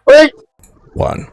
Wait. One.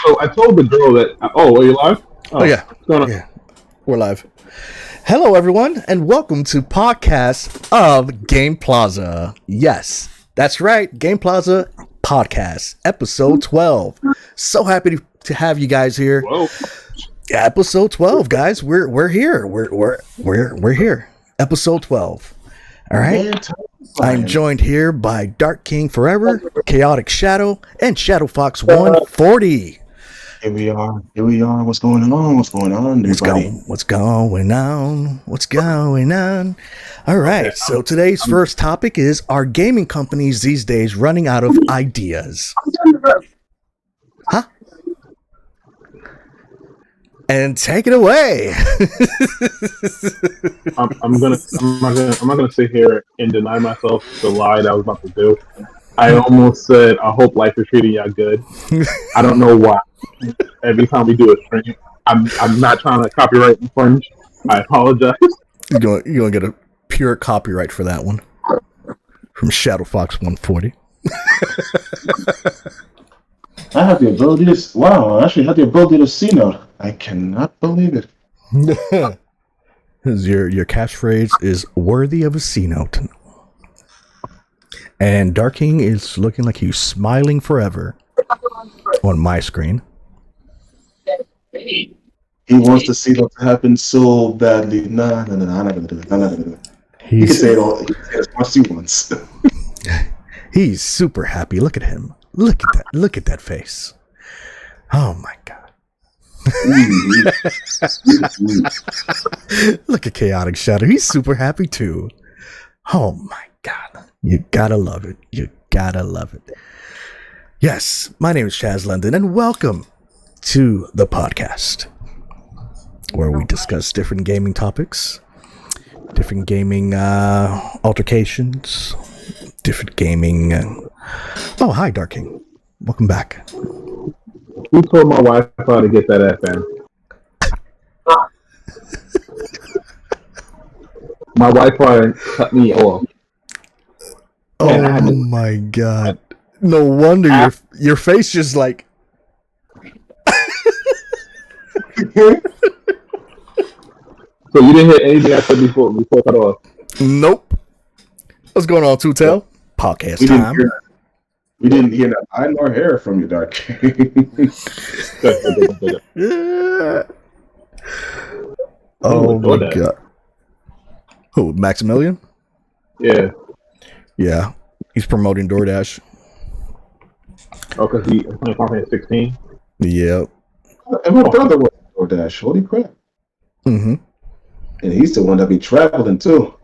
So I told the girl that. Oh, are you live? Oh, yeah. What's going on? Yeah. We're live. Hello, everyone, and welcome to podcast of Game Plaza. Yes, that's right. Game Plaza podcast, episode 12. So happy to have you guys here. Whoa. Yeah, episode 12, guys. We're here. We're here. Episode 12. All right. I'm joined here by Dark King Forever, Chaotic Shadow, and Shadow Fox 140. Here we are. What's going on? What's going on, everybody? What's going on? All right. So today's first topic is: are gaming companies these days running out of ideas? Huh? And take it away. I'm not gonna sit here and deny myself the lie that I was about to do. I almost said, I hope life is treating y'all good. I don't know why. Every time we do a stream, I'm not trying to copyright infringe. I apologize. You're gonna get a pure copyright for that one from Shadow Fox 140. I have the ability to. Wow, I actually have the ability to see now. I cannot believe it. Your catchphrase is worthy of a C note. And Darking is looking like he's smiling forever on my screen. He wants to see that happen so badly. Nah, I'm not gonna do it. He can say it all. He can say it as much as he wants. He's super happy. Look at him. Look at that. Look at that face. Oh my god. Look at Chaotic Shadow. He's super happy too. Oh my god. You gotta love it. You gotta love it. Yes, my name is Chaz London, and welcome to the podcast, where we discuss different gaming topics, different gaming altercations, different gaming. Oh, hi, Darking. Welcome back. Who told my wife how to get that FM? My Wi-Fi cut me off. Oh my god! No wonder your face just like. So you didn't hear anything I said before cut off? Nope. What's going on, Two-Tail? Podcast time. We didn't hear that eye nor hair from you, Dark. Yeah. Oh my god. Who, Maximilian? Yeah. Yeah. He's promoting DoorDash. Oh, because he's playing 16? Yep. And my brother was DoorDash. Holy crap. Mm-hmm. And he's the one that be traveling too.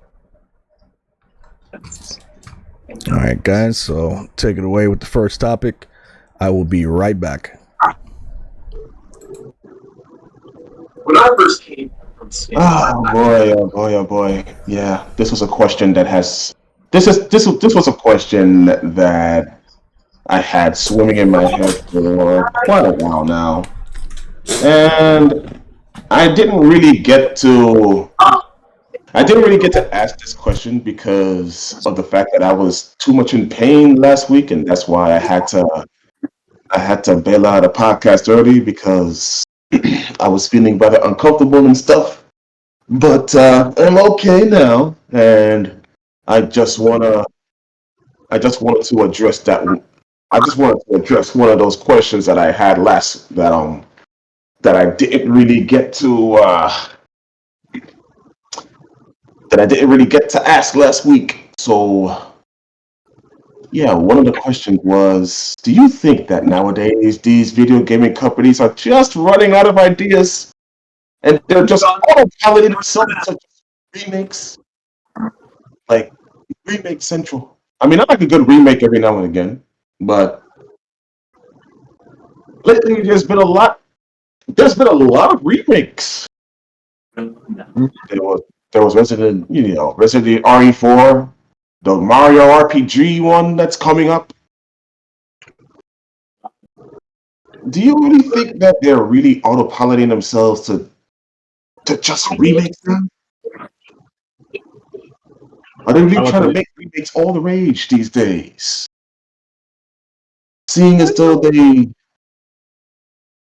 All right, guys. So take it away with the first topic. I will be right back. When I first came from Spain, Oh boy. Yeah, this was a question that has. This was a question that I had swimming in my head for quite a while now, and I didn't really get to ask this question because of the fact that I was too much in pain last week, and that's why I had to bail out a podcast early because I was feeling rather uncomfortable and stuff. But I'm okay now, and I just wanted to address that. I just wanted to address one of those questions that I had that I didn't really get to ask last week. So Yeah, one of the questions was, do you think that nowadays these video gaming companies are just running out of ideas and they're just auto-piloting themselves such as remakes, like remake central? I mean, I like a good remake every now and again, but lately there's been a lot of remakes. There was Resident RE4, the Mario RPG one that's coming up. Do you really think that they're really autopiloting themselves to just remake them? Are they I really would trying to say, make remakes all the rage these days? Seeing as though they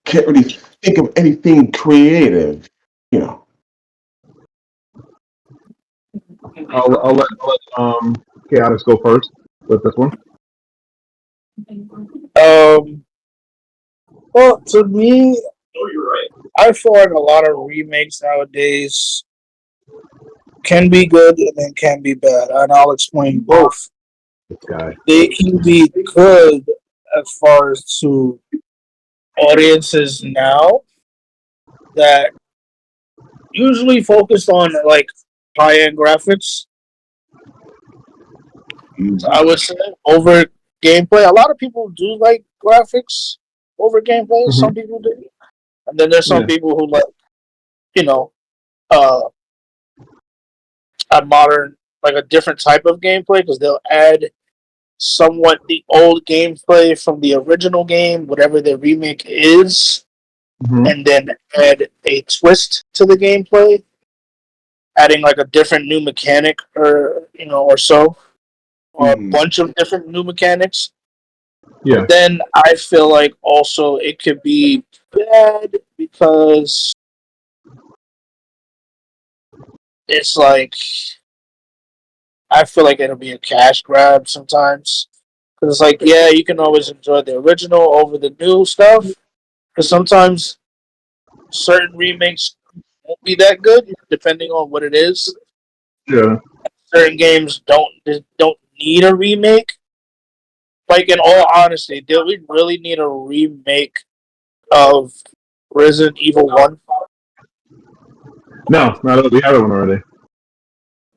can't really think of anything creative, you know. I'll let Chaotix go first with this one. Um, well, to me, I feel like a lot of remakes nowadays can be good and then can be bad, and I'll explain both. This guy. They can be good as far as to audiences now that usually focused on like high end graphics. So I would say over gameplay. A lot of people do like graphics over gameplay. Mm-hmm. Some people do, and then there's some Yeah. people who like you know uh, a modern like a different type of gameplay because they'll add somewhat the old gameplay from the original game, whatever the remake is, Mm-hmm. and then add a twist to the gameplay, adding like a different new mechanic or so, or a bunch of different new mechanics. Yeah. Then I feel like also it could be bad because it's like I feel like it'll be a cash grab sometimes. Because it's like, yeah, you can always enjoy the original over the new stuff. Because sometimes certain remakes won't be that good, depending on what it is. Yeah. Certain games don't need a remake. Like in all honesty, do we really need a remake of Resident Evil 1? No, not that we have one already.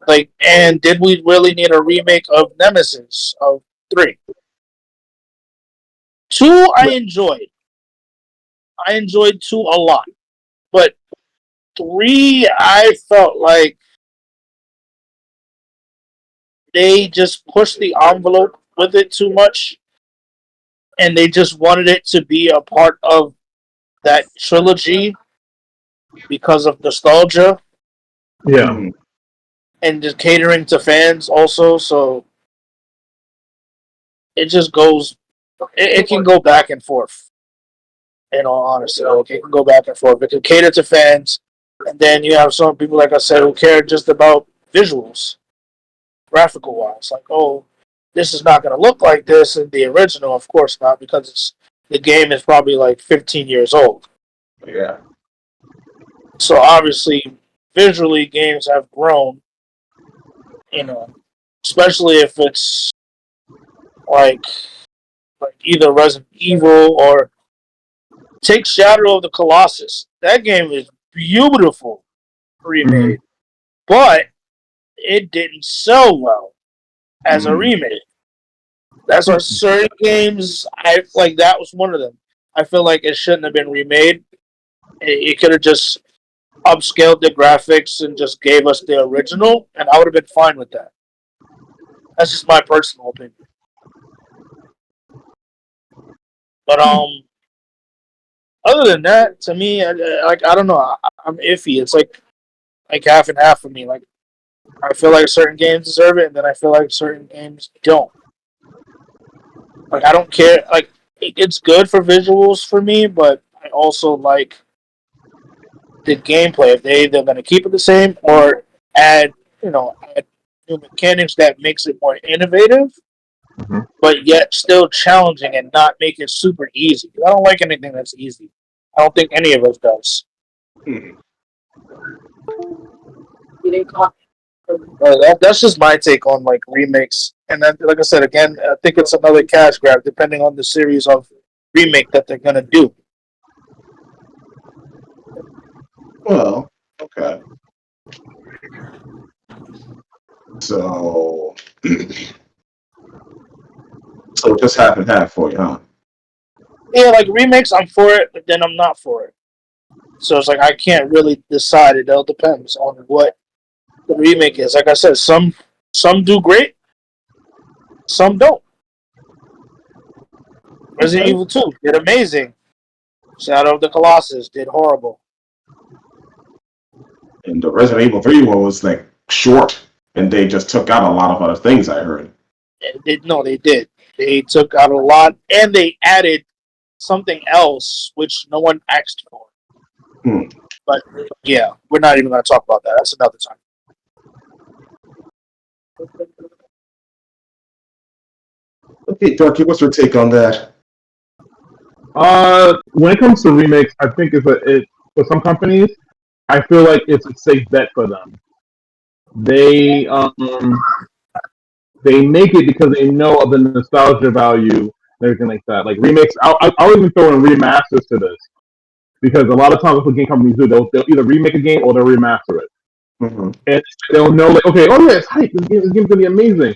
Like, and did we really need a remake of Nemesis of 3? 2 I enjoyed. I enjoyed 2 a lot. But 3 I felt like they just pushed the envelope with it too much and they just wanted it to be a part of that trilogy because of nostalgia Yeah. and just catering to fans also, so it just goes it can go back and forth in all honesty. Like, it can go back and forth. It can cater to fans and then you have some people like I said who care just about visuals, graphical wise. Like, oh, this is not gonna look like this in the original, of course not, because the game is probably like 15 years old. Yeah. So obviously visually games have grown, especially if it's like either Resident Evil or take Shadow of the Colossus. That game is beautiful Mm-hmm. remade, but it didn't sell well as a remake. That's why certain games I like that was one of them. I feel like it shouldn't have been remade. It could have just upscaled the graphics and just gave us the original, and I would have been fine with that. That's just my personal opinion. But other than that, to me, I don't know. I'm iffy. It's like half and half for me. Like I feel like certain games deserve it, and then I feel like certain games don't. Like I don't care. Like it's good for visuals for me, but I also like the gameplay. If they're going to keep it the same or add add new mechanics that makes it more innovative, Mm-hmm. but yet still challenging and not make it super easy. I don't like anything that's easy. I don't think any of us does. That's just my take on like remakes And then, like I said again, I think it's another cash grab depending on the series of remake that they're gonna do. Well, okay. So, so just half and half for you, huh? Yeah, like remakes, I'm for it, but then I'm not for it. So it's like I can't really decide. It all depends on what the remake is. Like I said, some do great, some don't. Resident Okay. Evil 2 did amazing. Shadow of the Colossus did horrible. And the Resident Evil 3 one was like short, and they just took out a lot of other things. I heard. They did. They took out a lot, and they added something else which no one asked for. But yeah, we're not even going to talk about that. That's another time. Okay, Darky, what's your take on that? When it comes to remakes, I think for some companies, I feel like it's a safe bet for them. They they make it because they know of the nostalgia value and everything like that. Like remakes, I'll even throw in remasters to this because a lot of times what game companies do, they'll either remake a game or they'll remaster it, and they'll know like, okay, oh yeah, it's hype. This game's gonna be amazing.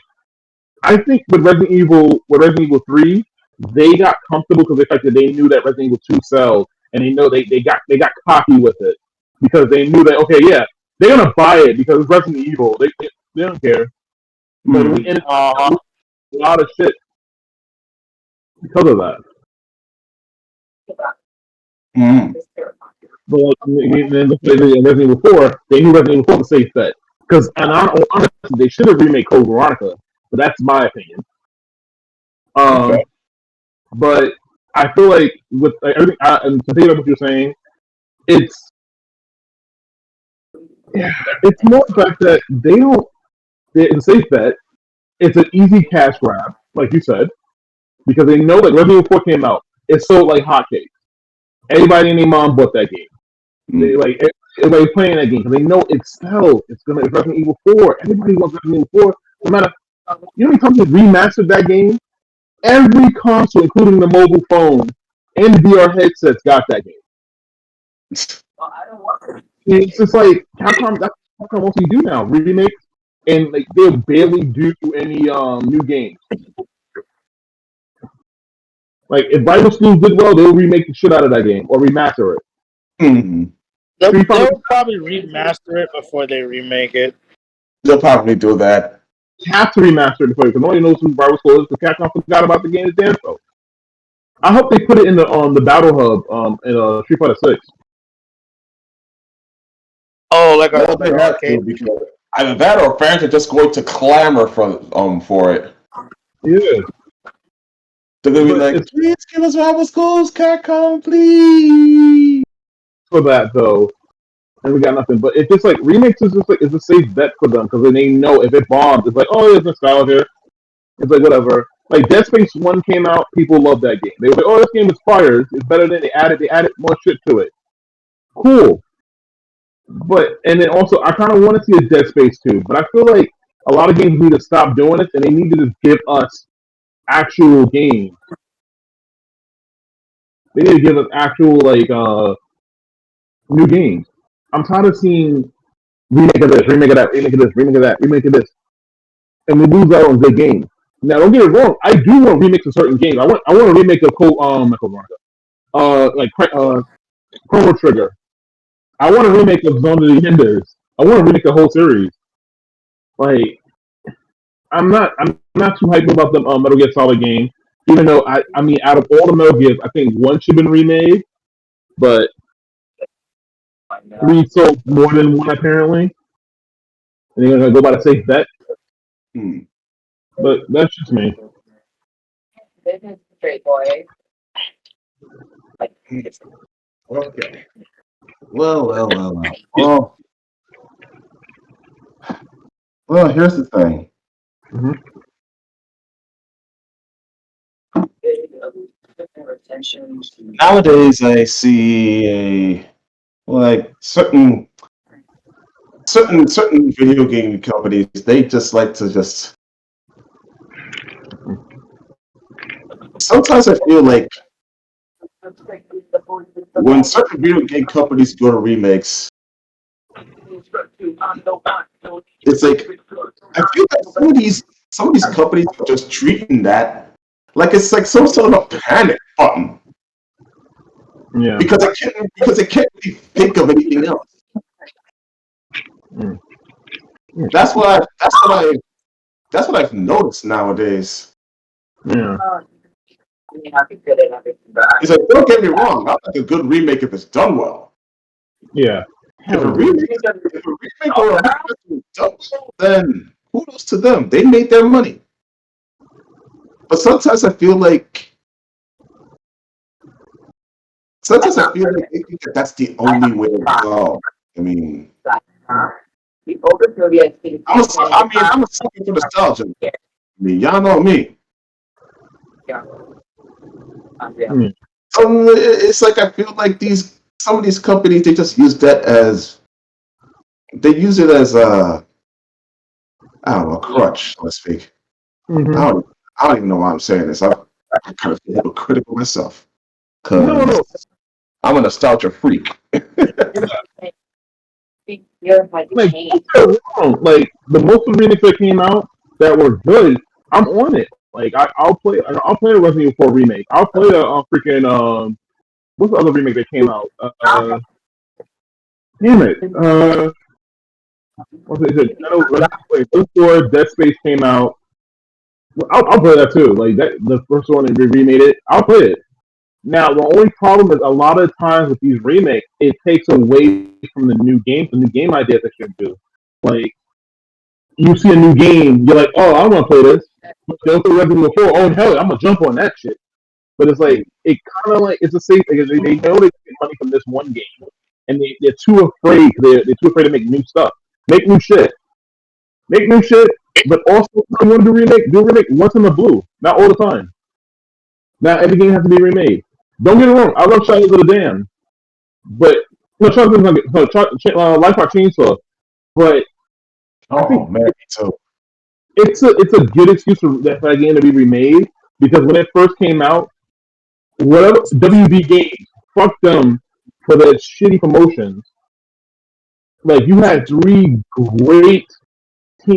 I think with Resident Evil 3, they got comfortable because the fact that they knew that Resident Evil 2 sells, and they know they got cocky with it because they knew that okay, yeah, they're gonna buy it because it's Resident Evil. They don't care. But we ended up a lot of shit because of that. But Resident Evil 4, they knew Resident Evil 4 was a safe bet because, and honestly, they should have remade Code Veronica, but that's my opinion. Okay. But I feel like with everything, and to think about what you're saying, it's more the fact that they don't. It's a safe bet. It's an easy cash grab, like you said, because they know that Resident Evil 4 came out. It sold like hotcakes. Everybody and their mom bought that game. They like everybody playing that game because they know it sells. It's Resident Evil 4. Everybody wants Resident Evil 4. No matter you know how many times they remastered that game. Every console, including the mobile phone and VR headsets, got that game. It's just like Capcom. That's what Capcom mostly do now. Remakes, and like they'll barely do any new games. Like if Bible Schools did well, they'll remake the shit out of that game or remaster it. They'll probably remaster it before they remake it. They'll probably do that. You have to remaster it before because nobody knows who Bible School is because Capcom forgot about the game as damn so. I hope they put it in the Battle Hub in Street Fighter 6. Oh, like Well, they have to because either that or fans are just going to clamor for it. Yeah. They're gonna be like, please give us Bible Schools, Capcom, please. For that though, and we got nothing. But it's just like remakes is just like it's a safe bet for them because they know if it bombs, it's like oh, it's nostalgia. It's like whatever. Like Dead Space 1 came out, people loved that game. They were like, oh, this game is fire. It's better than they added more shit to it. Cool. But and then also I kind of want to see a Dead Space 2, but I feel like a lot of games need to stop doing it and they need to just give us actual games. They need to give us actual like new games. I'm tired of seeing remake of this, remake of that, remake of this, remake of that, remake of this, and we lose out on good games. Now, don't get it wrong. I do want remakes of certain games. I want a remake of Chrono Trigger. I want a remake of Zone of the Enders. I want to remake the whole series. Like, I'm not too hyped about the Metal Gear Solid game. Even though I mean, out of all the Metal Gears, I think one should have been remade, but 3 sold more than one apparently. And they're gonna go by the safe bet. But that's just me. Okay. Well. Well, here's the thing. Nowadays, I see certain video game companies. They just like to sometimes I feel like when certain video game companies go to remakes, it's like I feel like some of these companies are just treating that like it's like some sort of panic button Yeah. because I can't really think of anything else. Mm. That's what I've noticed nowadays. Yeah. It's like, don't get me wrong, I like a good remake if it's done well. Yeah. If a Hell yeah. remake or a remaster is done well, then kudos to them. They made their money. But sometimes I feel like they think that that's the only way to go. I mean, I'm a sucker for nostalgia. I mean, y'all know me. Mm. It's like I feel like some of these companies they just use that as they use it as I don't know, a crutch, so to speak. Mm-hmm. I don't even know why I'm saying this. I kind of feel hypocritical myself No, no. because I'm a nostalgia freak. Like, don't get wrong. Like the most of the remakes that came out that were good, I'm on it. Like I'll play a Resident Evil 4 remake. I'll play a freaking what's the other remake that came out? Damn it. What's it? Resident Evil 4, Dead Space came out. I'll play that too. Like that, the first one they remade it. I'll play it. Now the only problem is a lot of times with these remakes, it takes away from the new game ideas they should do. Like you see a new game, you're like, oh, I want to play this. Go to Resident Evil 4. Oh hell, I'm gonna jump on that shit. But it's like it kind of like it's the same thing. They know they get money from this one game, and they're too afraid. They're too afraid to make new stuff, make new shit. But also, if you want to do a remake once in the blue, not all the time. Not every game has to be remade. Don't get it wrong. I love Shadows of the Dam, but no, Shadows of the Life by Chainsaw. But I Oh think man, me too. it's a good excuse for that game to be remade because when it first came out, whatever WB Games, fuck them for their shitty promotions. Like you had three great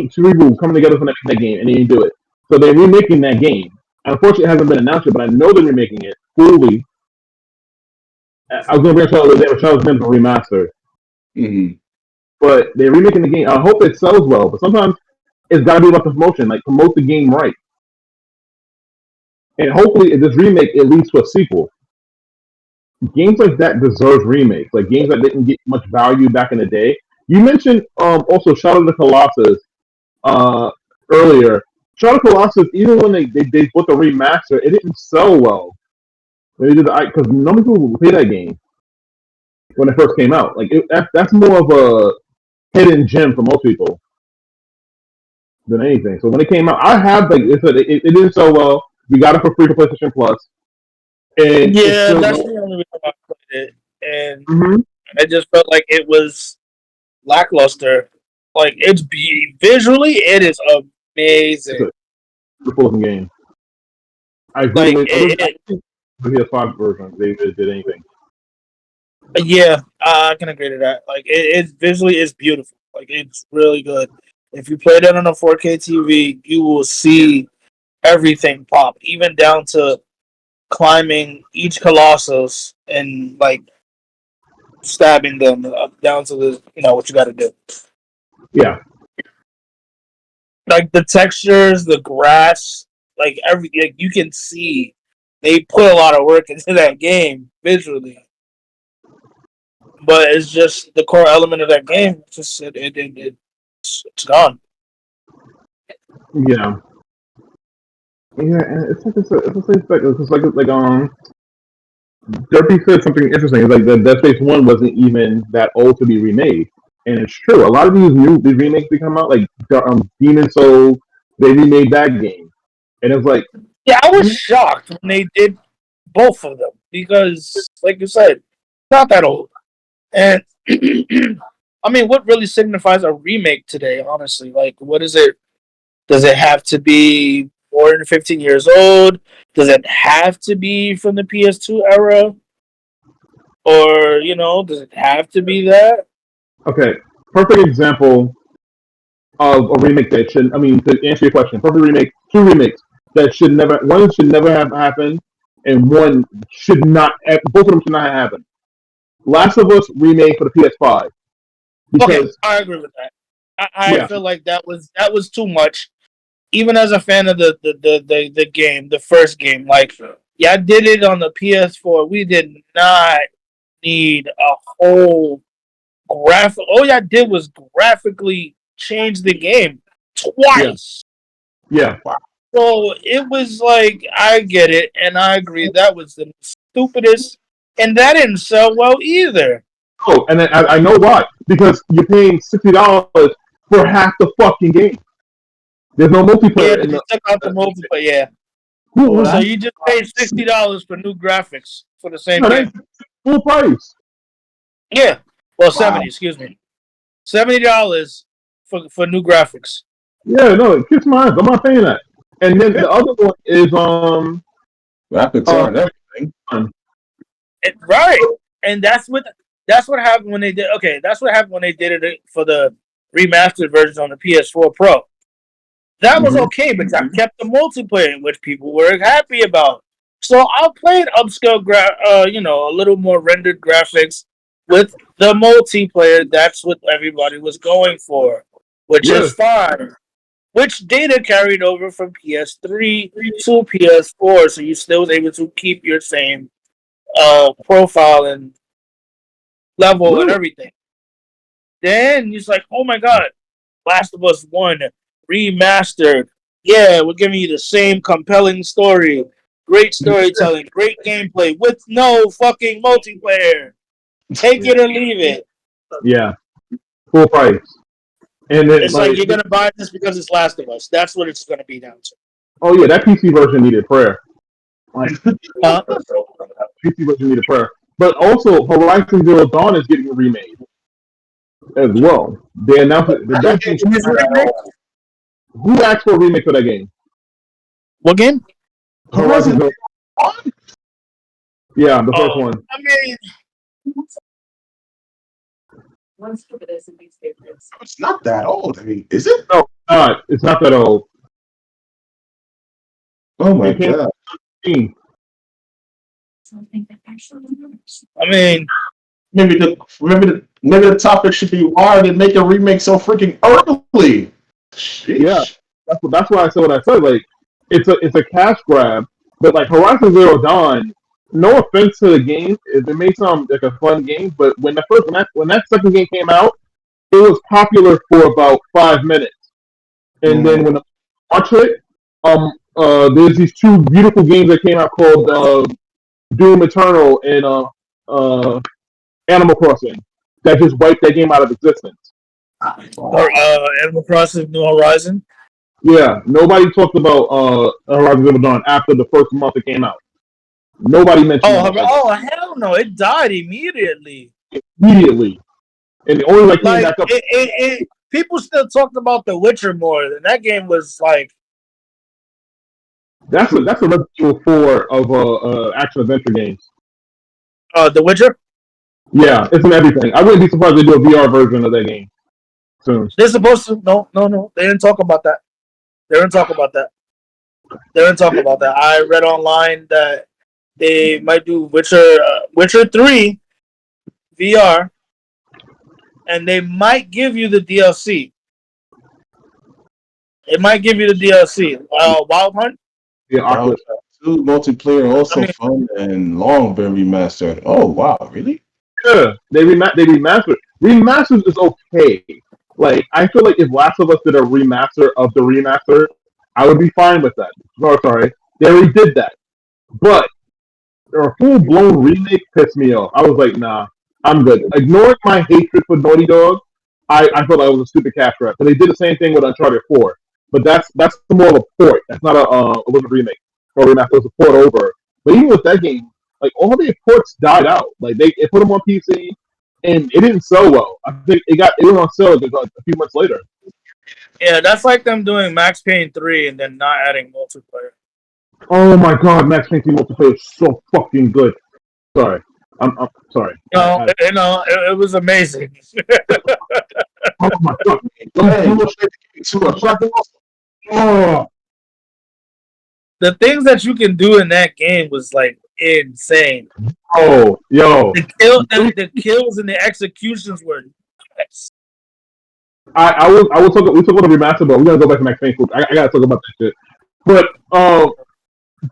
cerebral coming together for that game, and they didn't do it. So they're remaking that game. Unfortunately, it hasn't been announced yet, but I know they're remaking it fully. I was going to bring Shadow of the Dam, but Shadow of the Dam is a remaster. Mm-hmm. But they're remaking the game. I hope it sells well, but sometimes it's got to be about the promotion. Like promote the game right, and hopefully this remake it leads to a sequel. Games like that deserve remakes. Like games that didn't get much value back in the day. You mentioned also Shadow of the Colossus uh, earlier. Shadow of the Colossus, even when they put the remaster, it didn't sell well. They did because none of people play that game when it first came out. Like that's more of a hidden gem for most people than anything. So when it came out, I have like it didn't sell well. We got it for free to PlayStation Plus, and it's Yeah, still. that's the only reason I played it, and Mm-hmm. I just felt like it was lackluster. Like visually, it is It's a amazing. beautiful game. I agree Like with the PS5 version. They did anything. yeah, I can agree to that. Like it visually is beautiful. Like it's really good. If you play that on a 4K TV, you will see everything pop, even down to climbing each colossus and like stabbing them up down to the what you got to do. Yeah, Like the textures, the grass, like everything. Like you can see they put a lot of work into that game visually, but it's just the core element of that game. Just it's gone. yeah, yeah. And it's like Derpy said something interesting. It's like the Dead Space One wasn't even that old to be remade, and it's true. A lot of these remakes that come out, like Demon Souls, they remade that game, and it's like, Yeah, I was shocked when they did both of them because, like you said, not that old. And I mean, what really signifies a remake today? Honestly, like, what is it? Does it have to be more than 15 years old? Does it have to be from the PS2 era? Or, does it have to be that? Okay, perfect example of a remake that should. I mean, to answer your question, perfect remake. Two remakes that should never. One should never have happened, and one should not. Both of them should not have happened. Last of Us remake for the PS5 Okay, because I agree with that. I yeah, feel like that was too much. Even as a fan of the game, the first game, like, yeah, I did it on the PS4. We did not need a whole graphic. All y'all did was graphically change the game yeah, twice. yeah. So it was like, I get it, and I agree that was the stupidest, and that didn't sell well either. Oh, and then I know why because you're paying $60 for half the fucking game. There's no Yeah, multiplayer but in you the. took out the multiplayer. Yeah, so Who, you just paid $60 for new graphics for the same no, game. that's full price. Yeah, well, 70. Excuse me, $70 for new graphics. Yeah, no, kiss my ass. I'm not paying that. And then the other one is Graphics uh, aren't everything. Right, and that's what happened when they did. Okay, that's what happened when they did it for the remastered version on the PS4 Pro. That was okay, but I kept the multiplayer, which people were happy about. So I played upscale, a little more rendered graphics with the multiplayer. That's what everybody was going for, which yeah, is fine. Which data carried over from PS3 to PS4, so you still was able to keep your same profile and level and really, everything. Then it's like, oh my god, Last of Us 1 remastered. Yeah, we're giving you the same compelling story. Great storytelling, great gameplay with no fucking multiplayer. Take it or leave it. yeah, full price. And then It's like you're gonna buy this because it's Last of Us. That's what it's gonna be down to. oh yeah, that PC version needed prayer. Like Huh? PC version needed prayer. But also, Horizon Zero Dawn is getting remade as well. They announced that game. Who asked for a remake for that game? What game? Horizon Zero. Yeah, the first one. I mean, It's not that old. I mean, is it? No, it's not that old. Oh my It came god. out. I mean, Maybe the topic should be why they make a remake so freaking early. Sheesh. Yeah, that's why I said what I said. Like, it's a cash grab, but like Horizon Zero Dawn. No offense to the game, it made sound like a fun game, but when that second game came out, it was popular for about 5 minutes, and then when I watch it, there's these two beautiful games that came out called Doom Eternal and Animal Crossing that just wiped that game out of existence. or Animal Crossing New Horizon. Yeah, nobody talked about Horizon Zero Dawn after the first month it came out. Nobody mentioned it Hell no! It died immediately. immediately, and the only like came Like back up. people still talked about The Witcher more, and that game was like, That's a Resident Evil 4 of action adventure games. The Witcher. Yeah, it's in everything. I wouldn't be surprised if they do a VR version of that game soon. They're supposed to. No. They didn't talk about that. They didn't talk about that. I read online that they might do Witcher 3 VR, and they might give you the DLC. It might give you the DLC. Wild Hunt. Yeah, Oculus. Two multiplayer also fun and long been remastered. Oh wow, really? Yeah, they remastered. Remastered is okay. Like I feel like if Last of Us did a remaster of the remaster, I would be fine with that. Oh, sorry, they already did that, but a full blown remake pissed me off. I was like, nah, I'm good. Ignoring my hatred for Naughty Dog, I thought that was a stupid cash grab. But they did the same thing with Uncharted 4. But that's more of a port. That's not it wasn't a remake or remaster. It was a port over. But even with that game, like all the ports died out. Like they put them on PC and it didn't sell well. I think it went on sale like a few months later. Yeah, that's like them doing Max Payne 3 and then not adding multiplayer. Oh my god, Max Payne 3 multiplayer is so fucking good. Sorry. I'm sorry. It was amazing. Oh my god. Hey, to a shot. Oh, The things that you can do in that game was like insane. oh, yo. The kills and the executions were nuts. We took on a remaster, but we're gonna go back to Max Payne. I gotta talk about that shit.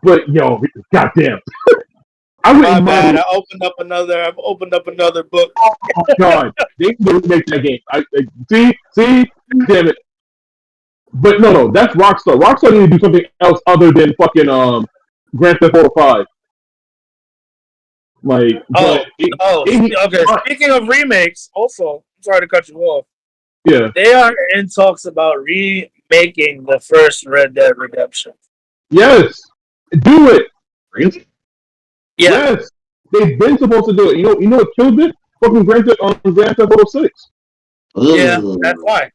But yo, goddamn. My bad. I've opened up another book. Oh god, they need to remake that game. See, damn it. But no, that's Rockstar. Rockstar need to do something else other than fucking Grand Theft Auto 5. Like, Okay. Speaking of remakes, also, I'm sorry to cut you off. Yeah, they are in talks about remaking the first Red Dead Redemption. Yes, do it. Really? Yeah. Yes, they've been supposed to do it. You know what killed it? Fucking Grand Theft Auto 6. Yeah, that's why.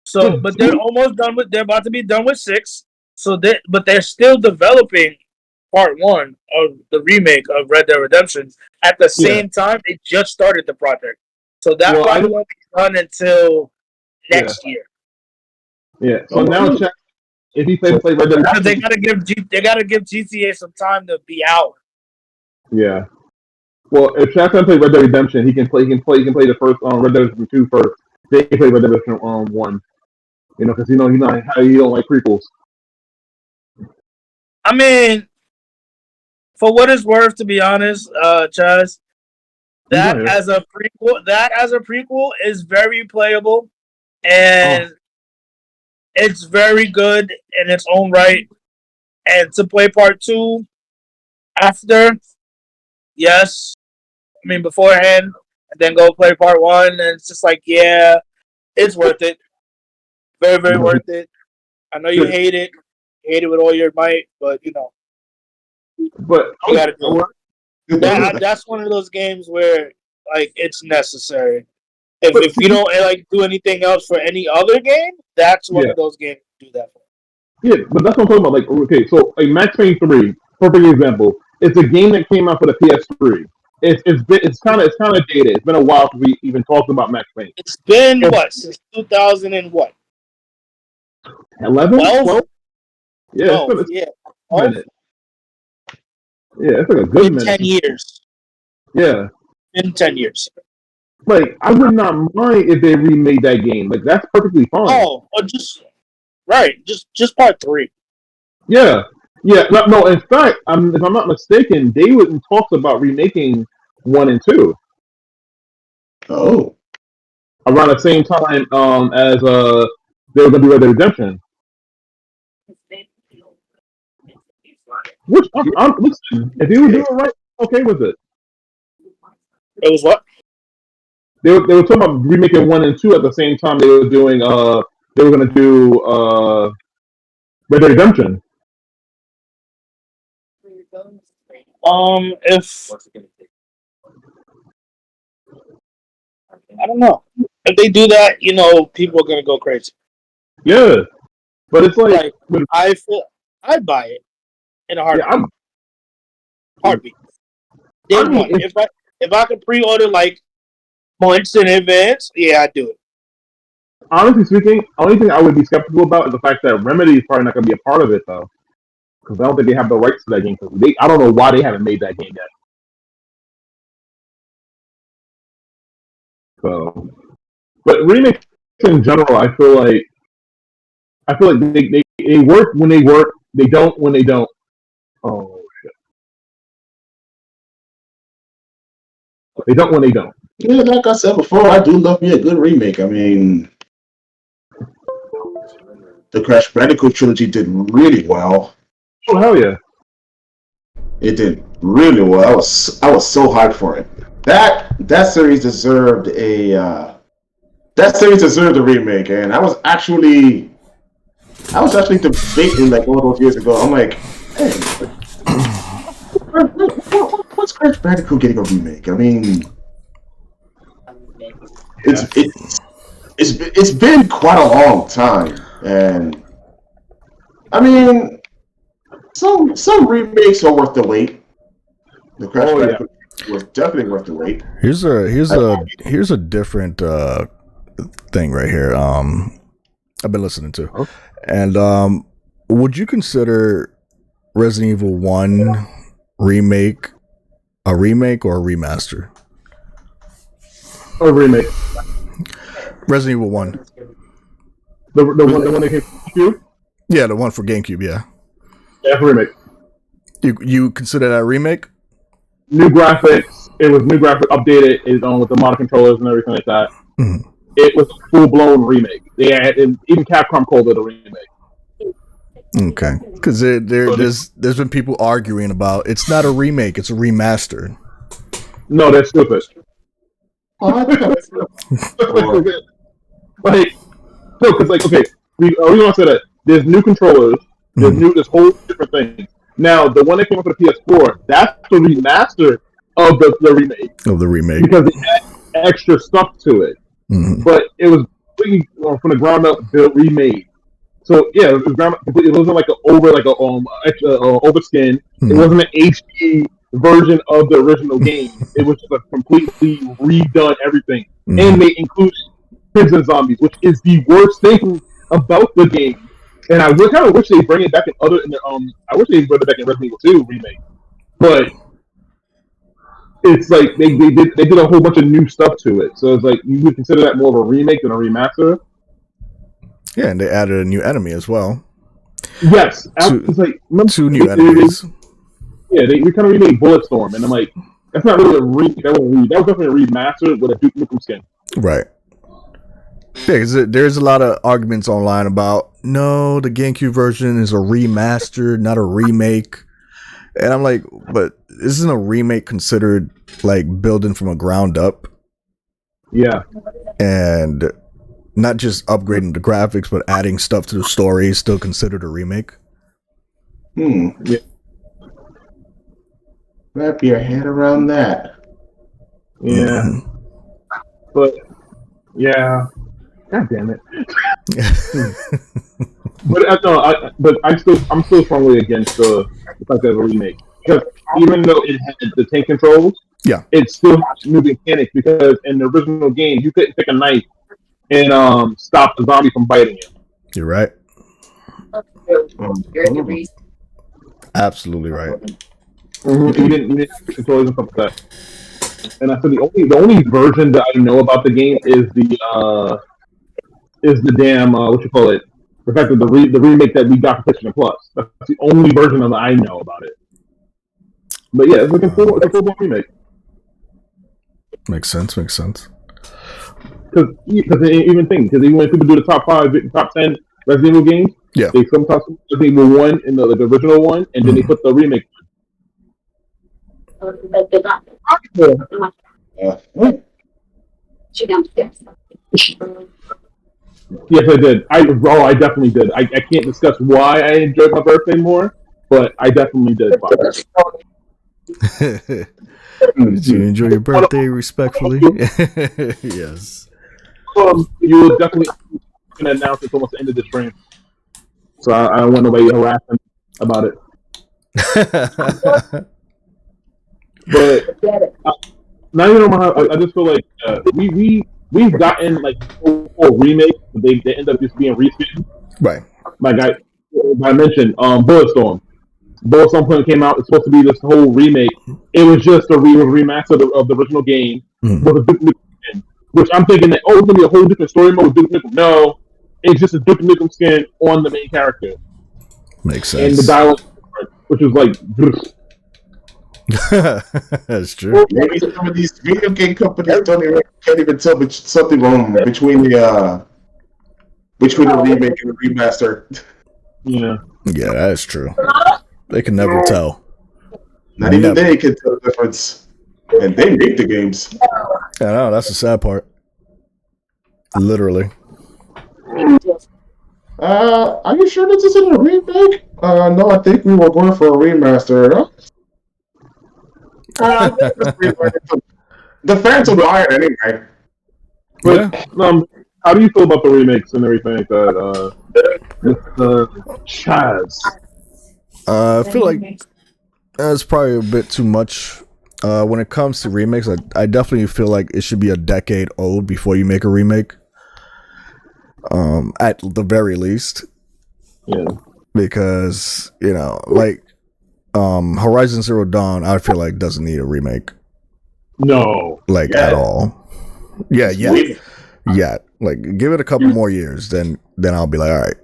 So, but they're almost done with. They're about to be done with 6. So, but they're still developing part 1 of the remake of Red Dead Redemption. At the same time, they just started the project, so that probably won't be done until next year. Yeah. So now, if he play Red Dead Redemption, they gotta give GTA some time to be out. Yeah. Well, if Shaq can play Red Dead Redemption, he can play the first Red Dead Redemption 2 first. They can play Red Dead Redemption 1. You know, because you know how you don't like prequels. I mean, for what it's worth, to be honest, Chaz, that as a prequel is very playable, and it's very good in its own right. And to play part 2 after, yes, I mean beforehand, and then go play part 1, and it's just like, yeah, it's worth it. Very, very worth it. I know you hate it with all your might, but you know. But you gotta do it. That's one of those games where like it's necessary. If you don't like do anything else for any other game, that's one of those games to do that for. Yeah, but that's what I'm talking about. Like, okay, so like Max Payne 3, perfect example. It's a game that came out for the PS3. It's kind of dated. It's been a while since we even talked about Max Payne. It's been since 2000 and what? 11? 12? Yeah, it's like a good minute. 10 years. Yeah. In 10 years. Like, I would not mind if they remade that game. Like, that's perfectly fine. Just part 3. Yeah. No. In fact, if I'm not mistaken, they were in talks about remaking 1 and 2. Oh. Around the same time as they were gonna do Red Dead Redemption. Which listen, if you were doing it right, I'm okay with it. It was what? They were talking about remaking 1 and 2 at the same time they were doing they were gonna do Red Dead Redemption. If I don't know. If they do that, you know, people are gonna go crazy. Yeah. But it's like I'd buy it in a heartbeat. Yeah, Heartbeat. If I could pre-order like months in advance, yeah, I'd do it. Honestly speaking, only thing I would be skeptical about is the fact that Remedy is probably not going to be a part of it, though. Because I don't think they have the rights to that game. I don't know why they haven't made that game yet. So, but remakes in general, I feel like they work when they work. They don't when they don't. Oh shit! They don't when they don't. Yeah, like I said before, I do love me a good remake. I mean, the Crash Bandicoot trilogy did really well. Oh hell yeah! It did really well. I was so hyped for it. That series deserved a remake, and I was actually debating like all those years ago. I'm like, hey, what's Crash Bandicoot getting a remake? I mean, it's been quite a long time, and I mean, some remakes are worth the wait. The Crash Bandicoot was definitely worth the wait. Here's a different thing right here. I've been listening to, and would you consider Resident Evil 1 remake a remake or a remaster? A remake. Resident Evil 1. The one that came from GameCube? Yeah, the one for GameCube. Yeah. Yeah, a remake. You consider that a remake? New graphics. It was new graphics updated. It's on with the modern controllers and everything like that. Mm-hmm. It was a full blown remake. And even Capcom called it a remake. Okay, because there's been people arguing about it's not a remake, it's a remaster. No, that's stupid. Like, no, because okay, we want to say that there's new controllers, there's whole different things. Now, the one that came up for the PS4, that's the remaster of the remake. Of the remake, because it had extra stuff to it, but it was completely from the ground up built remade. So yeah, it wasn't like overskin. It wasn't an HD version of the original game. It was just a completely redone everything, and they included prison zombies, which is the worst thing about the game. And I kind of wish they bring it back in other. I wish they bring it back in Resident Evil 2 remake, but it's like they did a whole bunch of new stuff to it. So it's like you would consider that more of a remake than a remaster. Yeah, and they added a new enemy as well. Yes, it's like two new enemies. Yeah, we kind of remade Bulletstorm, and I'm like, that's not really a remake. That was definitely a remaster with a Duke Nukem skin. Right. Yeah, because there's a lot of arguments online about no, the GameCube version is a remaster, not a remake. And I'm like, but isn't a remake considered like building from a ground up? Yeah. And not just upgrading the graphics, but adding stuff to the story is still considered a remake? Yeah. Wrap your head around that. Yeah. But, yeah. God damn it. But I'm still strongly against the fact that it's a remake. Because even though it had the tank controls, it still has new mechanics, because in the original game, you couldn't take a knife and stop the zombie from biting you. You're right. Absolutely right. You didn't control and stuff like that. And I said the only version that I know about the game is the damn the fact that the remake that we got for PlayStation Plus. That's the only version of it I know about it. But yeah, it's a full-blown remake. Makes sense. Because even when people do the top 10 Resident Evil games, they sometimes Resident Evil 1 in the original one, and then they put the remake. Yes, I did. I definitely did. I can't discuss why I enjoyed my birthday more, but I definitely did. Did you enjoy your birthday respectfully? Yes. You will definitely announce it's almost the end of the stream, so I don't want nobody harassing about it. But now you know I just feel like we've gotten like full remakes, but they end up just being reskins. Right. Like I mentioned, Bulletstorm. Bulletstorm when it came out, it's supposed to be this whole remake. It was just a remaster of the original game with a Duke Nukem skin. Which I'm thinking that it's gonna be a whole different story mode with Duke Nukem. No, it's just a Duke Nukem skin on the main character. Makes sense. And the dialogue, which was like. That's true. Well, maybe some of these video game companies can't even tell something wrong between the remake and the remaster. Yeah, that's true. They can never tell. Not even they can tell the difference, and they make the games. I know, that's the sad part. Literally. Are you sure this isn't a remake? No, I think we were going for a remaster. The fans will buy it anyway. But How do you feel about the remakes and everything that Mr. Chaz? I feel like it's probably a bit too much. When it comes to remakes, I definitely feel like it should be a decade old before you make a remake. At the very least. Yeah. Because, like Horizon Zero Dawn, I feel like doesn't need a remake. No. At all. Yeah. Like give it a couple more years, then I'll be like, all right,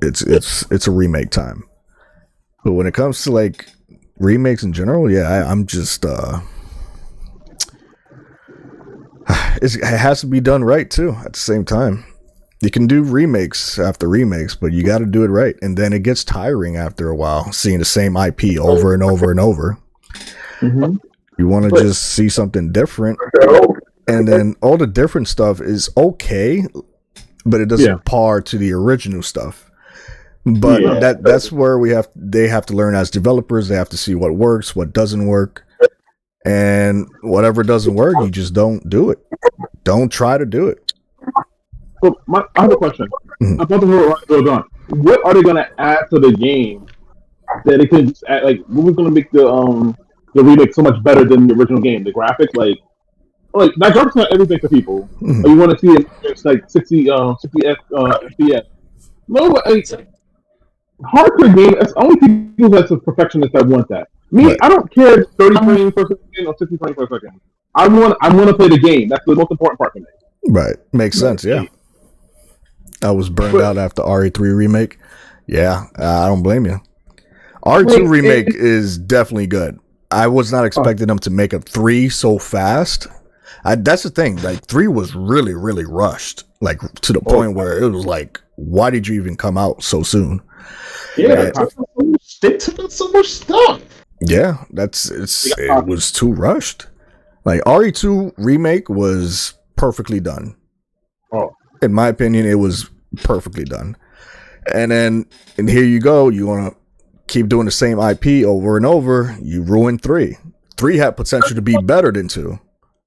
it's a remake time. But when it comes to like remakes in general, I'm just it has to be done right too at the same time. You can do remakes after remakes, but you got to do it right, and then it gets tiring after a while seeing the same IP over and over and over. Mm-hmm. You want to just see something different, and then all the different stuff is okay, but it doesn't par to the original stuff. But that's where they have to learn as developers. They have to see what works, what doesn't work, and whatever doesn't work, you just don't do it. Don't try to do it. So I have a question. Mm-hmm. About the Horizon Zero Dawn. What are they going to add to the game that they can just add? Like, what was going to make the remake so much better than the original game? The graphics, like that graphics not everything for people. Mm-hmm. Or you want to see it's like 60 FPS. No, like, hardcore game. It's only people that's a perfectionist that want that. Me, right. I don't care 30 frames per second or 60 frames per second. I want to play the game. That's the most important part for me. Right, makes sense. Yeah. I was burned out after RE3 remake. Yeah, I don't blame you. RE2 remake is definitely good. I was not expecting them to make a 3 so fast. That's the thing. Like 3 was really, really rushed. Like to the point where it was like, why did you even come out so soon? Yeah, they took out so much stuff. Yeah, it was too rushed. Like RE2 remake was perfectly done. In my opinion, it was perfectly done. And here you go. You want to keep doing the same IP over and over. You ruined 3. 3 had potential to be better than 2,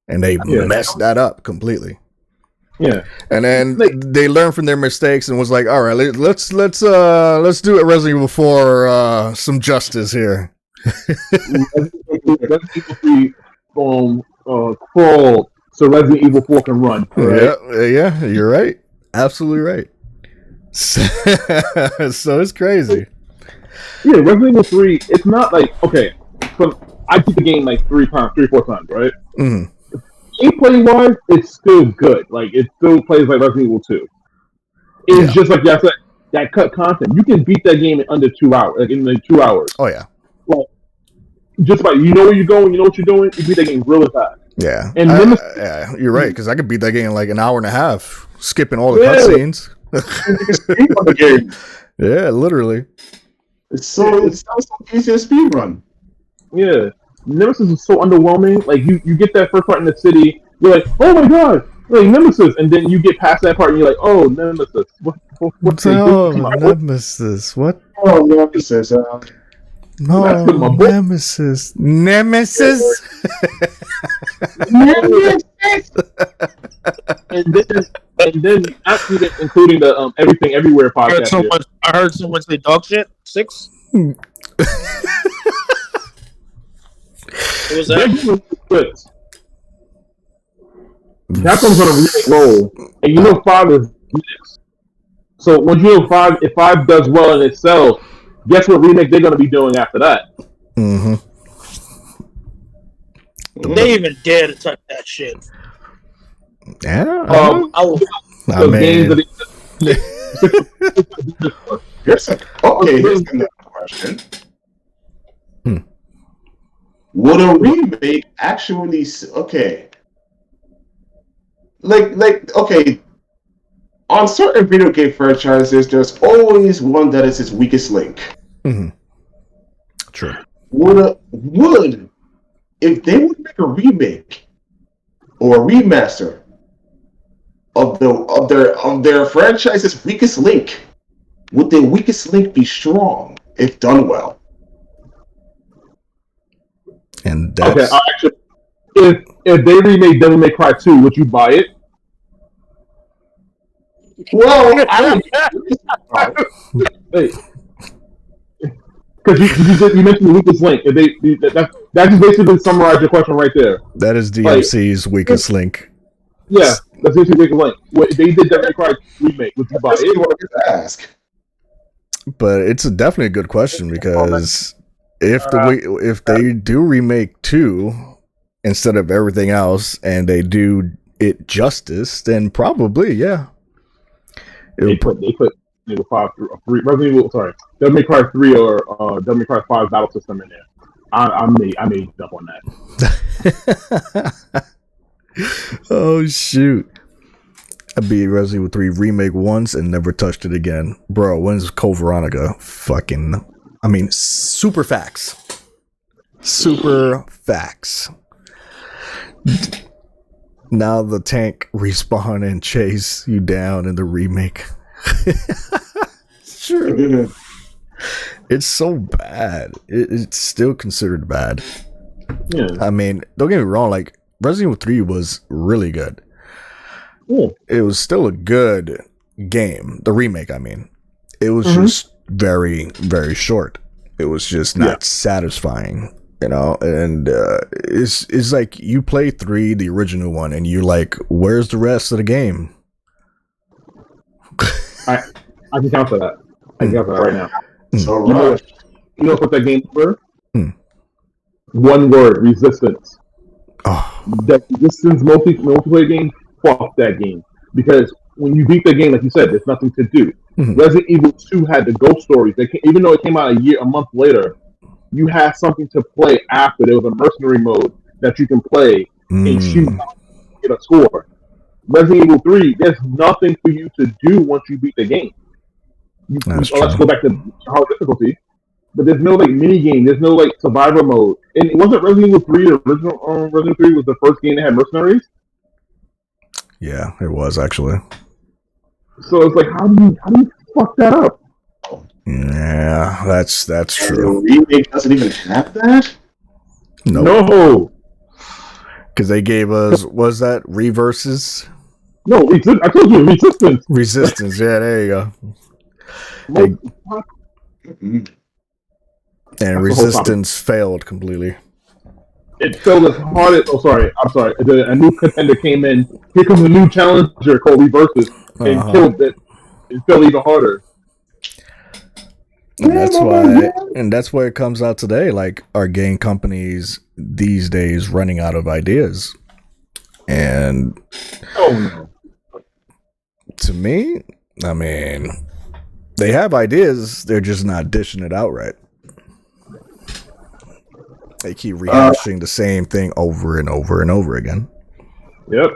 and they messed that up completely. Yeah. And then they learned from their mistakes and was like, all right, let's do it Resident Evil 4 some justice here. Resident Evil 3 crawl so Resident Evil 4 can run. Right? Yeah, you're right. Absolutely right. So it's crazy. Yeah, Resident Evil 3, it's not like, okay, so I beat the game like 4 times, right? Mm-hmm. Gameplay-wise, it's still good. Like, it still plays like Resident Evil 2. It's just like that cut content. You can beat that game in under 2 hours, like in like 2 hours. Oh, yeah. Like, just about, you know where you're going, you know what you're doing, you beat that game really fast. Yeah. And yeah, you're right, because I could beat that game in like an hour and a half, skipping all the cutscenes. Yeah, literally. It sounds so easy to speed run. Yeah. Nemesis is so underwhelming. Like you get that first part in the city, you're like, oh my god, like Nemesis, and then you get past that part and you're like, oh Nemesis. What's Nemesis? What? Oh Nemesis. No, Nemesis. Nemesis. Nemesis. and then actually including the Everything Everywhere podcast. I heard someone say dog shit. 6. What was that? Capcom's on a remake roll, and you know 5 is next. So once you know 5, if 5 does well in itself, guess what remake they're going to be doing after that? Mm-hmm. They even dare to touch that shit. Yeah. Here's another question. Would a remake actually on certain video game franchises, there's always one that is its weakest link. Mm-hmm. True. Would if they would make a remake or a remaster of their franchise's weakest link, would their weakest link be strong if done well? And that's... Okay, actually, if they remade Devil May Cry 2, would you buy it? Well, Hey, because you mentioned the weakest link. That just basically summarized your question right there. That is Like, DMC's weakest link. yeah, that's basically the weakest link. What they did that required remake. Would you buy that's it? what I was ask. But it's definitely a good question because if they do remake 2 instead of everything else and they do it justice, then probably They put Resident Evil 5, Devil May Cry 3 or Devil May Cry 5 battle system in there. I made up on that. Oh shoot. I beat Resident Evil 3 remake once and never touched it again. Bro, when's Code Veronica? Super facts. Super facts. Now the tank respawn and chase you down in the remake. Sure. It's so bad. It's still considered bad. Yeah. I mean, don't get me wrong, like Resident Evil 3 was really good. Yeah. It was still a good game. The remake, I mean. It was just very, very short. It was just not satisfying. You know, and it's like you play 3, the original one, and you're like, where's the rest of the game? I can count for that. I can count for that right now. So You know what that game were? Hmm. One word: resistance. Oh, That resistance multiplayer game. Fuck that game, because when you beat the game, like you said, there's nothing to do. Resident Evil 2 had the ghost stories. Even though it came out a month later. You had something to play after. There was a mercenary mode that you can play and shoot get a score. Resident Evil 3, there's nothing for you to do once you beat the game. Let's go back to hard difficulty. But there's no like mini game. There's no like survivor mode. And wasn't Resident Evil 3 the original? Resident Evil 3 was the first game that had mercenaries. yeah, it was actually. So it's like, how do you fuck that up? Yeah, that's true. The remake doesn't even have that? No. Because they gave us, was that Reverses? No, I told you, resistance. Resistance, yeah, there you go. And Resistance failed completely. It failed as hard as. Oh, sorry. I'm sorry. A new contender came in. Here comes a new challenger called Reverses and killed it. It fell even harder. And that's why it comes out today. Like, our game companies these days running out of ideas. And to me, I mean, they have ideas, they're just not dishing it out right. They keep rehashing the same thing over and over and over again. Yep.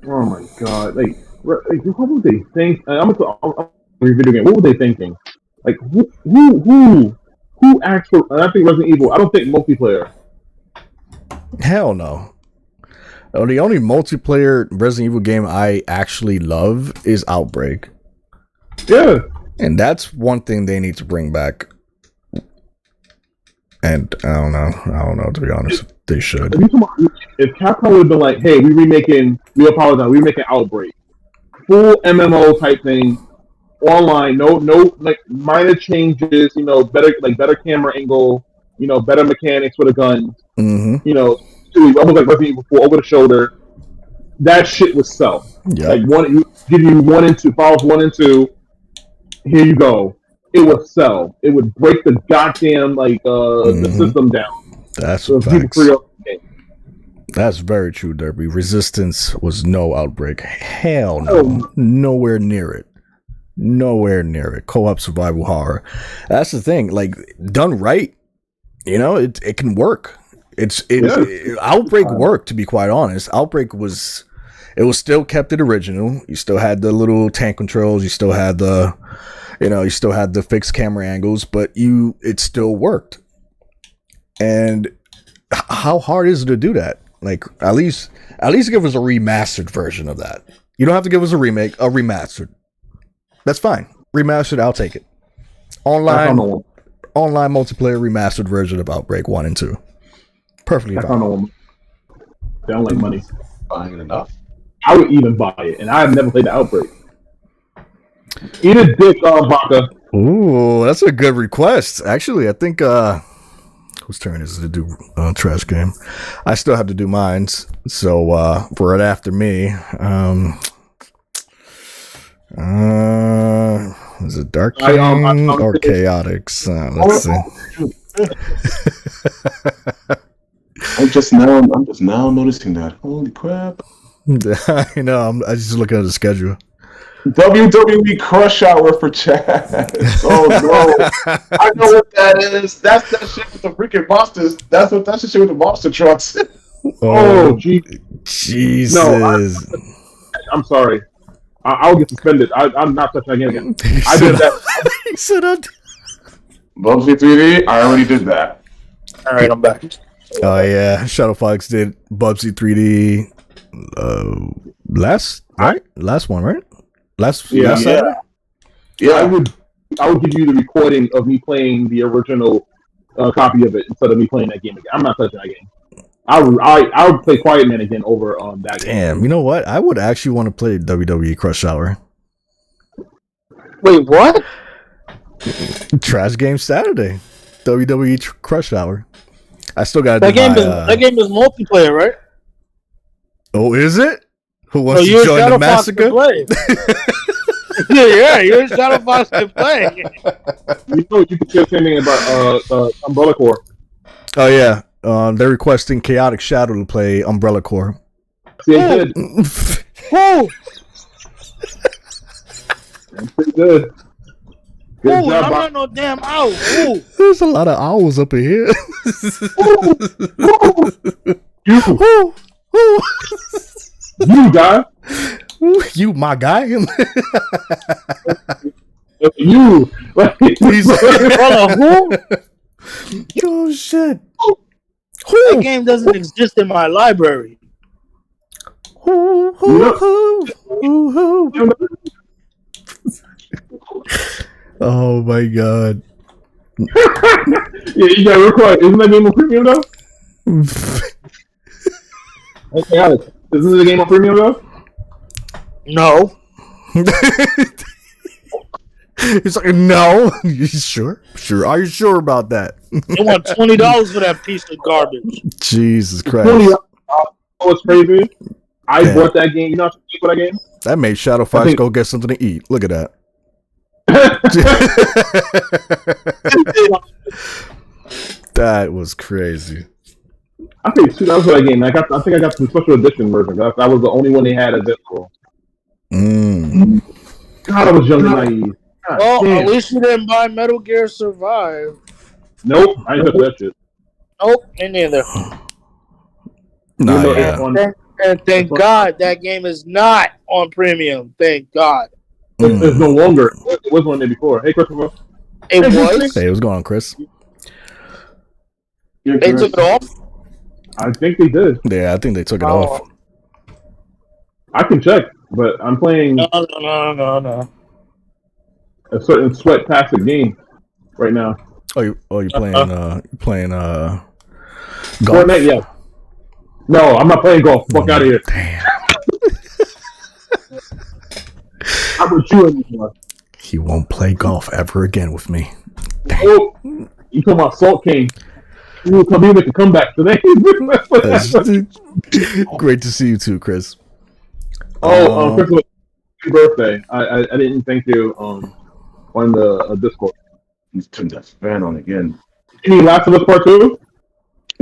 Oh my god! Like what would they think? I'm video game. What were they thinking? Like who actually? I think Resident Evil. I don't think multiplayer. Hell no. The only multiplayer Resident Evil game I actually love is Outbreak. Yeah. And that's one thing they need to bring back. And I don't know, to be honest. They should. If Capcom would have been like, hey, we apologize, we're making Outbreak. Full MMO type thing. Online, no like minor changes, better camera angle, better mechanics with a gun. Almost like Resident Evil 4 over the shoulder. That shit was sell. Like give you 1 and 2, files 1 and 2. Here you go. It would sell. It would break the goddamn the system down. That's facts. That's very true, Derby. Resistance was no Outbreak. Hell no. Nowhere near it. Nowhere near it. Co-op survival horror. That's the thing. Like, done right, it can work. Outbreak worked, to be quite honest. Outbreak was still kept it original. You still had the little tank controls. You still had the fixed camera angles, but it still worked. And how hard is it to do that? Like, at least give us a remastered version of that. You don't have to give us a remake, a remastered. That's fine. Remastered, I'll take it. Online multiplayer remastered version of Outbreak 1 and 2. Perfectly fine. They don't like money. Fine enough. I would even buy it, and I have never played the Outbreak. Eat a dick, Baka. Ooh, that's a good request. Actually, I think whose turn is it to do trash game? I still have to do mines, so right after me. Is it Dark King or Chaotix? Let's see. I'm just now noticing that. Holy crap! I know. I just looking at the schedule. WWE Crush Hour for Chad. Oh no! I know what that is. That's that shit with the freaking monsters. That's the shit with the monster trucks. Oh, Jesus! No, I'm sorry. I'll get suspended. I'm not touching that game again. I did that. He said that. Bubsy 3D. I already did that. All right, I'm back. Oh yeah, Shadow Fox did Bubsy 3D. Last one, right? Last Saturday? Yeah. I would give you the recording of me playing the original copy of it instead of me playing that game again. I'm not touching that game. I would play Quiet Man again over that game. Damn, you know what? I would actually want to play WWE Crush Hour. Wait, what? Trash Game Saturday. WWE Crush Hour. I still got that game. That game is multiplayer, right? Oh, is it? Who wants to you're join Shadow the Fox massacre? to play. yeah, you're Shadow Fox to play. You know, you could say the same thing about Umbrella Corps. Oh yeah, they're requesting Chaotic Shadow to play Umbrella Corps. See, they did. Oh, Pretty good. Good job, I'm not no damn owl. Ooh. There's a lot of owls up in here. You guy. You my guy. You. Who? Oh shit. That game doesn't exist in my library. Oh my god. Yeah, you got real quick. Isn't that game on premium though? Okay, Alex. Isn't the game on premium though? No. He's like, no. You sure? Sure. Are you sure about that? They want $20 for that piece of garbage. Jesus Christ. What's crazy? I bought that game. You know what for that game? That made Shadow Fox go get something to eat. Look at that. That was crazy. I paid $2 for that game. I think I got the special edition version. That was the only one they had at this school. God, I was young and naive. God, well, damn. at least you didn't buy Metal Gear Survive. Nope, I didn't touch that shit. Nope, me neither. Nah, yeah. And thank God that game is not on premium. Thank God. It's no longer. It was one day before. Hey, Christopher. It was? Hey, what's going on, Chris? They took it off? I think they did. Yeah, I think they took it off. I can check, but I'm playing No. a certain sweat-tastic game right now. Oh, you playing golf? Fortnite, yeah. No, I'm not playing golf. Fuck out of here. Damn. How about you anymore? He won't play golf ever again with me. Oh, you talking about Salt King? You will come here and make a comeback today. Great to see you too, Chris. Christmas birthday. I didn't thank you on the Discord. He's turned that fan on again. Any Last of Us Part 2?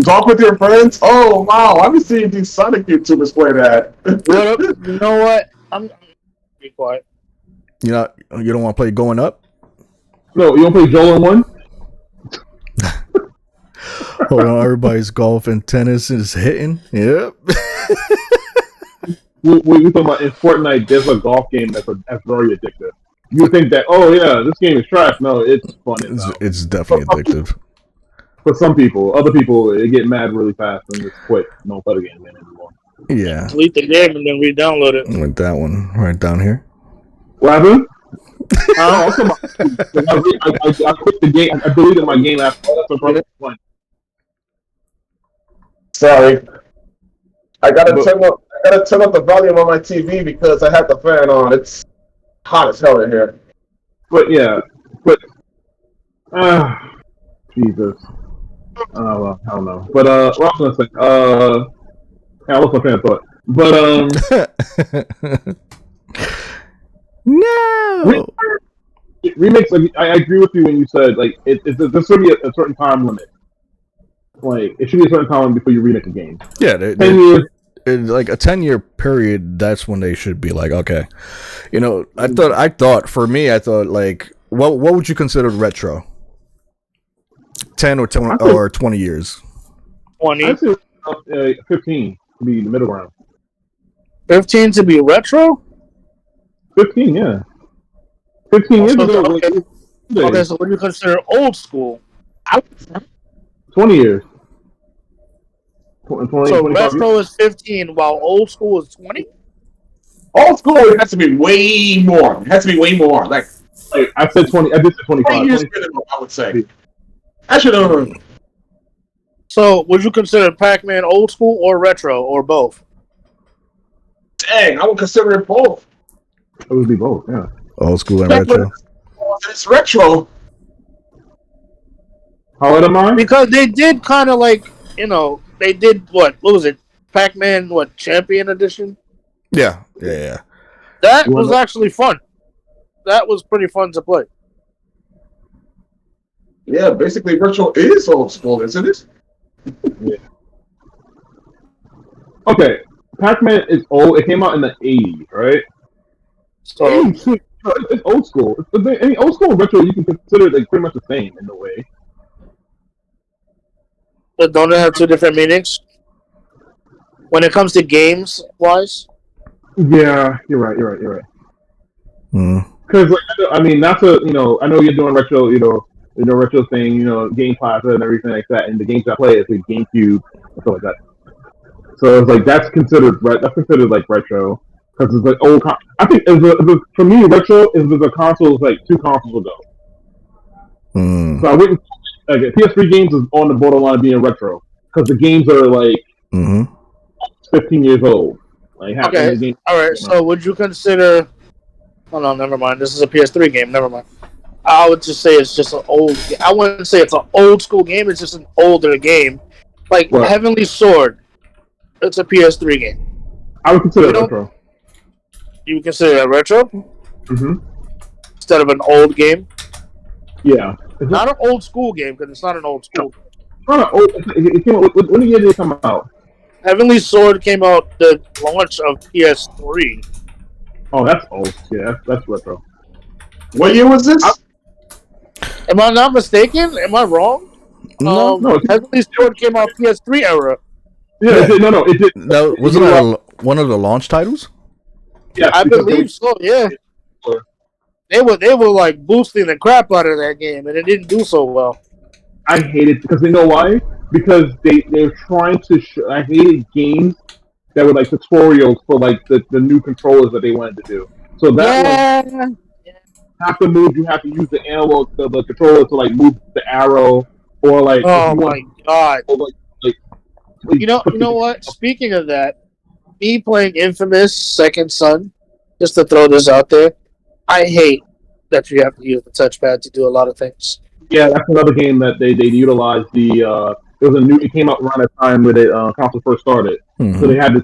Talk with your friends? Oh, wow. I've been seeing these Sonic YouTubers play that. You know what? I'm be quiet. You know, you don't want to play Going Up? No, you want to play Joel in 1? Hold on, everybody's golf and tennis is hitting. Yep. we talking about in Fortnite, there's a golf game that's very addictive. You think that, oh yeah, this game is trash. No, it's fun. It's definitely addictive. For some people, other people, they get mad really fast and just quit. Don't play the game anymore. Yeah. Delete the game and then re-download it. With that one right down here. What happened? I quit the game. I deleted my game after that. Sorry. I gotta tell you, gotta turn up the volume on my TV because I have the fan on. It's hot as hell in here. But yeah, but Jesus, I don't know. But what was I gonna say? Yeah, I lost my train of thought. But no. remakes. Like, I agree with you when you said like there should be a certain time limit. Like it should be a certain time limit before you remake a game. Yeah, 10 years. Like a 10-year period. That's when they should be like, okay, you know. I thought for me, I thought like, what would you consider retro? 10 or 20 years. 20. I'd say 15 to be the middle ground. 15 to be retro? 15, yeah. 15 years ago. Okay, so what do you consider old school? 20 years. 20, So 25 retro years. is 15 while old school is 20? Old school, it has to be way more. It has to be way more. Like I said 20. I did say 25. 20 years minimum, I would say. I should have. So would you consider Pac-Man old school or retro or both? Dang, I would consider it both. It would be both, yeah. Old school and retro. It's retro. How old am I? Because they did kind of like, you know, they did what was it? Pac-Man, Champion Edition? Yeah. That was actually fun. That was pretty fun to play. Yeah, basically retro is old school, isn't it? Yeah. Okay, Pac-Man is old. It came out in the 80s, right? So It's old school. Old school and retro, you can consider it like pretty much the same in a way. but don't they have two different meanings? When it comes to games wise? Yeah, you're right. Hmm. Because I mean, that's I know you're doing retro, retro thing, Game Plaza and everything like that, and the games I play is like GameCube and stuff like that. So it's like that's considered like retro because it's like old. I think for me, retro is the consoles like 2 consoles ago. Mm. So I wouldn't like PS3 games is on the borderline of being retro because the games are like 15 years old. Like Okay, all right. So would you consider? Oh no, never mind. This is a PS3 game. Never mind. I would just say it's just an old. I wouldn't say it's an old school game. It's just an older game, like What? Heavenly Sword. It's a PS3 game. I would consider it retro. You would consider that retro instead of an old game. Yeah, it's Not an old school game because it's not an old school. not old. It came out, when did it come out? Heavenly Sword came out the launch of PS3. Oh, that's old. Yeah, that's retro. What year was this? Am I not mistaken? Am I wrong? No, Heavenly Sword came out PS3 era. Yeah, Yeah. it did. No, it did. Wasn't that one of the launch titles? Yeah, I believe so. Yeah, they were like boosting the crap out of that game, and it didn't do so well. I hate it because you know why? Because they're trying to. I hated games that were like tutorials for like the new controllers that they wanted to do. So that one, you have to move. You have to use the analog, the controller to like move the arrow, or like. Oh my god! Like, you know what? Speaking of that, me playing Infamous Second Son, just to throw this out there, I hate that you have to use the touchpad to do a lot of things. Yeah, that's another game that they utilized the. It came out around the time where the console first started, so they had this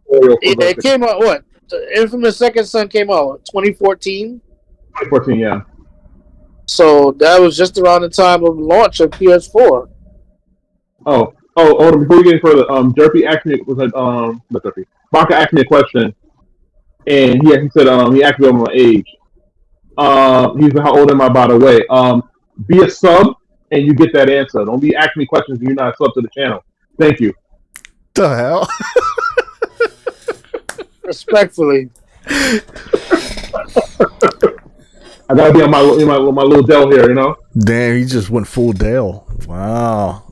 tutorial. It came out what? The Infamous Second Son came out 2014. 2014, yeah. So that was just around the time of launch of PS4. Oh, before we get any further, Jerpy asked me not Jerpy. Baka asked me a question, and he said he asked me about my age. He said, "How old am I, by the way?" Be a sub, and you get that answer. Don't be asking me questions if you're not a sub to the channel. Thank you. The hell? Respectfully. I gotta be on my little Dell here, Damn, he just went full Dale. Wow.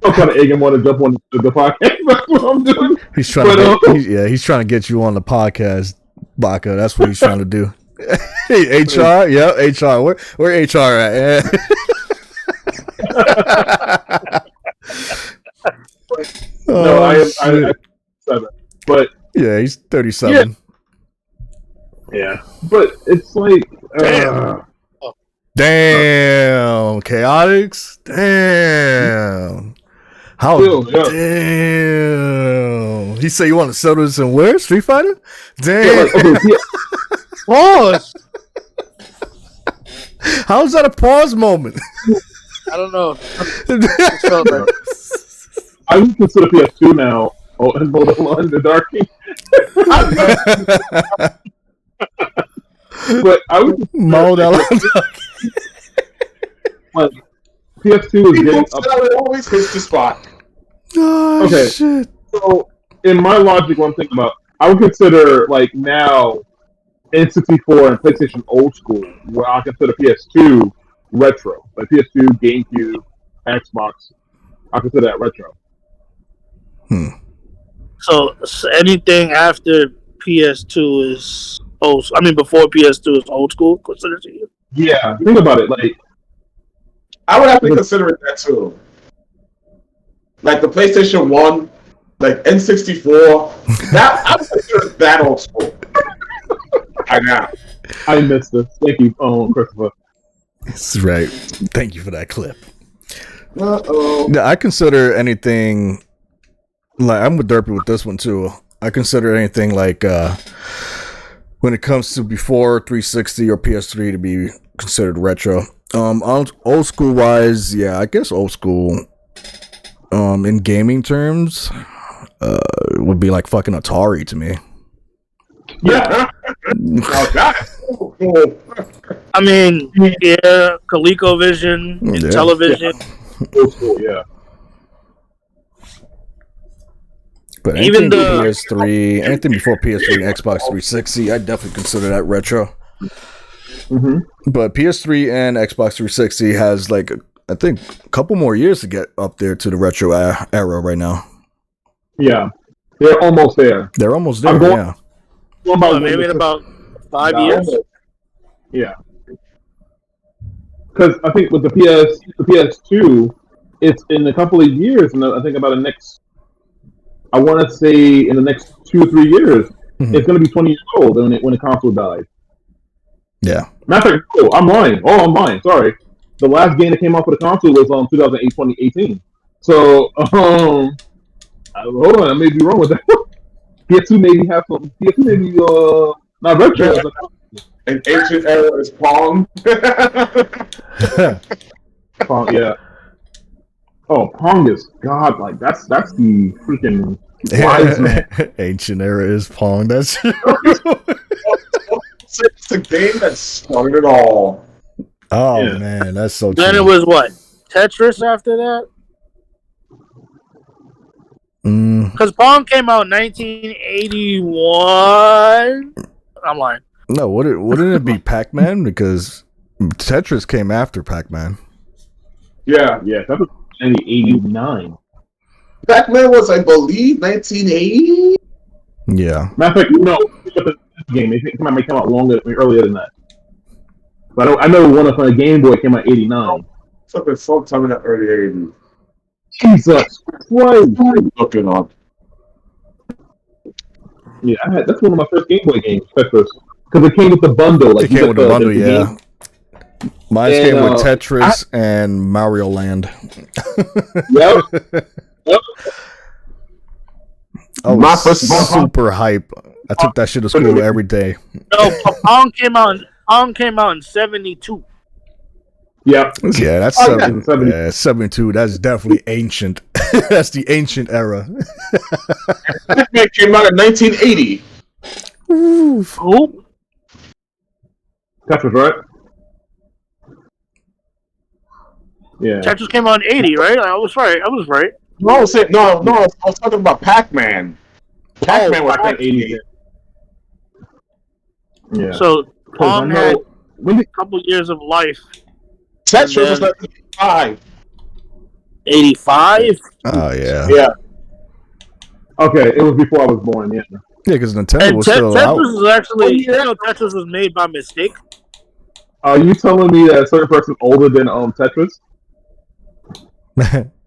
I'm trying to egg him on to jump on the podcast. That's what I'm doing. He's trying he's trying to get you on the podcast, Baka. That's what he's trying to do. Hey, HR, yeah, HR. Where HR at? Yeah. No, I am 7. But Yeah, he's 37. Yeah, but it's like, Damn, Chaotix. Damn. How? Still, yeah. Damn. He said you want to settle this in where? Street Fighter? Yeah, Damn. like, okay, yeah, Pause. How's that a pause moment? I don't know. Just felt like- I would consider PS2 now. Oh, and Borderlands the Darking. But I would Mold out. like PS2 is People getting say up. it always hits the spot. Oh, Okay. shit. So in my logic, what I'm thinking about, I would consider like now N64 and PlayStation old school, where I consider PS2 retro, like PS2, GameCube, Xbox. I consider that retro. So anything after PS2 is old. I mean, before PS2 is old school. Considered to you. Yeah, think about it. Like I would have to consider it that too. Like the PlayStation 1, like N64, that I would consider that old school. I know. I missed this. Thank you, Christopher. That's right. Thank you for that clip. Uh-oh. Yeah, I consider anything like I'm with Derpy with this one too. I consider anything like when it comes to before 360 or PS3 to be considered retro. Old school wise, yeah, I guess old school. In gaming terms, would be like fucking Atari to me. Yeah. Oh, God. I mean, yeah, ColecoVision, Yeah. television. Old school, yeah. But Even anything the- PS3, anything before PS3 and Xbox 360, I definitely consider that retro. Mm-hmm. But PS3 and Xbox 360 has like I think a couple more years to get up there to the retro era right now. Yeah, they're almost there. They're almost there. I'm going- Yeah. What about Maybe in about 5 Nah, years. Yeah, because I think with the PS2, it's in a couple of years, and I think about the next. I want to say in the next 2 or 3 years, Mhm. it's going to be 20 years old when the console dies. Yeah. Matter of fact, oh, I'm lying. Oh, I'm lying. Sorry. The last game that came out for the console was 2018. So, hold on, I may be wrong with that. PS2 maybe have some. PS2 maybe not retro. An ancient era is Pong. Pong, yeah. Oh, Pong is godlike. That's the freaking wise man. Ancient era is Pong. That's It's a game that started it all. oh Yeah. man, that's so Then it true. was what? Tetris after that? Because Pong came out in 1981. I'm lying. No, wouldn't it be Pac-Man? Because Tetris came after Pac-Man. Yeah. Yeah, that was 1989. Pac-Man was, I believe, 1980. Yeah. Matter of fact, no, the game it might come out earlier than that. But I know one of the Game Boy came out '89. Something sometime in the early 80s. Jesus Christ! Looking up. Yeah, that's one of my first Game Boy games, Tetris, because it came with the bundle. Like It came with the bundle, the yeah. game. Mine And, came with Tetris and Mario Land. Yep. I was My first- super hype. I took that shit to school every day. No, Pong came out in 72. Yep. Yeah, that's Oh, yeah. 72. That's definitely ancient. That's the ancient era. Pac-Man came out in 1980. Who? Tetris, right? Yeah. Tetris came out in 80, right? I was right. No, I was talking about Pac-Man. Pac-Man was Pac-Man 1980. 80. Yeah. So Pong had when did a couple years of life. Tetris was 1985. 85? Oh yeah. Yeah. Okay, it was before I was born. Yeah. Yeah, because Nintendo And was still out. Tetris was actually, Tetris was made by mistake. Are you telling me that a certain person older than Tetris?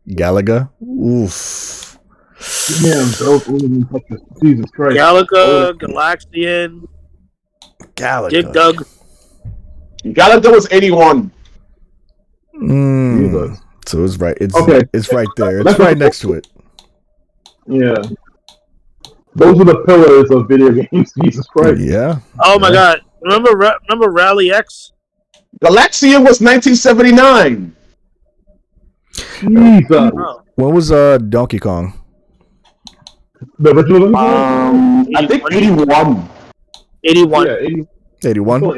Galaga. Oof. Damn, those even touches. Jesus Christ. Galaga, Galaxian, Dig Galaga. Dug. Galaga was 81. Jesus. So it's right. It's Okay. It's right there. It's Let's right not- next to it. Yeah. Those are the pillars of video games. Jesus Christ. Yeah. Oh my Yeah. God! Remember Rally X? Galaxian was 1979. Jesus. Oh, When was Donkey Kong? The original. I think 81. 81. Yeah, 80, 81. still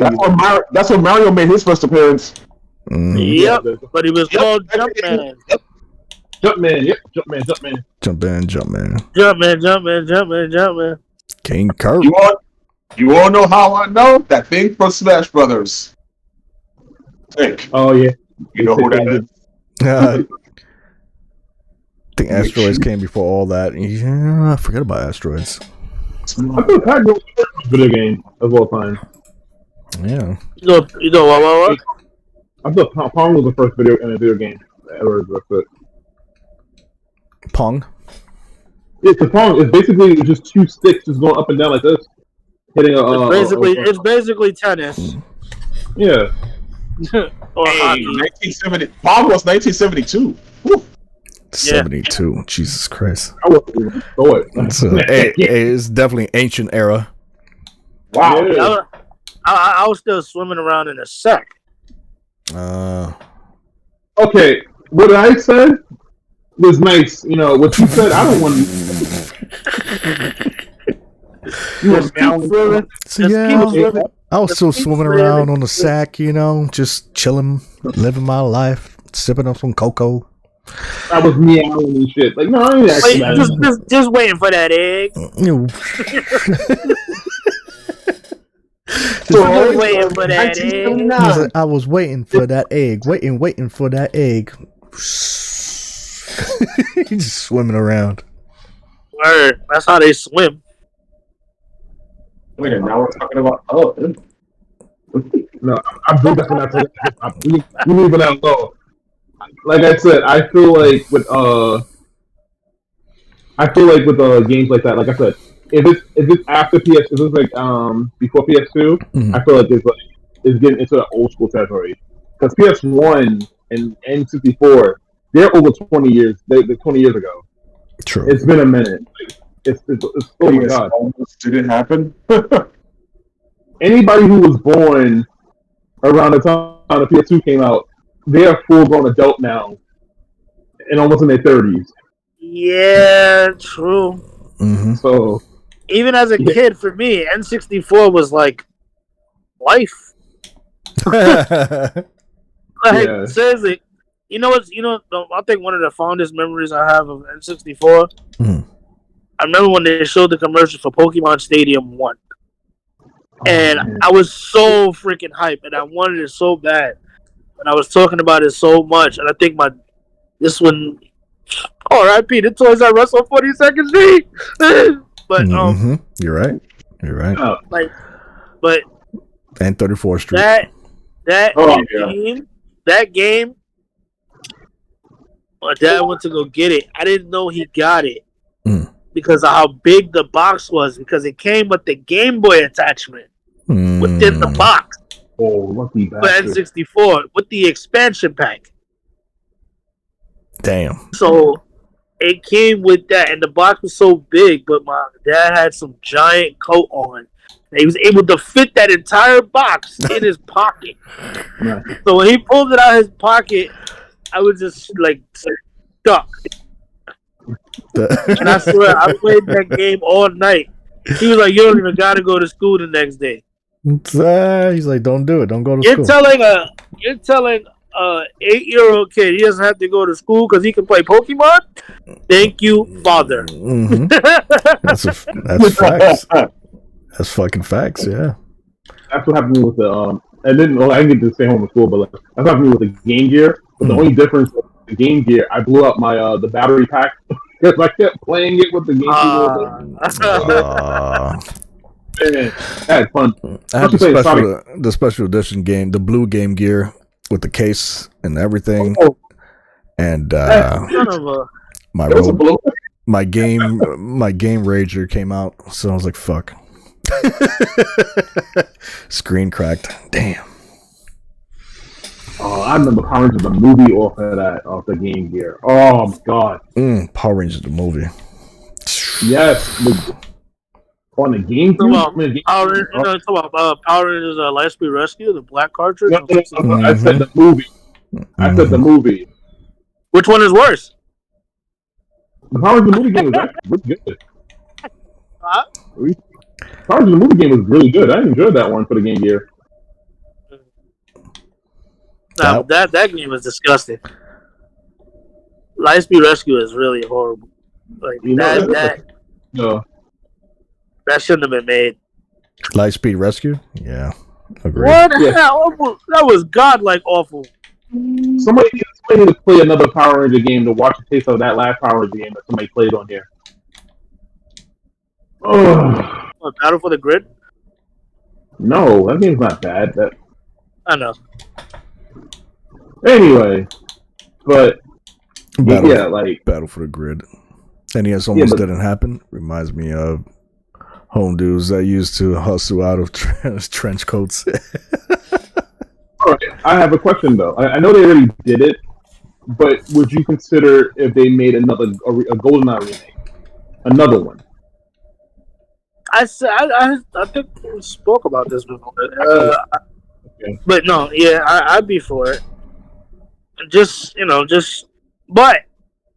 That's when Mario made his first appearance. Yep, Yeah, but he was Yep. called Jumpman. Jumpman. Yep, Jumpman. Jumpman. Jump in, jump man. Jumpman. King Kurt. You all know how I know? That thing from Smash Brothers. Think. Oh yeah. You know who that is? I think Asteroids came before all that. Yeah, I forgot about Asteroids. I feel kind of video game of all time. Yeah. You know what? I thought Pong was the first video game ever. Pong. Yeah, the Pong is basically just two sticks just going up and down like this, hitting a. It's basically tennis. Yeah. Or Hey, hockey. 1970. Pong was 1972. Woo. 72. Jesus Christ. I wasn't even throw it. It's definitely ancient era. Wow. Yeah. I was still swimming around in a sack. Okay, what I said was nice. You know what you said. I don't want. You Just keep swimming. So Just yeah, keep swimming. I was still keep swimming swimming. around on the sack, just chilling, living my life, sipping on some cocoa. I was meowing and shit. Like no, I ain't Wait, actually. just waiting for that egg. Just waiting for that egg. I was waiting for that egg, waiting for that egg. Just swimming around. Word. That's how they swim. Wait, now we're talking about. Oh, No, I'm definitely not taking that. We leave it alone. Like I said, I feel like with games like that, like I said, if it's after PS, if it's like before PS2, Mhm. I feel like it's getting into the old school territory. Because PS1 and N64, they're over 20 years. They're 20 years ago. True. It's been a minute. It's oh my god. Did it happen? Anybody who was born around the time the PS2 came out, they are full grown adult now, and almost in their 30s. Yeah, true. Mm-hmm. So Even as a kid, for me, N64 was like life. Like Yeah. seriously, you know what's I think one of the fondest memories I have of N64. Mhm. I remember when they showed the commercial for Pokemon Stadium 1. And man. I was so freaking hyped, and I wanted it so bad. And I was talking about it so much, and I think this one, R.I.P. the Toys R Us on 42nd Street. But Mhm. You're right. You're right. but And 34th Street. that Oh, yeah. game, my dad went to go get it. I didn't know he got it because of how big the box was. Because it came with the Game Boy attachment within the box Oh, lucky for bastard. N64 with the expansion pack. Damn. So it came with that, and the box was so big. But my dad had some giant coat on. And he was able to fit that entire box in his pocket. Nice. So when he pulled it out of his pocket, I was just like stuck. And I swear, I played that game all night. He was like, "You don't even gotta go to school the next day." He's like, don't do it. Don't go to You're school. telling a 8-year-old kid he doesn't have to go to school because he can play Pokemon? Thank you, father. Mhm. That's facts. That's fucking facts. Yeah. That's what happened with the and then I didn't get to stay home from school, but like, that's what happened with the Game Gear. But the only difference with the Game Gear, I blew up my the battery pack because I kept playing it with the Game Gear. Man, I had fun. I had Especially playing the special edition game, the blue Game Gear with the case and everything, Oh, and Son of a. my There was a blue. my game rager came out, so I was like, fuck. Screen cracked. Damn. Oh, I remember Power Rangers the movie off the Game Gear. Oh my god. Power Rangers the movie. Yes. On the Game Gear. Talk about Power Rangers Lightspeed Rescue, the black cartridge. No, I said the movie. I said the movie. Which one is worse? The Power Rangers movie game was actually really good. Huh? Power Rangers movie game was really good. I enjoyed that one for the Game Gear. No, that game was disgusting. Lightspeed Rescue is really horrible. Like that shouldn't have been made. Lightspeed Rescue? Yeah. Agreed. What the hell? That was godlike awful. Somebody need to play another Power Ranger game to watch the taste of that last Power Ranger game that somebody played on here. Oh. Battle for the Grid? No, that game's not bad. I know. Anyway, but Battle for the Grid. And yes, almost didn't happen. Reminds me of home dudes that used to hustle out of trench coats. All right, I have a question though. I know they already did it, but would you consider if they made a GoldenEye remake, another one? I think we spoke about this before. Okay. But no, yeah, I'd be for it. But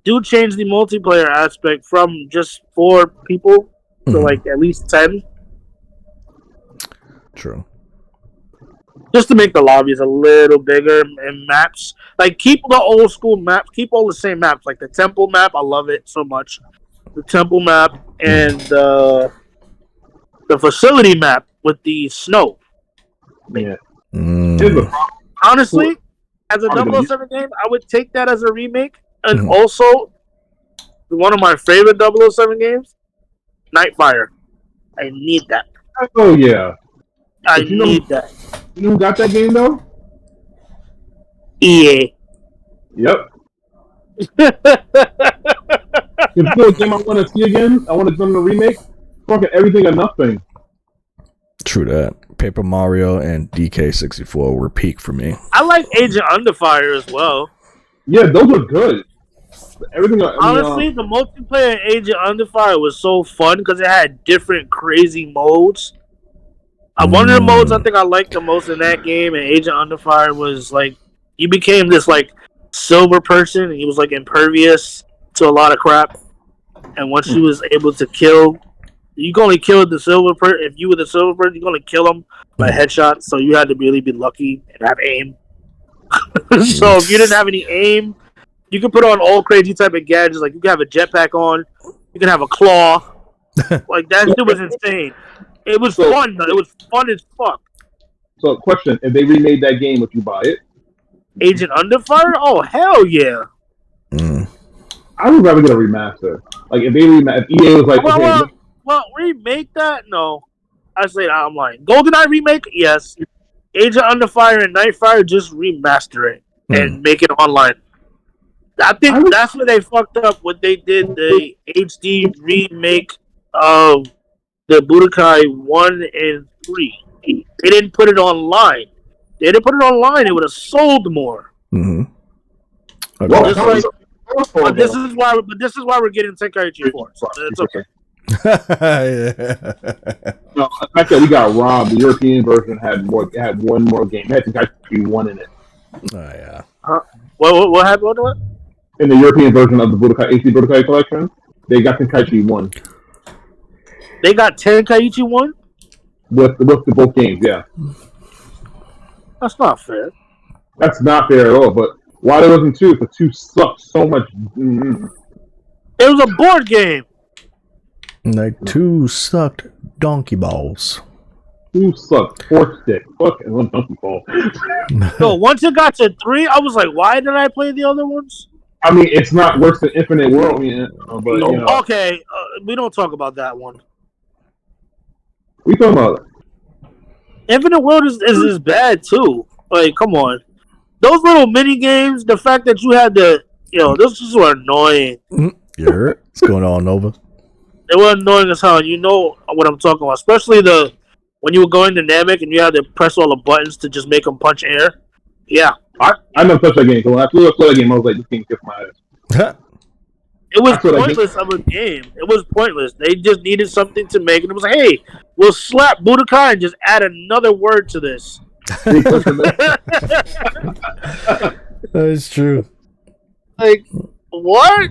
do change the multiplayer aspect from just 4 people to like at least 10. True. Just to make the lobbies a little bigger and maps. Like, keep the old school maps. Keep all the same maps. Like the temple map, I love it so much. The temple map and the facility map with the snow. Yeah. Honestly, as a 007 game, I would take that as a remake. And also, one of my favorite 007 games, Nightfire. I need that. Oh, yeah. I need that. You know who got that game, though? EA. Yep. If it's a game I want to see again, I want to do a remake. Fucking everything or nothing. True that. Paper Mario and DK64 were peak for me. I like Agent Underfire as well. Yeah, those are good. Everything. Honestly, the multiplayer Agent Underfire was so fun because it had different crazy modes. One of the modes I think I liked the most in that game and Agent Underfire was like you became this like silver person and he was like impervious to a lot of crap. And once you was able to kill, you can only kill the silver person. If you were the silver person, you can only kill him by headshot. So you had to really be lucky and have aim. So if you didn't have any aim, you can put on all crazy type of gadgets. Like you can have a jetpack on, you can have a claw. Like that shit was insane. It was fun though. It was fun as fuck. So, question: if they remade that game, would you buy it? Agent Underfire? Oh hell yeah! I would rather get a remaster. Like if EA was like, well, remake that? No, I say I'm lying. GoldenEye remake? Yes. Agent Underfire and Nightfire just remaster it and make it online. I think that's where they fucked up when they did the HD remake of the Budokai 1 and 3. They didn't put it online. They didn't put it online, it would have sold more. Okay. But this is why we're getting Tenkaichi 4. So it's okay. No, the fact that we got robbed, the European version had one more game. It had Tenkaichi 1 in it. Oh yeah. What happened? What? In the European version of the HD Budokai collection, they got Tenkaichi 1. They got Tenkaichi 1? With both games, yeah. That's not fair. That's not fair at all, but why there wasn't 2? Because 2 sucked so much. It was a board game. Like 2 sucked donkey balls. 2 sucked. 4 stick. Fucking one donkey ball. So once it got to 3, I was like, why did I play the other ones? I mean, it's not worse than Infinite World, but you know. Okay, we don't talk about that one. We talking about Infinite World is bad too. Like, come on, those little mini games. The fact that you had those just were annoying. Yeah, what's going on, Nova? They were annoying as hell. You know what I'm talking about, especially when you were going to Namek and you had to press all the buttons to just make them punch air. Yeah, I never touched that game. So when I flew that game, I was like, this game kissed my ass. it was I saw that game. pointless of a game. It was pointless. They just needed something to make, and it was like, hey, we'll slap Budokai and just add another word to this. That's true. Like, what?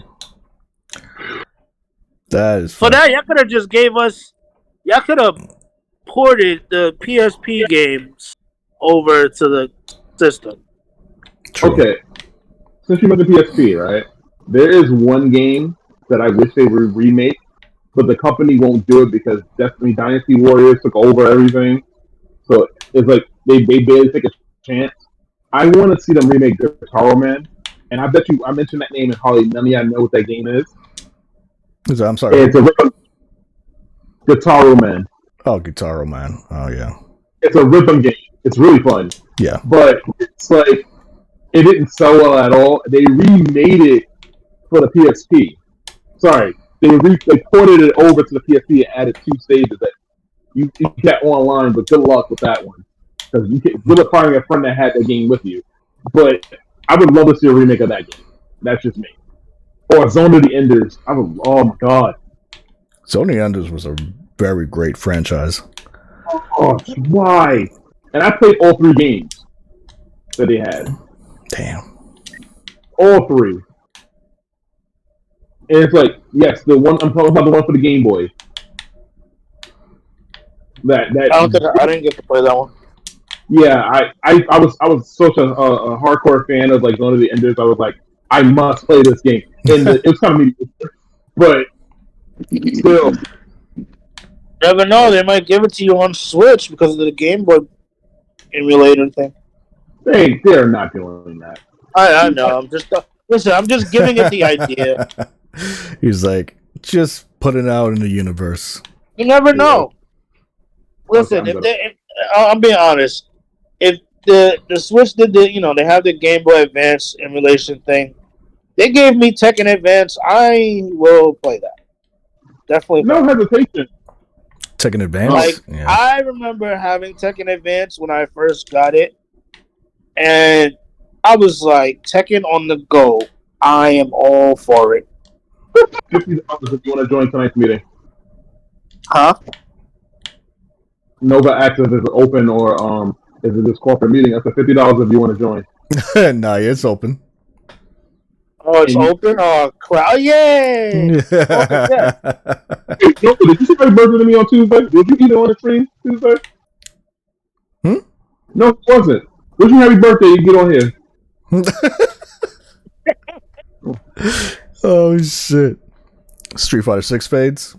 That is For funny. that, y'all could have just gave us. Y'all could have ported the PSP games over to the system. True. Okay, since you mentioned PSP, right? There is one game that I wish they would remake, but the company won't do it because Destiny Dynasty Warriors took over everything. So it's like they barely take a chance. I want to see them remake Guitar Man, and I bet you I mentioned that name and probably none of y'all know what that game is. I'm sorry. It's a Guitar Man. Oh, Guitar Man. Oh, yeah. It's a rhythm game. It's really fun. Yeah. But it's like it didn't sell well at all. They remade it for the PSP. Sorry, they ported it over to the PSP and added 2 stages that you get online. But good luck with that one because good luck finding a friend that had that game with you. But I would love to see a remake of that game. That's just me. Or Zone of the Enders. Oh my god. Zone of the Enders was a very great franchise. Oh, why? And I played all 3 games that they had. Damn. All 3. And it's like, yes, the one I'm talking about, the one for the Game Boy. That I didn't get to play that one. Yeah, I was such a hardcore fan of like Zone of the Enders. I was like, I must play this game, and it was kind of mediocre, but still. Never know. They might give it to you on Switch because of the Game Boy emulator thing. They're not doing that. I know. I'm just listen. I'm just giving it the idea. He's like, just put it out in the universe. You never know. Listen, I'm being honest. If the Switch did they have the Game Boy Advance emulation thing. They gave me Tekken Advance. I will play that. Definitely. No hesitation. Tekken Advance. Like yeah. I remember having Tekken Advance when I first got it, and I was like, Tekken on the go. I am all for it. $50 if you want to join tonight's meeting. Huh? Nova Access is open or is it this corporate meeting? That's $50 if you want to join. Nah, it's open. Oh, it's open? Oh, crap. Yay! Hey, did you say happy birthday to me on Tuesday? Did you eat it on the stream Tuesday? No, it wasn't. Wish you happy birthday, you get on here. Oh, shit. Street Fighter 6 fades.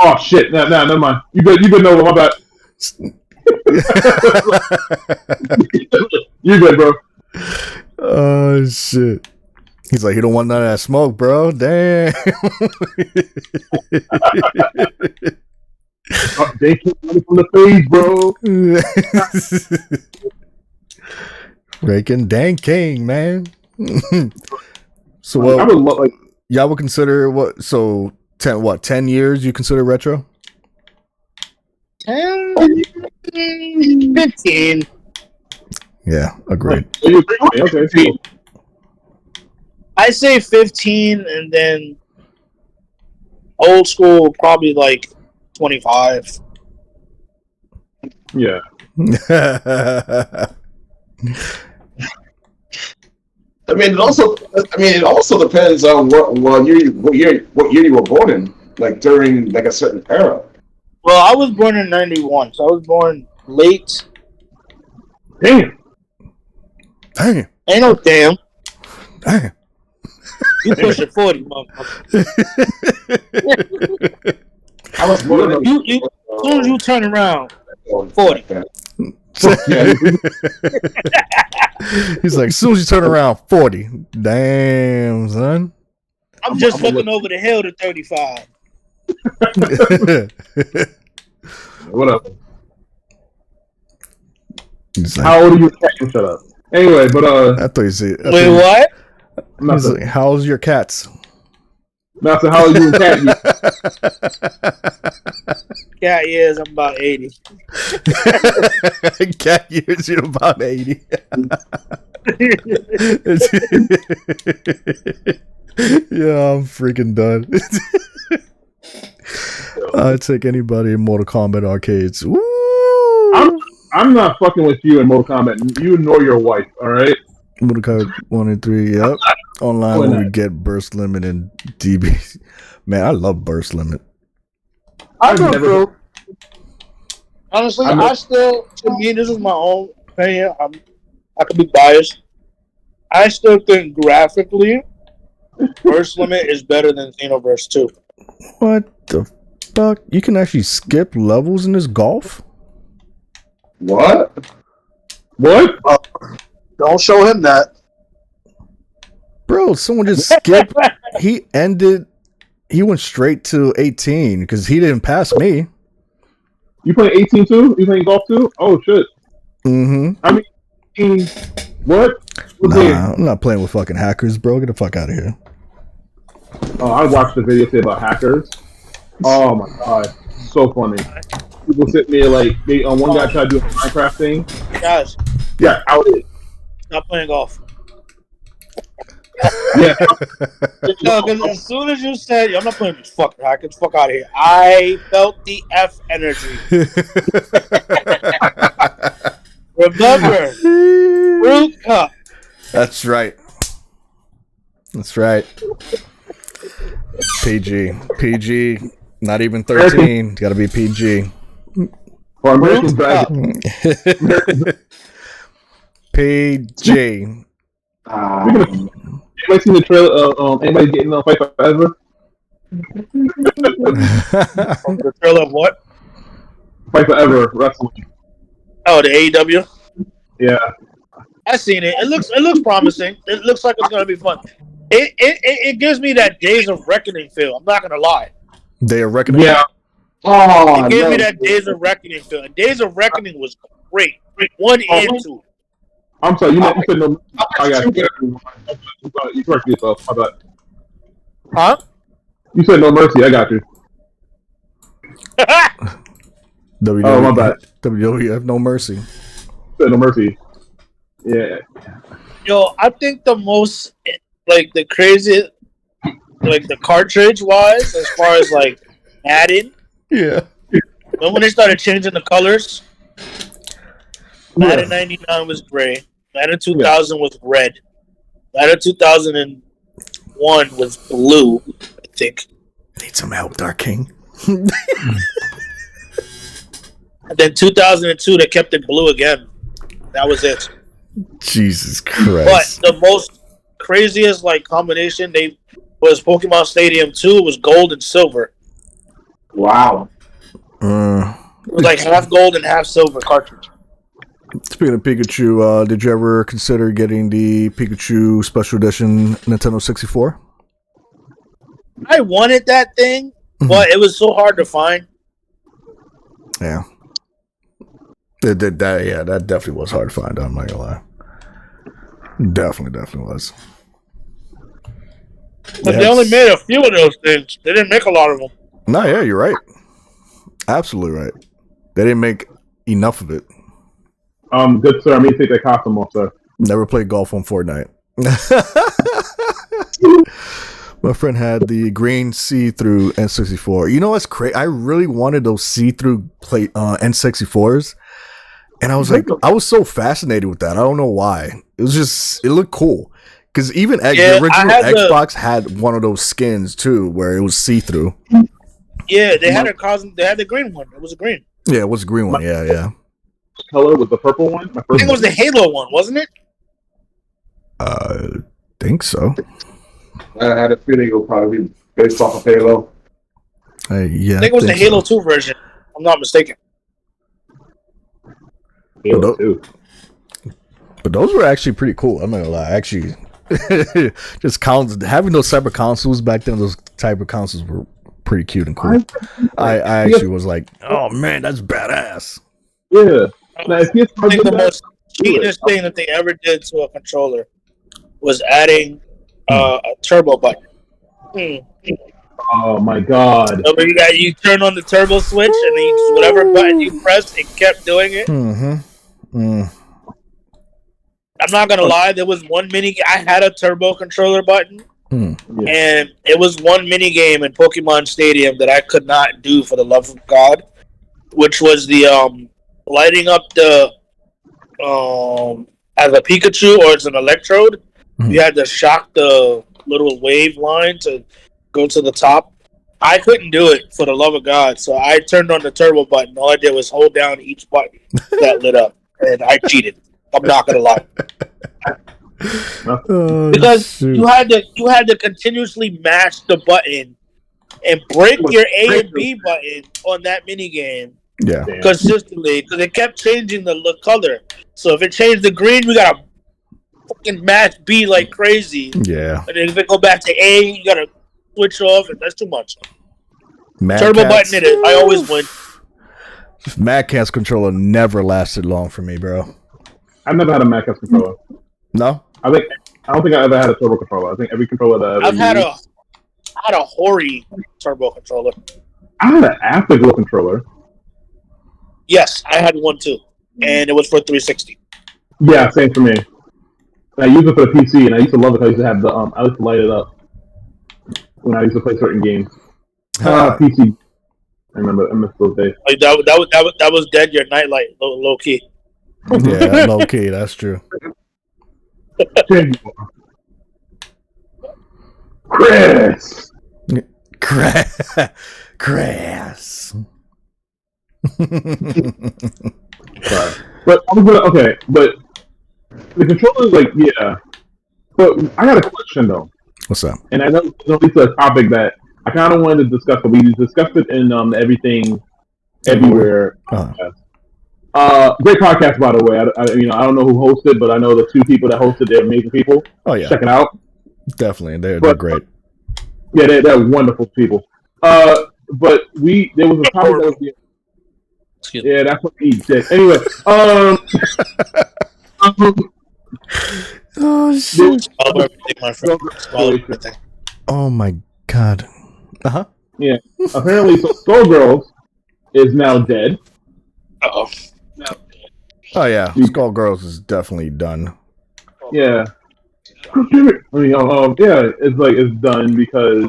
Oh, shit. Nah, never mind. You good, Nova, my bad. You're good, bro. Oh, shit. He's like, he don't want none of that smoke, bro. Damn. They keep money from the face, bro. Breaking Dan King, man. So I what? would love, like, Y'all would consider what? So 10 years? You consider retro? 10, 15. Yeah, agreed. Okay. I say 15, and then old school probably like 25. Yeah. It also depends on what year you were born in, like during like a certain era. Well, I was born in 91, so I was born late. Damn. Damn. Ain't no damn. Damn. You pushing 40, motherfucker. I was born in As soon as you turn around, 40. He's like, as soon as you turn around, 40. Damn, son. I'm just looking over the hill to 35. What up? He's like, How old are you? Shut up. Anyway, but I thought you said. Wait, what? He's like, how's your cats? Master, how are you and Cat? Cat years, I'm about 80. Cat years, you're about 80. Yeah, I'm freaking done. I'd take anybody in Mortal Kombat arcades. Woo! I'm not fucking with you in Mortal Kombat. You nor your wife, alright? Mortal Kombat 1 and 3, yep. Online when we get Burst Limit and DB. Man, I love Burst Limit. I go through. Honestly, I still, to me, this is my own opinion. I could be biased. I still think graphically, Burst Limit is better than Xenoverse 2. What the fuck? You can actually skip levels in this golf? What? What? Don't show him that. Bro, someone just skipped. He went straight to 18 because he didn't pass me. You playing 18 too? You playing golf too? Oh shit. Mm-hmm. I mean, what? Nah, I'm not playing with fucking hackers, bro. Get the fuck out of here. Oh, I watched the video say about hackers. Oh my god, so funny. People sit there like one guy tried to do a Minecraft thing. Guys, Yeah, outed. stop playing golf. Yeah, No, because as soon as you said, I'm not playing with fucking hackers, fuck out of here, I felt the F energy. Remember, Fruit Cup. That's right. That's right. PG. Not even 13. Gotta be PG. or American Dragon. PG. Anybody seen the trailer of anybody getting on Fight Forever? The trailer of what? Fight Forever wrestling. Oh, the AEW. Yeah. I seen it. It looks promising. It looks like it's gonna be fun. It gives me that Days of Reckoning feel. I'm not gonna lie. They are reckoning. Yeah. Oh, It gave me that Days of Reckoning feel. And Days of Reckoning was great. 1 and 2. I'm sorry, you said no. I got you. You corrected yourself. My bad. Huh? You said no mercy. I got you. WWE, Oh, my bad. WWF, no mercy. You said no mercy. Yeah. Yo, I think the most, like, the crazy, like, the cartridge wise, as far as, like, Madden, Yeah. when they started changing the colors, Madden 99 was gray, Madden 2000 was red, Madden 2001 was blue, I think. Need some help, Dark King. And then 2002, they kept it blue again. That was it. Jesus But Christ. the most craziest, like, combination was Pokemon Stadium 2 was gold and silver. wow. It was like half gold and half silver cartridge. Speaking of Pikachu, did you ever consider getting the Pikachu Special Edition Nintendo 64? I wanted that thing, but it was so hard to find. Yeah. That definitely was hard to find. I'm not gonna lie. Definitely was. But they only made a few of those things. They didn't make a lot of them. No, yeah, you're right. Absolutely right. They didn't make enough of it. Good sir. I mean, take that costume off, sir. Never played golf on Fortnite. My friend had the green see-through N64. You know what's crazy? I really wanted those see-through plate N64s, and I was like, I was so fascinated with that. I don't know why. It was just, it looked cool. Because even the original Xbox had one of those skins too, where it was see-through. Yeah, they had they had the green one. It was a green. Yeah, it was a green one. Yeah. Color was the purple one. My I first think it was the Halo one, wasn't it? Think so. I had a feeling it would probably be based off of Halo. Yeah, I think it was the Halo 2 version. I'm not mistaken. Halo 2. But those were actually pretty cool. I'm not gonna lie. Actually, just having those cyber consoles back then, those type of consoles were pretty cute and cool. I actually was like, oh man, that's badass. Yeah. Now, if you I think the most cheapest thing that they ever did to a controller was adding a turbo button. Oh my god! So you turn on the turbo switch, and then whatever button you pressed, it kept doing it. I'm not gonna lie. There was one I had a turbo controller button, and it was one mini game in Pokemon Stadium that I could not do for the love of God, which was the lighting up the as a Pikachu or as an Electrode. You had to shock the little wave line to go to the top. I couldn't do it for the love of God, so I turned on the turbo button. All I did was hold down each button that lit up, and I cheated. I'm not gonna lie. Because you had to continuously mash the button and break your A and B button on that mini game consistently, because it kept changing the color. So if it changed the green, we gotta fucking mash B like crazy. Yeah. And then if it go back to A, you gotta switch off, and that's too much. Mad Turbo Cat's, button it is. I always win. Mad Cat's controller never lasted long for me, bro. I've never had a Mad Cat's controller. No? I don't think I ever had a turbo controller. I think every controller that I had a Hori turbo controller. I had an Afterglow controller. Yes, I had one too, and it was for 360. Yeah, same for me. I used it for the PC, and I used to love it because I used to have I used to light it up when I used to play certain games. PC. I miss those days. Like that was dead your nightlight, low key. Yeah, low key. That's true. Chris. Sorry. But but the controller is like, yeah. But I got a question though. What's up? And I know it's a topic that I kind of wanted to discuss, but we discussed it in Everything Everywhere podcast. Great podcast, by the way. I don't know who hosted, but I know the two people that hosted. They're amazing people. Oh yeah, check it out. Definitely, they're great. Yeah, they're wonderful people. But there was a topic that was. Yeah, that's what he did. Anyway, oh shit! Oh my god! Yeah. Apparently, Skullgirls is now dead. Oh yeah, Skullgirls is definitely done. Yeah. It's done because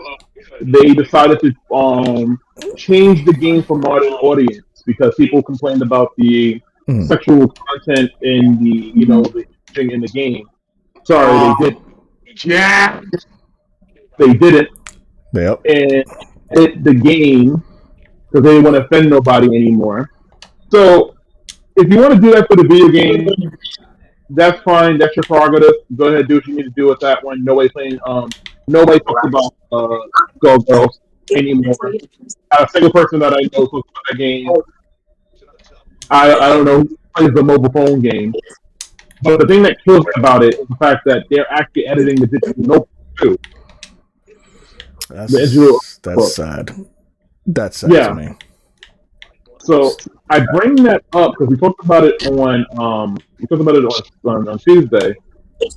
they decided to change the game for modern audience because people complained about the sexual content in the in the game. Sorry, they did. Yeah. They didn't. Yep. And the game because they didn't want to offend nobody anymore. So if you want to do that for the video game, that's fine. That's your prerogative. Go ahead, do what you need to do with that one. Nobody talks about Skullgirls anymore. Not a single person that I know talks about that game. I don't know who plays the mobile phone game. But the thing that kills me about it is the fact that they're actually editing the digital notebook too. That's sad. That's sad to me. So I bring that up because we talked about it on Tuesday.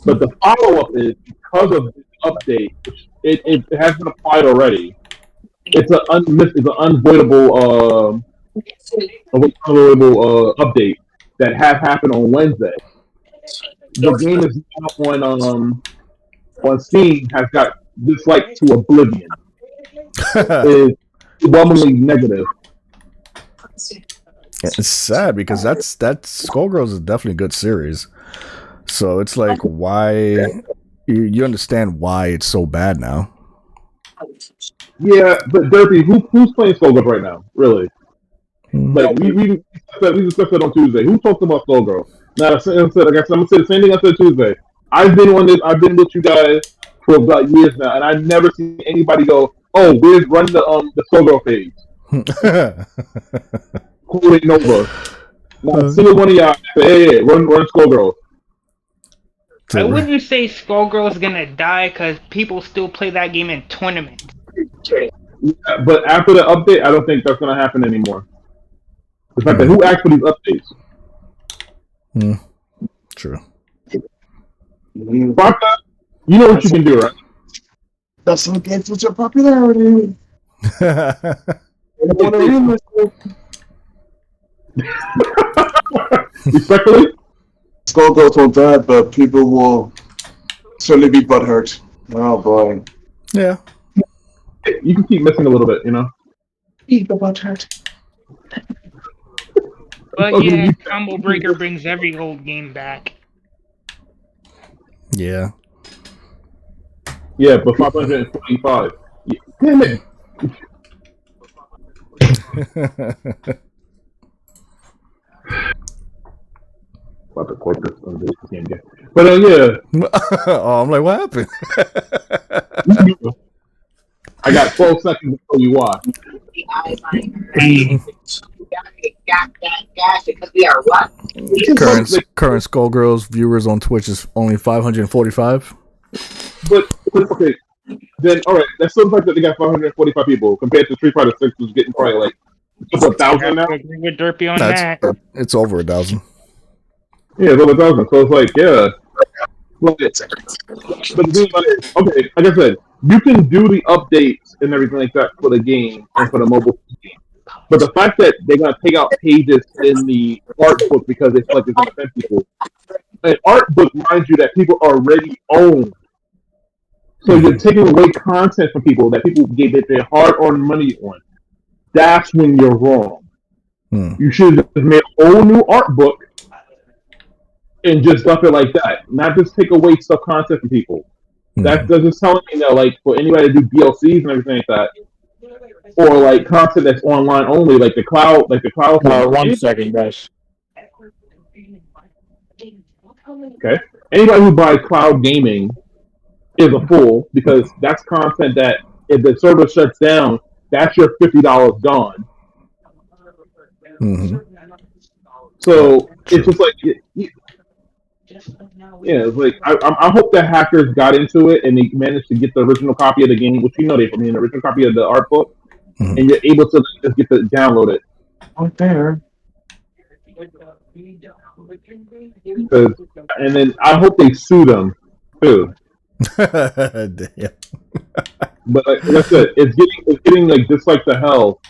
But the follow up is because of this update, it has been applied already. It's an unavoidable update that has happened on Wednesday. The game is now on Steam has got disliked to oblivion. It's overwhelmingly negative. It's sad because that's Skullgirls is definitely a good series. So it's like why you understand why it's so bad now. Yeah, but Derpy, who's playing Skullgirls right now? Really? Like we discussed it on Tuesday. Who talked about Skullgirls? Now I said, I'm gonna say the same thing I said Tuesday. I've been with you guys for about years now, and I've never seen anybody go, "Oh, where's run the Skullgirl page?" Quoting Nova. Not a single one of y'all say, "Hey, run Skullgirl." I wouldn't say Skullgirl's gonna die because people still play that game in tournaments. Yeah, but after the update, I don't think that's gonna happen anymore. The fact that who asked for these updates? True. But, you know what you can do, right? That's some games with your popularity. Respectfully, Skullgirls won't die, but people will certainly be butthurt. Oh boy. Yeah. you can keep missing a little bit, you know? Eat the butthurt. But Okay, yeah, you- Combo Breaker brings every old game back. Yeah. Yeah, but 545. Yeah, damn it. About to quote this on this game again. But yeah, Oh, I'm like, what happened? I got 12 seconds to tell you why. Because we are what? Current Skullgirls viewers on Twitch is only 545. But okay, then all right, that's still the fact that they got 545 people compared to Street Fighter 6, who's getting probably like a couple I have thousand now. to agree with Derpy on that. It's over 1,000. Yeah, it's over 1,000. So it's like, yeah. But the thing about it, okay, like I said, you can do the updates and everything like that for the game and for the mobile game. But the fact that they're gonna take out pages in the art book because they feel like it's gonna offend people. An art book, mind you, that people already own. So you're taking away content from people that people gave their hard-earned money on. That's when you're wrong. You should have just made a whole new art book and just stuff it like that. Not just take away stuff content from people. That's just telling me that, like, for anybody to do DLCs and everything like that, or like content that's online only, like the cloud. 1 second, guys. Okay. Anybody who buys cloud gaming is a fool because that's content that if the server shuts down, that's your $50 gone. So it's just like, it's like I hope that hackers got into it and they managed to get the original copy of the game, which you know they mean the original copy of the art book, and you're able to just get to download it. Right there. And then I hope they sue them too. Damn. But like I said, it's getting like just like the hell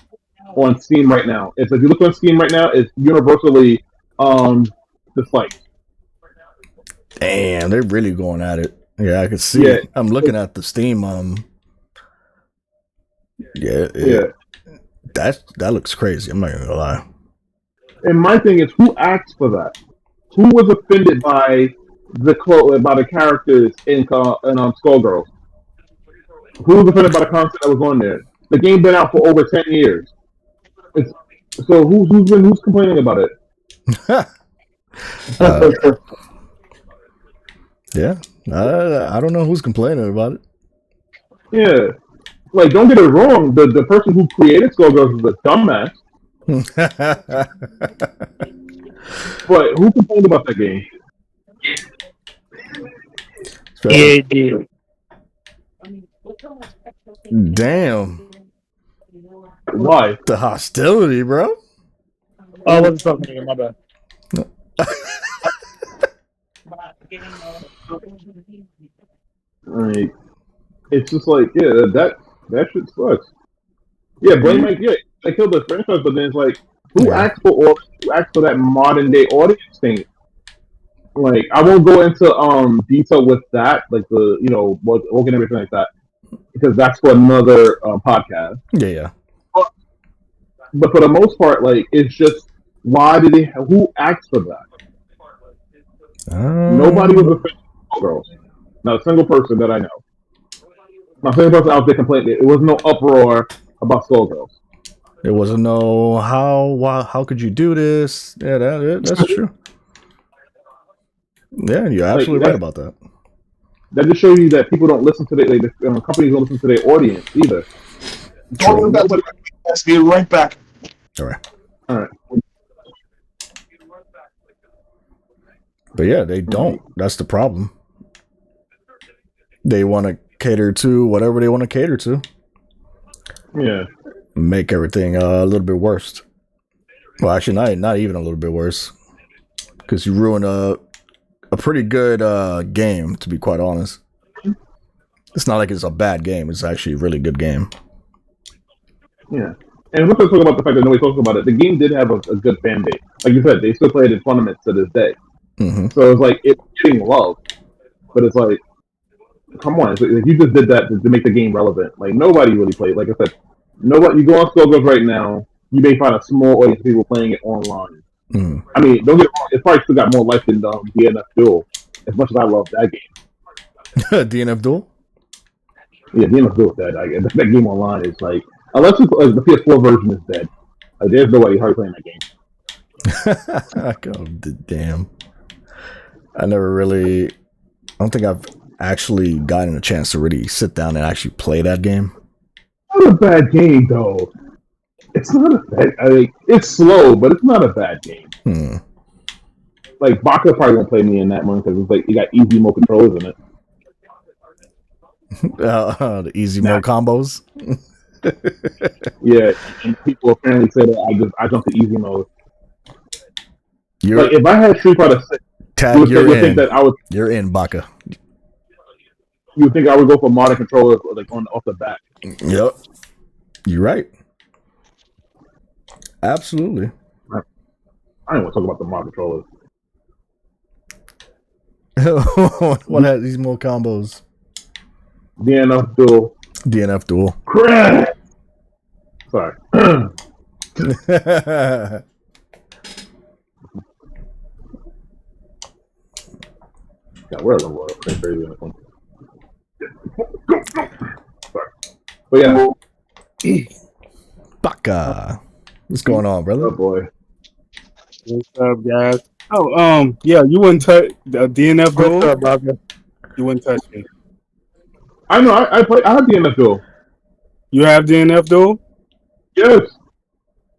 on Steam right now. If you look on Steam right now, it's universally disliked. Damn, they're really going at it. Yeah, I can see it. I'm looking at the Steam. That looks crazy. I'm not gonna lie. And my thing is, who asked for that? Who was offended by the characters in Skullgirls? Who was offended by the content that was on there? The game been out for over 10 years. So who's complaining about it? Yeah, I don't know who's complaining about it. Yeah, like don't get it wrong. The person who created Skullgirls is a dumbass. But who complained about that game? Yeah, dude. Damn. Why? The hostility, bro. Oh, I wasn't talking, my bad. Like, it's just like, yeah, that shit sucks. Yeah, blame they killed the franchise, but then it's like, who asked for that modern day audience thing? Like, I won't go into detail with that, like the what and everything like that, because that's for another podcast. Yeah. But for the most part, like, it's just who asked for that? Nobody was offended by girls. Not a single person that I know. Not a single person out there complained. It was no uproar about Skullgirls. There wasn't no how could you do this? Yeah, that's true. Yeah, you're absolutely right about that. That just shows you that people don't listen to the companies don't listen to their audience either. True. Let's be right back. All right. But yeah, they don't. That's the problem. They want to cater to whatever they want to cater to. Yeah. Make everything a little bit worse. Well, actually, not even a little bit worse. Because you ruin a pretty good game, to be quite honest. It's not like it's a bad game. It's actually a really good game. Yeah. And let's talk about the fact that nobody talks about it. The game did have a good fan base. Like you said, they still play it in tournaments to this day. Mm-hmm. So it's like it's getting love, but it's like, come on, like, you just did that to make the game relevant. Like nobody really played. Like I said, nobody. You go on Skullgirls right now, you may find a small audience of people playing it online. Mm. I mean, don't get me wrong, it's probably still got more life than DNF Duel. As much as I love that game. DNF Duel? Yeah, DNF Duel is dead. That game online is like, unless it's, like, the PS4 version is dead. Like, there's nobody hard playing that game. God damn. I don't think I've actually gotten a chance to really sit down and actually play that game. Not a bad game, though. It's not a bad. It's slow, but it's not a bad game. Like Baka probably won't play me in that one because it's like you got easy mode controls in it. The easy mode combos. Yeah, and people apparently say that I jump to easy mode. You're, like if I had Street Fighter 6, Tag, you would think that I would. You're in, Baka. You would think I would go for modern controllers like off the bat. Yep, you're right. Absolutely. I don't want to talk about the modern controllers. What has these more combos? DNF Duel. DNF Duel. Crap! Sorry. Yeah, we're a little crazy in this one. Sorry. But yeah. Baka. What's going on, brother? Oh boy. What's up, guys? Oh, yeah, you wouldn't touch the DNF Duel. What's up, brother? You wouldn't touch me. I know. I have DNF Duel. You have DNF Duel? Yes.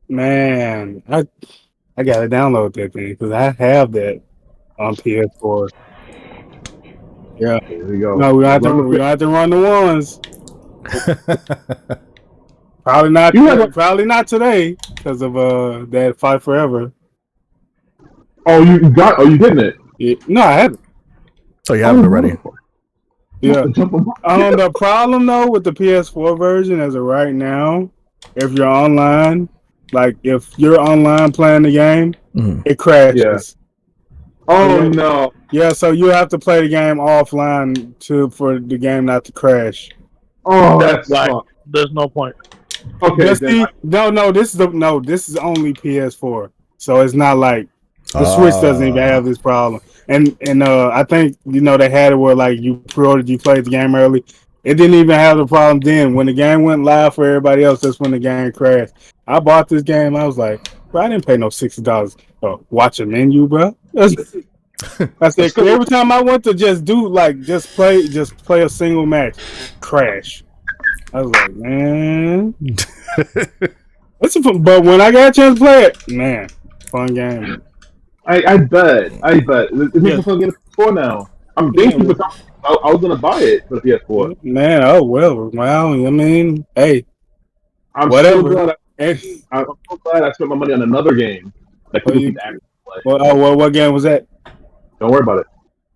Man, I gotta download that thing because I have that on PS4. Yeah. Here we go. No, we don't have to run the ones. Probably not. Probably not today because of that Fight Forever. Oh, you didn't it? Yeah. No, I haven't. So you have it already. Yeah. The problem though with the PS4 version as of right now, if you're online, like if you're online playing the game, it crashes. Yeah. Oh no. Yeah, so you have to play the game offline for the game not to crash. Oh, that's like there's no point. Okay. This is only PS4, so it's not like the Switch doesn't even have this problem. And I think they had it where like you played the game early. It didn't even have the problem then. When the game went live for everybody else, that's when the game crashed. I bought this game. I was like, bro, I didn't pay no $60. Watch a menu, bro. I said every time I went to just play a single match, crash. I was like, man. But when I got a chance to play it, man, fun game. I bet. It makes me fun getting a PS4 now. I'm thinking because I was gonna buy it for the PS4. Man, wow. I mean, hey, I'm whatever. I'm so glad I spent my money on another game. Like what game was that? Don't worry about it.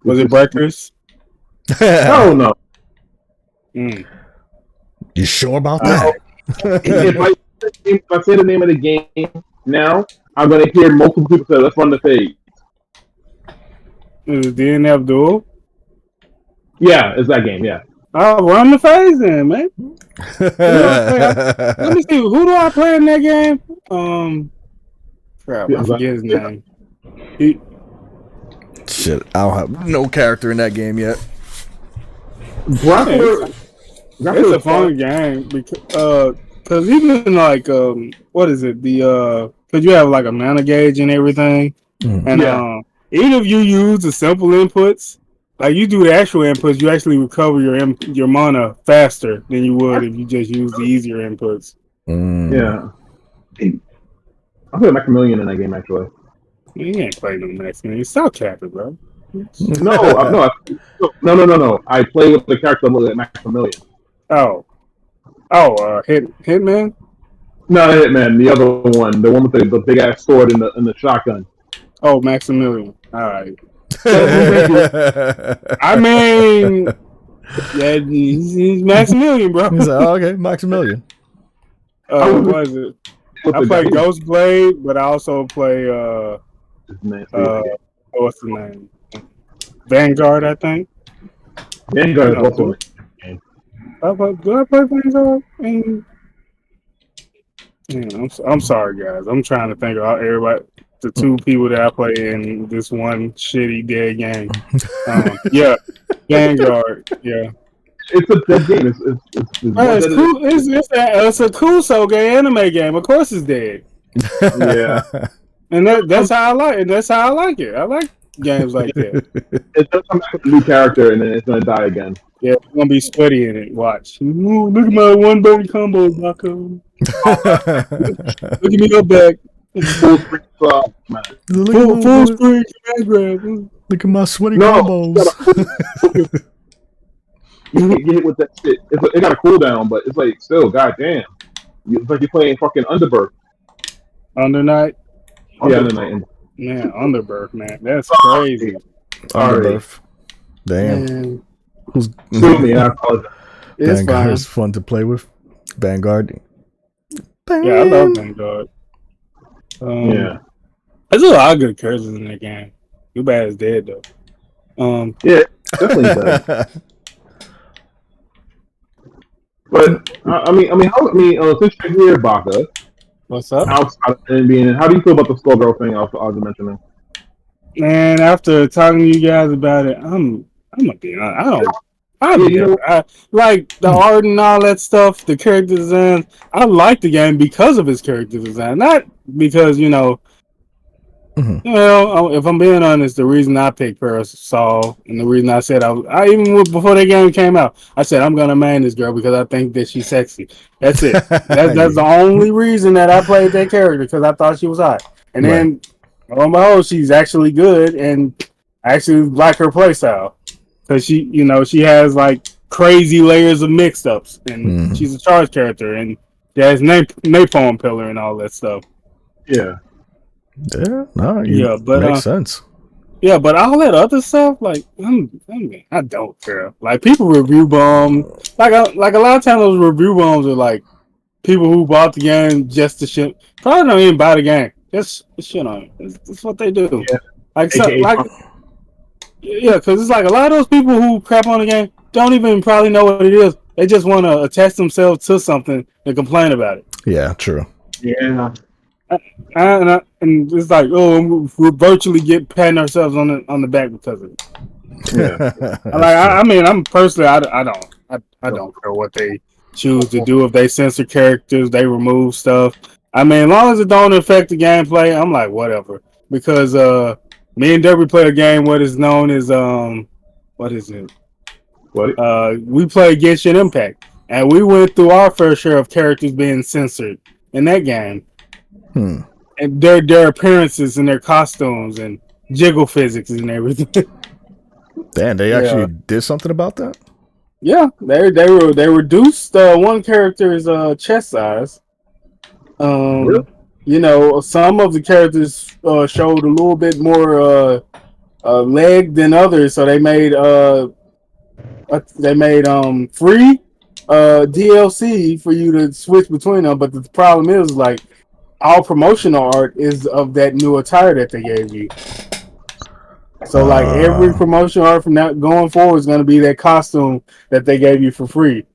Was it Breakers? No. You sure about that? If I say the name of the game now, I'm gonna hear multiple people say, "Let's run the phase." Is it DNF Duel? Yeah, it's that game. Yeah. Oh, run the phase then, man. Let me see. Who do I play in that game? Crap, I forget his name. Shit, I don't have no character in that game yet. It's a fun game because even like what is it? Because you have like a mana gauge and everything, and even if you use the simple inputs, like you do the actual inputs, you actually recover your mana faster than you would if you just use the easier inputs. Yeah. I played Maximilian in that game actually. You ain't playing no Maximilian. Stop capping, bro. No. I play with the character like Maximilian. Hitman? No, Hitman. The other one, the one with the big ass sword and the shotgun. Oh, Maximilian. All right. I mean, yeah, he's Maximilian, bro. He's like, oh, okay, Maximilian. What is it? I play Ghostblade, but I also play what's the name? Vanguard, I think. Vanguard is also do I play Vanguard? I'm sorry, guys. I'm trying to think about everybody. The two people that I play in this one shitty dead game. Yeah, Vanguard. Yeah, it's a dead game. it's cool. It's a Kuso game, anime game. Of course, it's dead. Yeah, and that's how I like it. That's how I like it. I like games like that. It's gonna come back with a new character and then it's gonna die again. Yeah, it's gonna be sweaty in it. Watch. Ooh, look at my one button combo, Marco. Look at me go back. Full screen man. Full screen command grab. Look at my sweaty combos. You get hit with that shit. It got a cooldown, but it's like still, goddamn. It's like you're playing fucking Underbirth. Undernight? Yeah, Undernight. Man, Underbirth, man. That's crazy. Underbirth. Damn. Man. Excuse me, I apologize. Vanguard is fun to play with. Vanguard. Yeah, I love Vanguard. Yeah. There's a lot of good characters in that game. Too bad it's dead, though. Yeah, definitely dead. But since you're here, Baka, what's up? Outside of NBA, how do you feel about the Skullgirl thing? I was mentioning. Man, after talking to you guys about it, I'm gonna be honest. I like the art and all that stuff, the character design. I like the game because of his character design, not because if I'm being honest, the reason I picked Parasol and the reason I said I even before the game came out, I said I'm gonna man this girl because I think that she's sexy. That's it. That's the only reason that I played that character, because I thought she was hot. And then, lo and behold, she's actually good, and I actually like her playstyle because she has like crazy layers of mixed ups, and she's a charge character, and she has napalm pillar and all that stuff. Yeah. Yeah, no, but makes sense. Yeah, but all that other stuff, like I don't care. Like people review bomb, like a lot of times those review bombs are like people who bought the game just to shit. Probably don't even buy the game, just shit on it. That's what they do. Yeah. Because it's like a lot of those people who crap on the game don't even probably know what it is. They just want to attach themselves to something and complain about it. Yeah, true. Yeah. And it's like, we're virtually patting ourselves on the back because of it. Yeah. I'm personally, I don't care what they choose to do. If they censor characters, they remove stuff. I mean, as long as it don't affect the gameplay, I'm like, whatever. Because me and Debbie play a game what is known as what is it? We play Genshin Impact, and we went through our fair share of characters being censored in that game. And their appearances and their costumes and jiggle physics and everything. Damn, they actually did something about that? Yeah, they reduced one character's chest size. Really? Some of the characters showed a little bit more leg than others, so they made free DLC for you to switch between them. But the problem is, like, all promotional art is of that new attire that they gave you. So, like, every promotional art from now going forward is going to be that costume that they gave you for free.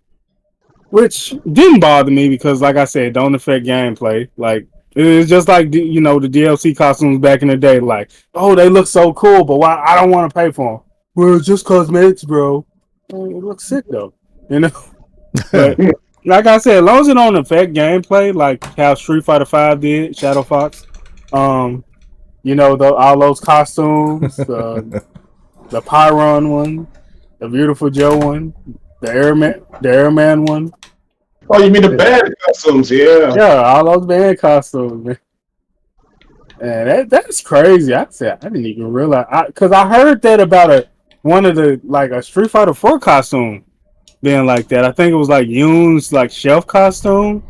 Which didn't bother me because, like I said, it don't affect gameplay. Like, it's just like, the DLC costumes back in the day. Like, oh, they look so cool, but why? I don't want to pay for them. Well, it's just cosmetics, bro. It looks sick, though. But, like I said, as long as it don't affect gameplay, like how Street Fighter V did, Shadow Fox, all those costumes, the Pyron one, the Beautiful Joe one, the Airman one. Oh, you mean the band costumes? Yeah. Yeah, all those band costumes, man. And that's crazy. I didn't even realize, because I heard that about one of the, like, a Street Fighter 4 costume being like that. I think it was like Yoon's like shelf costume.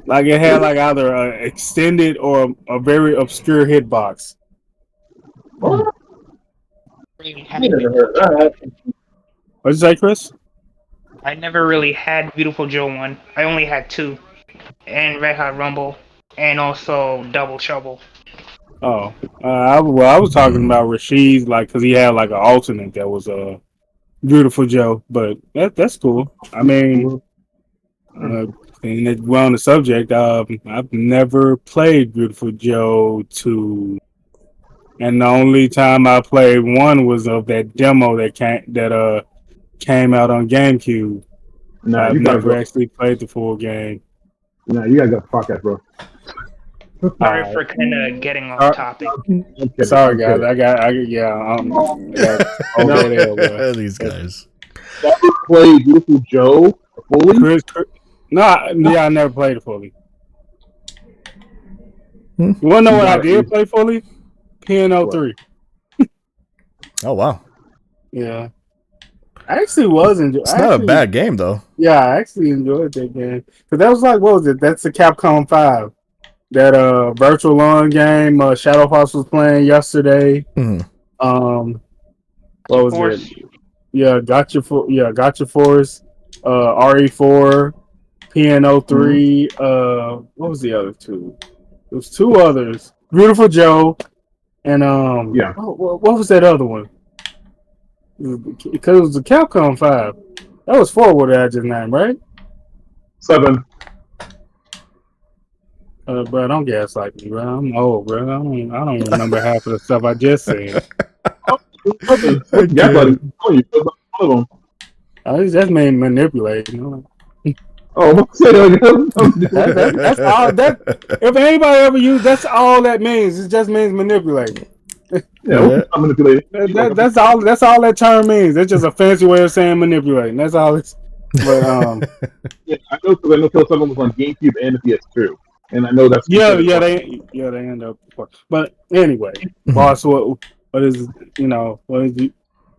Like it had like either an extended or a very obscure hitbox. What? Really I had never Beautiful heard that. What'd you say, Chris? I never really had Beautiful Joe 1. I only had 2. And Red Hot Rumble. And also Double Trouble. Oh, I was talking about Rashid's, like, because he had like an alternate that was Beautiful Joe, but that's cool. I mean, and that we're on the subject. I've never played Beautiful Joe 2, and the only time I played one was of that demo that came out on GameCube. Nah, I've you gotta never go. actually played the full game. Nah, you gotta go podcast, bro. Sorry All for kind of getting off right. topic. I'm kidding. Sorry, I'm guys. kidding. I got all No, that L, bro. These guys. never played Beautiful Joe fully. No, yeah, I never played it fully. Hmm. You want to know what I Got it. did play fully? PNO3. Oh wow, Yeah, I actually was enjoying. it's not a bad game though. Yeah, I actually enjoyed that game because that was like, what was it? That's the Capcom 5. That virtual lawn game Shadow Fox was playing yesterday. Mhm. What was Force. it? Yeah, Gotcha Force, RE4, PNO3. What was the other two? There was two others. Beautiful Joe and Yeah. what was that other one? Because it was the Capcom 5. That was 4 what I just named, right? 7. Bro, don't gaslight me, bro. I'm old, bro. I don't remember half of the stuff I just said. What's gaslighting? Oh, you feel like one of them. It's just me manipulating. You know? Oh, I'm saying That's all. If anybody ever used, that's all that means. It just means manipulating. Yeah, I'm manipulating. That's all. That's all that term means. It's just a fancy way of saying manipulating. That's all. It's. But Yeah, I know because I know Kill 7 was on GameCube and the PS2, and I know that's they end up. But anyway, boss, what is what is it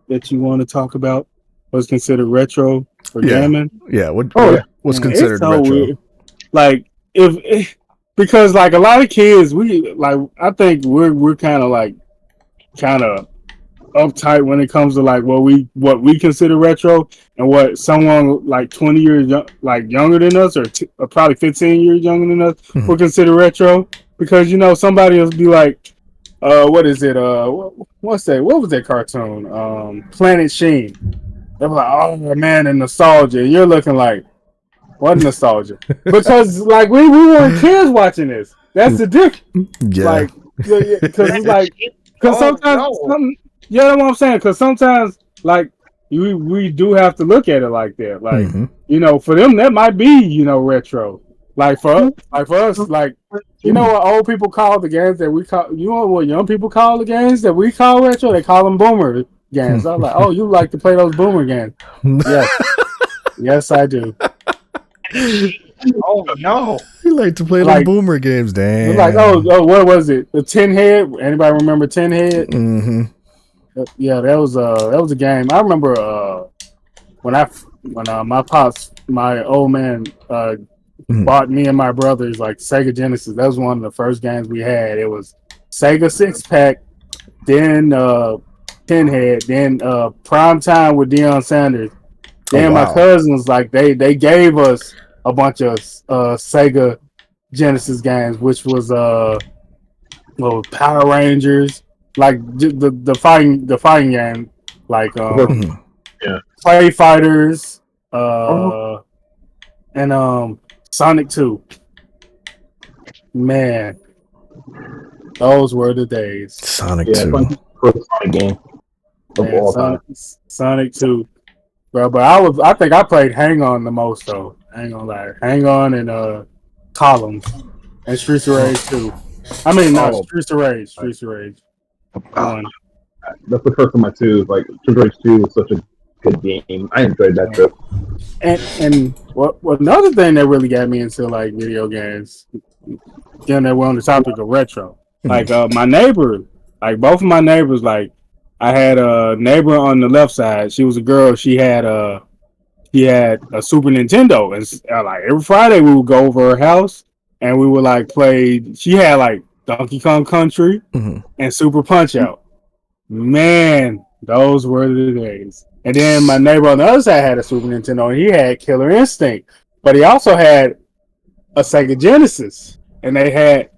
that you want to talk about? What's considered retro for gaming? Yeah. What's Man, considered it's so retro? weird. Like because like a lot of kids, I think we're kind of uptight when it comes to like what we consider retro and what someone like 20 years younger than us or probably 15 years younger than us would consider retro, because somebody will be like what is it what's that, what was that cartoon, Planet Sheen. They're like, oh man, the nostalgia. You're looking like, what nostalgia? Because like we weren't kids watching this. That's the difference. Yeah. Like, because it's like, because sometimes, you know what I'm saying? Because sometimes, like, we do have to look at it like that. Like, for them that might be, retro. Like for us, like, what old people call the games that we call, what young people call the games that we call retro? They call them boomer games. I was like, oh, you like to play those boomer games? Yes, yes, I do. Oh no! You like to play the boomer games, damn. Like, oh, what was it? The Tin Head. Anybody remember Tin Head? Mm-hmm. Yeah, that was a game. I remember when my old man bought me and my brothers like Sega Genesis. That was one of the first games we had. It was Sega 6-pack, then Pinhead, then Prime Time with Deion Sanders. Then my cousins, like they gave us a bunch of Sega Genesis games, which was Power Rangers, like the fighting game, like Play Fighters, and Sonic 2. Man, those were the days. Sonic 2. Sonic game of all time. Sonic 2. Bro, but I think I played Hang On the most though. I ain't gonna lie. Hang On and Columns and Streets of Rage 2. I mean Streets of Rage. Streets of Rage. That's the first one I too. Like Streets of Rage 2 was such a good game. I enjoyed that too. And what another thing that really got me into like video games, again that we're on the topic of retro. Like my neighbor, like both of my neighbors, like I had a neighbor on the left side. She was a girl. She had a Super Nintendo, and like every Friday we would go over her house and we would like play. She had like Donkey Kong Country and Super Punch Out. Man, those were the days. And then my neighbor on the other side had a Super Nintendo, and he had Killer Instinct, but he also had a Sega Genesis, and they had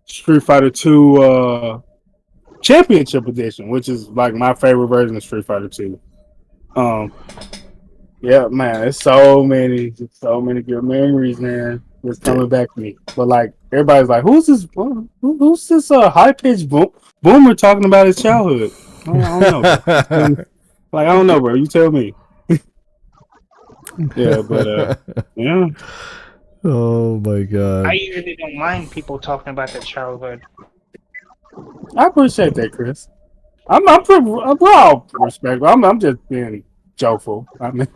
Street Fighter Two Championship Edition, which is like my favorite version of Street Fighter Two. Um, yeah, man, it's so many good memories, man. It's coming back to me. But like everybody's like, who's this? Who's this high pitched boomer talking about his childhood? I don't know. Bro. Like I don't know, bro. You tell me. Yeah, but yeah. Oh my god. I usually don't mind people talking about their childhood. I appreciate that, Chris. We're all respectful. I'm just being jokeful. I mean,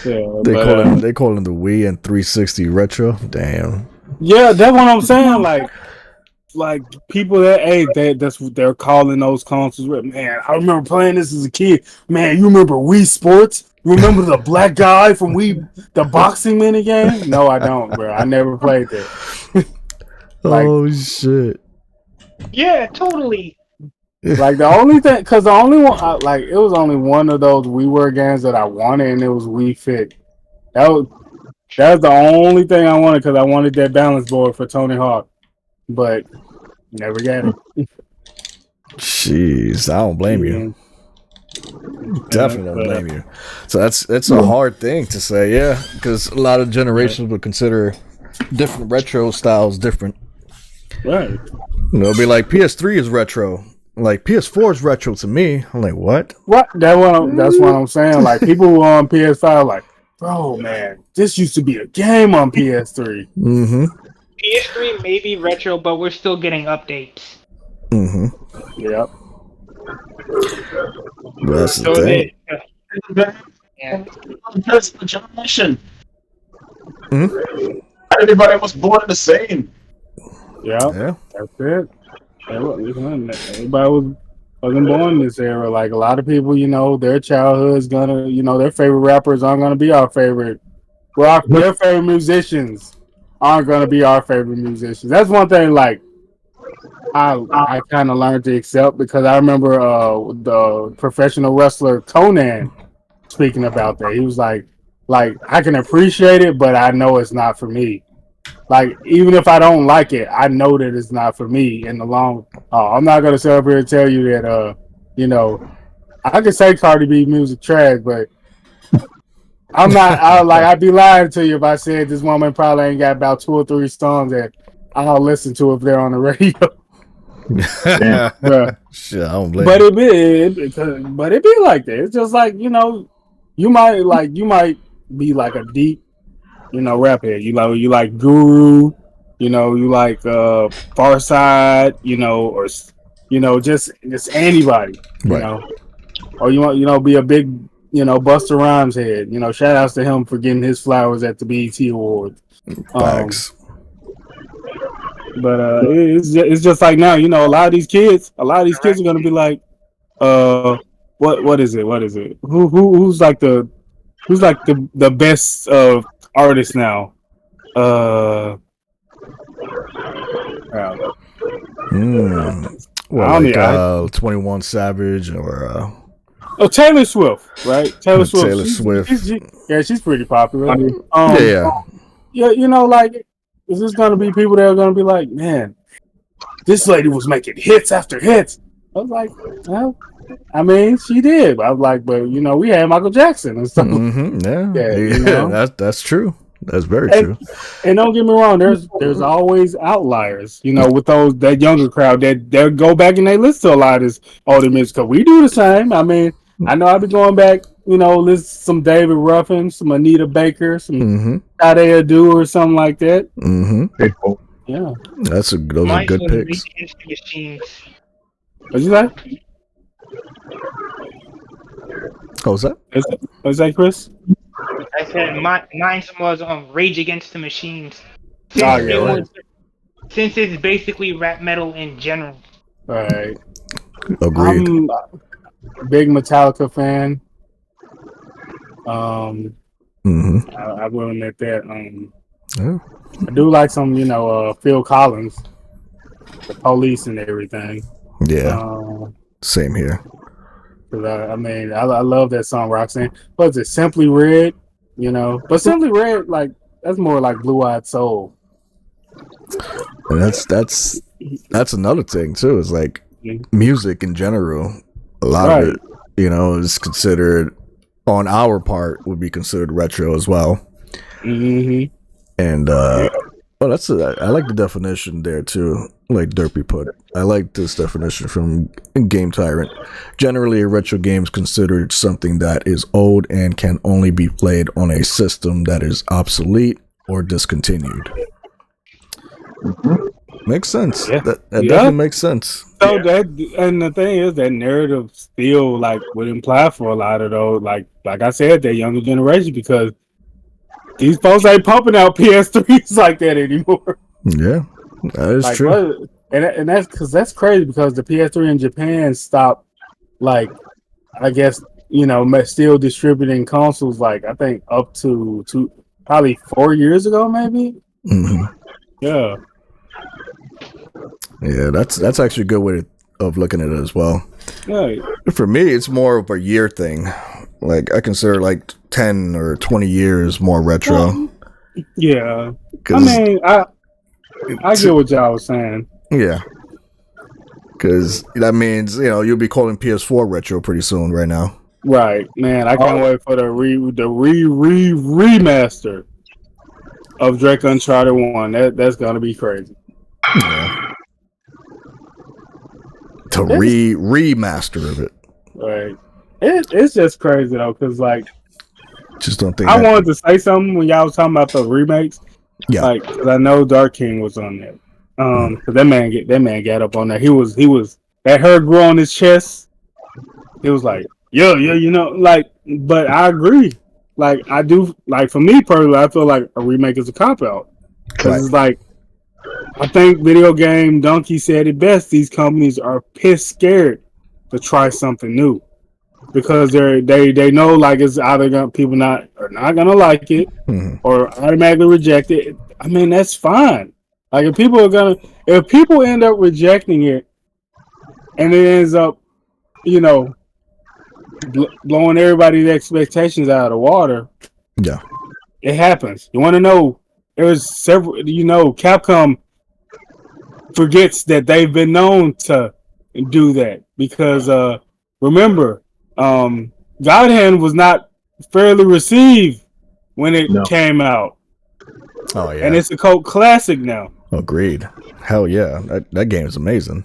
yeah, they call him the Wii and 360 retro. Damn. Yeah, that's what I'm saying. Like people that age, that's what they're calling those consoles. Man, I remember playing this as a kid. Man, you remember Wii Sports? You remember the black guy from the boxing mini game? No, I don't, bro. I never played that. Oh shit. Yeah, totally. Like the only thing, because the only one, it was only one of those WiiWare games that I wanted, and it was Wii Fit. That was the only thing I wanted because I wanted that balance board for Tony Hawk, but never got it. Jeez, I don't blame you. Definitely don't blame you. So that's a hard thing to say, yeah, because a lot of generations would consider different retro styles different. Right. It'll be like PS3 is retro. Like PS4 is retro to me. I'm like, what? What? That's what I'm saying. Like people who are on PS5, like, bro, man, this used to be a game on PS3. Mm-hmm. PS3 may be retro, but we're still getting updates. Mm-hmm. Yep. That's the thing. Yeah. That's the generation. Mm-hmm. Everybody was born the same. Yeah. That's it. Everybody wasn't born in this era. Like a lot of people, their childhood's gonna, their favorite rappers aren't gonna be our favorite. Well, their favorite musicians aren't gonna be our favorite musicians. That's one thing. Like I kind of learned to accept because I remember the professional wrestler Conan speaking about that. He was like I can appreciate it, but I know it's not for me. Like even if I don't like it, I know that it's not for me in the long. I'm not gonna sit up here and tell you that. I could say Cardi B music trash, but I'm not. I'd be lying to you if I said this woman probably ain't got about 2 or 3 songs that I'll listen to if they're on the radio. Shit, I don't blame But you. it be like that. It's just like you might be like a deep rap head. You like Guru, you like Farside, or just anybody, Right. or you want be a big Busta Rhymes head. Shout outs to him for getting his flowers at the BET Awards. Facts. But it's just like now, a lot of these kids are gonna be like, what is it? Who's like the best artist now? Well, like 21 Savage or Taylor Swift, right? Taylor Swift. Taylor Swift. She's pretty popular. Yeah. Like, is this gonna be people that are gonna be like, man, this lady was making hits after hits? I was like, well, I mean, she did. I was like, but we had Michael Jackson and stuff. Yeah. That's true. That's very true. And don't get me wrong, there's always outliers, with that younger crowd that they'll go back and they listen to a lot of this older music because we do the same. I mean, I know I've been going back, listen to some David Ruffin, some Anita Baker, some Sade Adu or something like that. Mm-hmm. Yeah. Those are good picks. What'd you say? Oh, was that? What's that, Chris? I said mine was Rage Against the Machines. Since it's basically rap metal in general. Right. Agreed. I'm a big Metallica fan. I will admit that. I do like some, Phil Collins. the Police and everything. Yeah, same here. Cause I mean, I love that song, Roxanne. What's it? Simply Red, you know. But Simply Red, like that's more like Blue Eyed Soul. And that's another thing too. Is like music in general. A lot of it, you know, is considered on our part would be considered retro as well. Mm-hmm. And I like the definition there too. Like Derpy put, I like this definition from Game Tyrant. Generally, a retro game is considered something that is old and can only be played on a system that is obsolete or discontinued. Makes sense. Yeah. That definitely makes sense. So that, and the thing is that narrative still like would imply for a lot of those, like I said, that younger generation, because these folks ain't pumping out PS3s like that anymore. Yeah, that is like, true. And that's because that's crazy, because the PS3 in Japan stopped, like, I guess, you know, still distributing consoles, like I think up to probably 4 years ago, maybe. Mm-hmm. Yeah. Yeah, that's actually a good way of looking at it as well. Yeah. For me, it's more of a year thing. Like I consider like 10 or 20 years more retro. Yeah. I mean, I get what y'all was saying. Yeah. Because that means, you know, you'll be calling PS4 retro pretty soon right now. Right, man. I can't wait for the remaster of Drake Uncharted 1. That's gonna be crazy. Yeah. To remaster of it. Right. It's just crazy though, because like, just don't think I wanted to say something when y'all was talking about the remakes. Yeah. Like, because I know Dark King was on there. Because that man got up on there. He was that hair grew on his chest. He was like, yeah, you know, like. But I agree. Like, I do. Like, for me personally, I feel like a remake is a cop out, because it's like, I think Video Game Donkey said it best. These companies are pissed scared to try something new, because they know, like, it's either people are not gonna like it, or automatically reject it. I mean, that's fine. Like, if people end up rejecting it, and it ends up, you know, blowing everybody's expectations out of the water. Yeah, it happens. You want to know? There's several. You know, Capcom forgets that they've been known to do that, because remember, God Hand was not fairly received when it came out. Oh yeah, and it's a cult classic now. Agreed. Hell yeah, that game is amazing.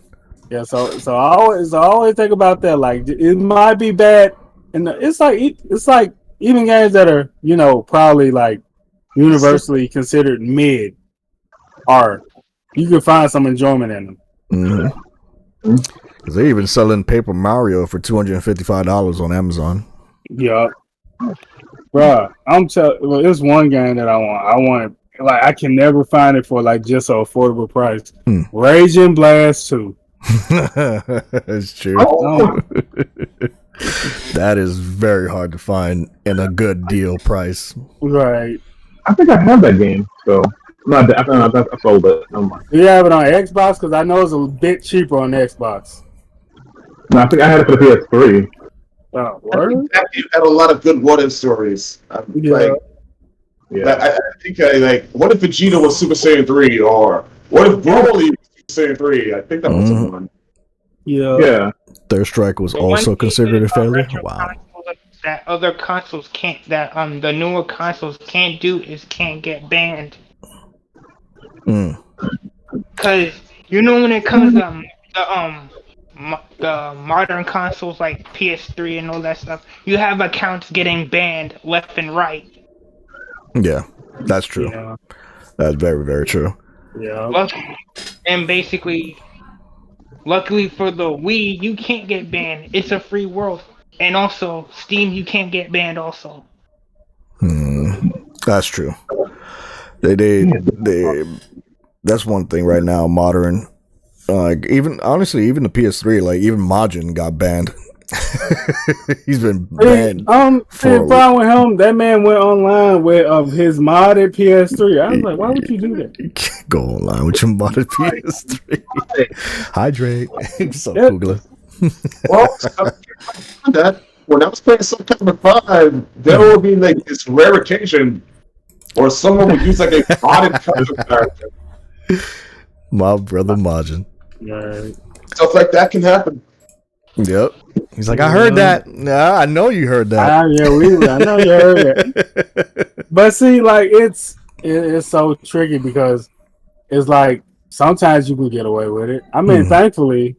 Yeah, so I always think about that. Like, it might be bad, and it's like even games that are, you know, probably like universally considered mid, you can find some enjoyment in them. Mm-hmm. Because they're even selling Paper Mario for $255 on Amazon. Yeah, bruh, I'm telling. Well, there's one game that I want. Like, I can never find it for like just an affordable price. Raging Blast 2. That's true. That is very hard to find in a good deal price. Right. I think I have that game, so I sold it. Do you have it on Xbox? Because I know it's a bit cheaper on Xbox. No, I think I had it for the PS3. Oh, word? You had a lot of good What-If stories. Yeah. I think what if Vegeta was Super Saiyan 3, or what if Broly was Super Saiyan 3? I think that was the one. Yeah. Third Strike was also considered a failure. Wow. That other consoles can't, that the newer consoles can't do, is can't get banned. Cause you know, when it comes to the modern consoles like PS3 and all that stuff, you have accounts getting banned left and right. Yeah, that's true. Yeah. That's very, very true. Yeah. And basically, luckily for the Wii, you can't get banned. It's a free world. And also, Steam, you can't get banned also. That's true. They that's one thing right now, modern. Even the PS3, like even Majin got banned. He's been banned. The problem with him, that man went online with of his modded PS3. I was like, why would you do that? You can't go online with your modded PS3. Hydrate. So Yep. Googler. Well, that when I was playing Soul Calibur 5, there would be like this rare occasion where someone would use like a modded character. My brother Majin. Right. Stuff like that can happen. Yep. He's like, I heard that. Nah, I know you heard that. I know you heard it. But see, like it's so tricky because it's like sometimes you can get away with it. I mean, thankfully,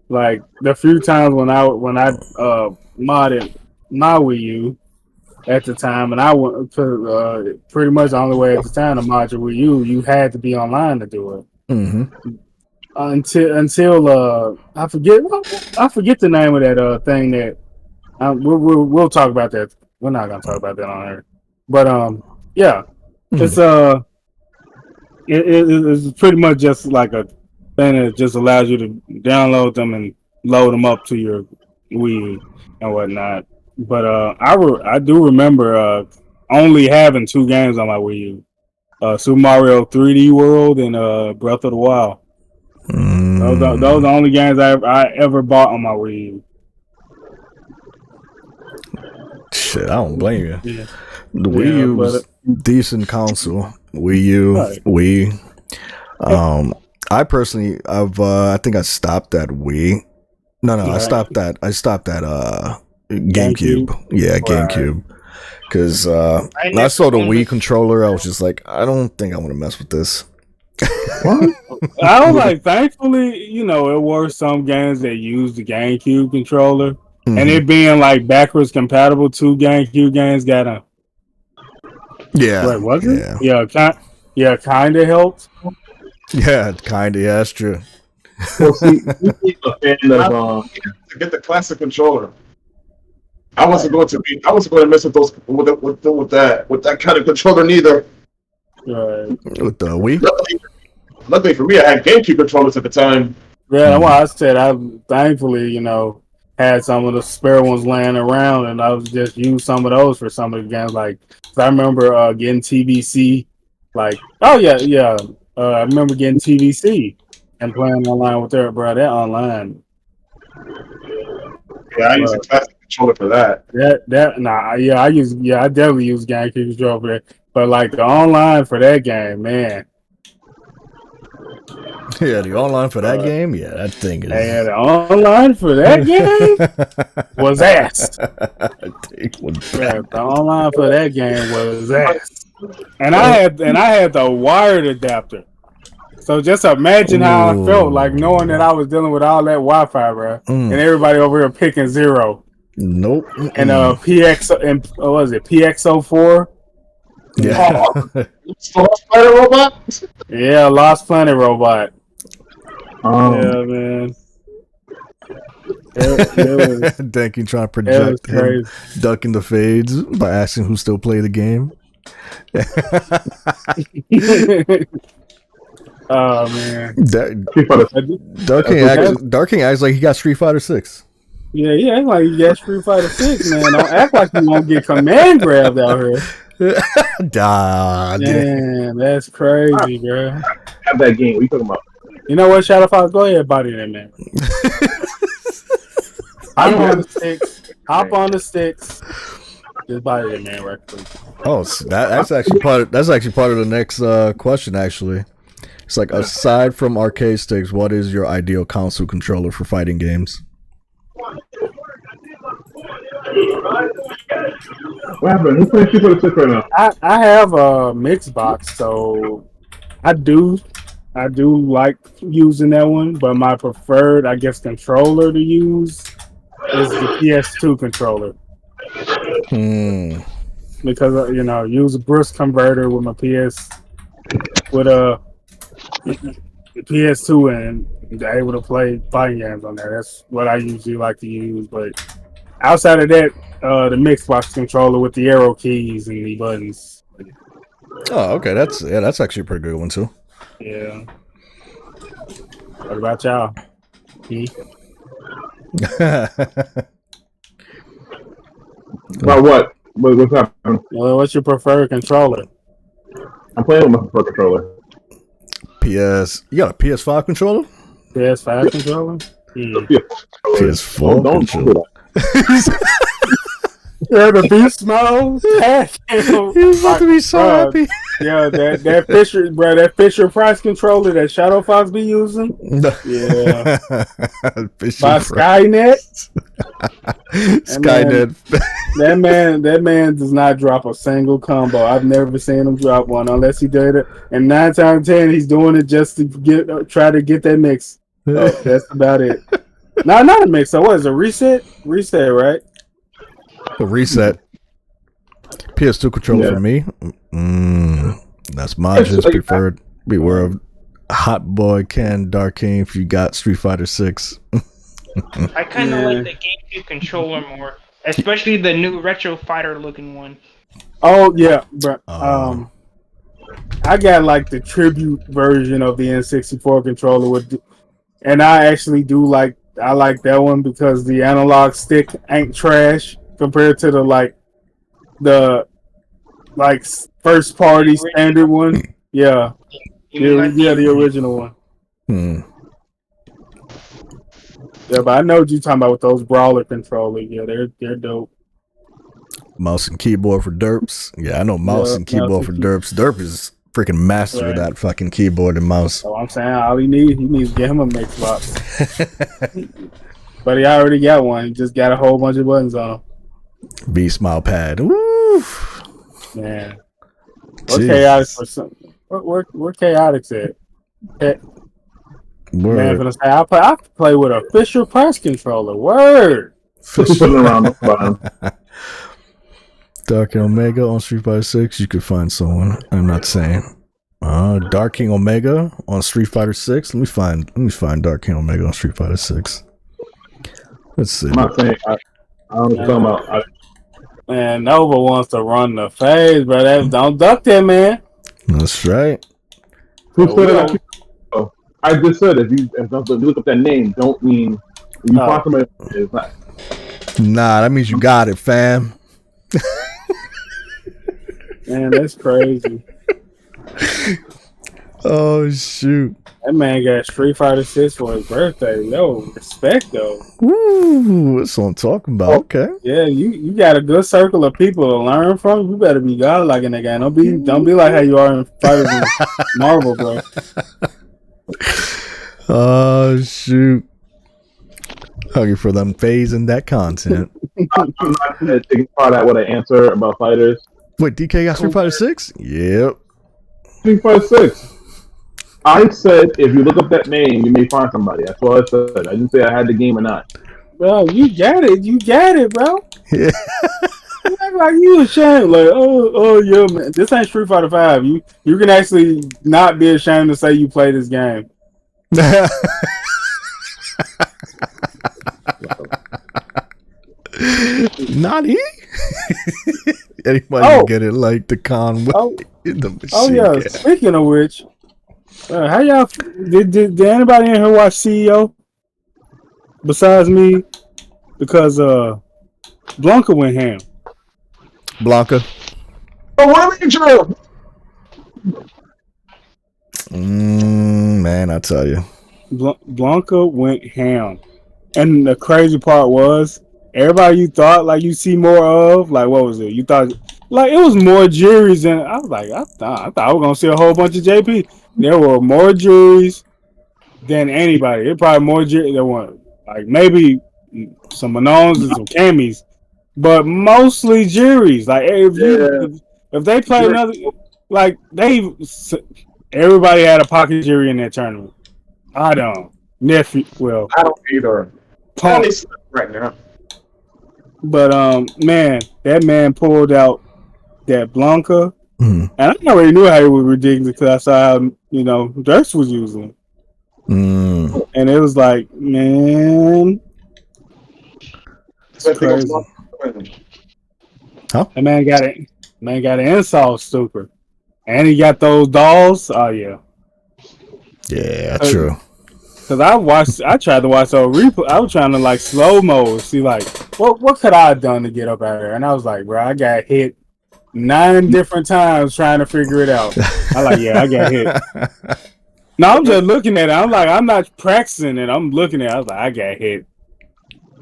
like the few times when I modded my Wii U at the time, and I went to pretty much the only way at the time to mod your Wii U, you had to be online to do it. Mm-hmm. Until I forget the name of that thing that we'll talk about that. We're not gonna talk about that on here, but yeah, it's it's pretty much just like a thing that just allows you to download them and load them up to your Wii and whatnot. But I do remember only having 2 games on my Wii U: Super Mario 3D World and Breath of the Wild. Those are the only games I ever bought on my Wii U. Shit, I don't blame you. Yeah. The Wii U was decent console. Wii U, right. Wii. I personally, I think I stopped at Wii. No, right. I stopped at GameCube. Yeah, GameCube. Because I saw the Wii controller, I was just like, I don't think I want to mess with this. I was like, thankfully, it were some games that used the GameCube controller, and it being like backwards compatible to GameCube games got a. Yeah. Wait, was it? Yeah, kind of helped. Yeah, kind of. Yeah, that's true. Well, see, a fan of to get the classic controller. I wasn't going to mess with those with that kind of controller neither. Right. With the Wii. Luckily for me, I had GameCube controllers at the time. Yeah, well, I said I thankfully, had some of the spare ones laying around, and I was just use some of those for some of the games. Like, I remember getting TBC. Like, I remember getting TBC and playing online with her, bro. That online. Yeah, I use a classic controller for that. I definitely use GameCube controller for that. But like the online for that game, man. Yeah, the online for that game, yeah, that thing is. Yeah, the online for that game was ass. The online for that game was ass, and I had the wired adapter. So just imagine how I felt like knowing that I was dealing with all that Wi-Fi, bro, and everybody over here picking 0. Nope. And what was it? PX04. Yeah. Lost Planet Robot? Yeah, Lost Planet Robot. Yeah, man. Denki trying to project him ducking the fades by asking who still play the game. Oh man. Dark King acts like he got Street Fighter 6. Yeah, act like you got Street Fighter 6, man. Don't act like you won't get command grabbed out here. Damn, that's crazy, bro. Have that game. What are you talking about? You know what, Shadow Fox? Go ahead, body that man. Hop on the sticks. Just body that man right quick. Oh, so that's actually part of the next question. Actually, it's like, aside from arcade sticks, what is your ideal console controller for fighting games? What happened? Who's playing Street Fighter 6 right now? I have a mixed box, so I do like using that one, but my preferred, I guess, controller to use is the PS2 controller. Because use a Brust converter with my PS2 and able to play fighting games on there. That's what I usually like to use. But outside of that, the mixed box controller with the arrow keys and the buttons. Oh, okay. That's actually a pretty good one too. Yeah. What about y'all? About what? What's happening? Well, what's your preferred controller? I'm playing with my Pro controller. PS. You got a PS5 controller? PS5 controller? PS4 Don't do controller. that. Yeah, the beast mode. He's about to be so happy. Yeah, that Fisher, bro, that Fisher Price controller that Shadow Fox be using. Yeah, by Skynet. Skynet. That man does not drop a single combo. I've never seen him drop one unless he did it. And 9 times out of 10, he's doing it just to try to get that mix. That's about it. No, not a mix. So what is it? Reset, right? A reset. PS2 controller for me. That's my just preferred. Beware of Hot Boy Ken Dark King if you got Street Fighter 6. I kind of like the GameCube controller more, especially the new Retro Fighter looking one. Oh yeah, bro. I got like the tribute version of the N64 controller and I actually do like. I like that one because the analog stick ain't trash compared to the first party standard one. Yeah. The original one. Yeah, but I know what you're talking about with those brawler controllers. Yeah, they're dope. Mouse and keyboard for derps. Yeah, I know mouse and keyboard for derps. Derp is freaking master of that fucking keyboard and mouse. So I'm saying all he needs to get him a mix box. But he already got one. He just got a whole bunch of buttons on him. B smile pad. Woo! Man. What chaotic for some? Where chaotic's at? Man, gonna say I play with a Fisher Price controller. Word. Putting around the bottom. Dark King Omega on Street Fighter 6. You could find someone. I'm not saying. Dark King Omega on Street Fighter 6. Let me find Dark King Omega on Street Fighter 6. Let's see. I'm not saying. I don't know what you're talking about. Man, Nova wants to run the phase, bro. Don't duck that, man. That's right. Who said it? I just said if you look up that name, don't mean you find somebody. It's not. Nah, that means you got it, fam. Man, that's crazy. Oh shoot! That man got Street Fighter 6 for his birthday. Yo, respect though. Ooh, that's what I'm talking about. Okay. Yeah, you got a good circle of people to learn from. You better be godlike in that game. Don't be like how you are in Fighters in Marvel, bro. Oh shoot! Hungry for them phase and that content. I'm not going to take part out what I answer about fighters. Wait, DK got Street Fighter 6? Yep. Street Fighter 6. I said if you look up that name, you may find somebody. That's all I said. I didn't say I had the game or not. Bro, you got it. You got it, bro. Yeah. You act like you ashamed. Like, oh yeah, man. This ain't Street Fighter 5. You can actually not be ashamed to say you play this game. Not he. Anybody get it like the con in the machine? Oh yeah. Game. Speaking of which, how y'all did anybody in here watch CEO? Besides me, because Blanca went ham. Blanca. Oh, what are you Man, I tell you, Blanca went ham, and the crazy part was everybody you thought like you see more of, like what was it? You thought like it was more juries than I was like I thought I was gonna see a whole bunch of JP. There were more juries than anybody. It probably more juries. There were like maybe some Manones and some Camis, but mostly juries. Like if they play another, like everybody had a pocket jury in that tournament. I don't. Nephew, well, I don't either. Punk. Right now. But man, that man pulled out that Blanca, and I already knew how it was ridiculous because I saw how Durst was using it. And it was like, man, it's crazy. Huh? That man got it. Man got an insult stupor, and he got those dolls. Oh yeah. Yeah, true. Cause I tried to watch a replay. I was trying to like slow mo, see like what could I have done to get up out of there? And I was like, bro, I got hit 9 different times trying to figure it out. I'm like, yeah, I got hit. No, I'm just looking at it. I'm like, I'm not practicing it. I'm looking at it. I was like, I got hit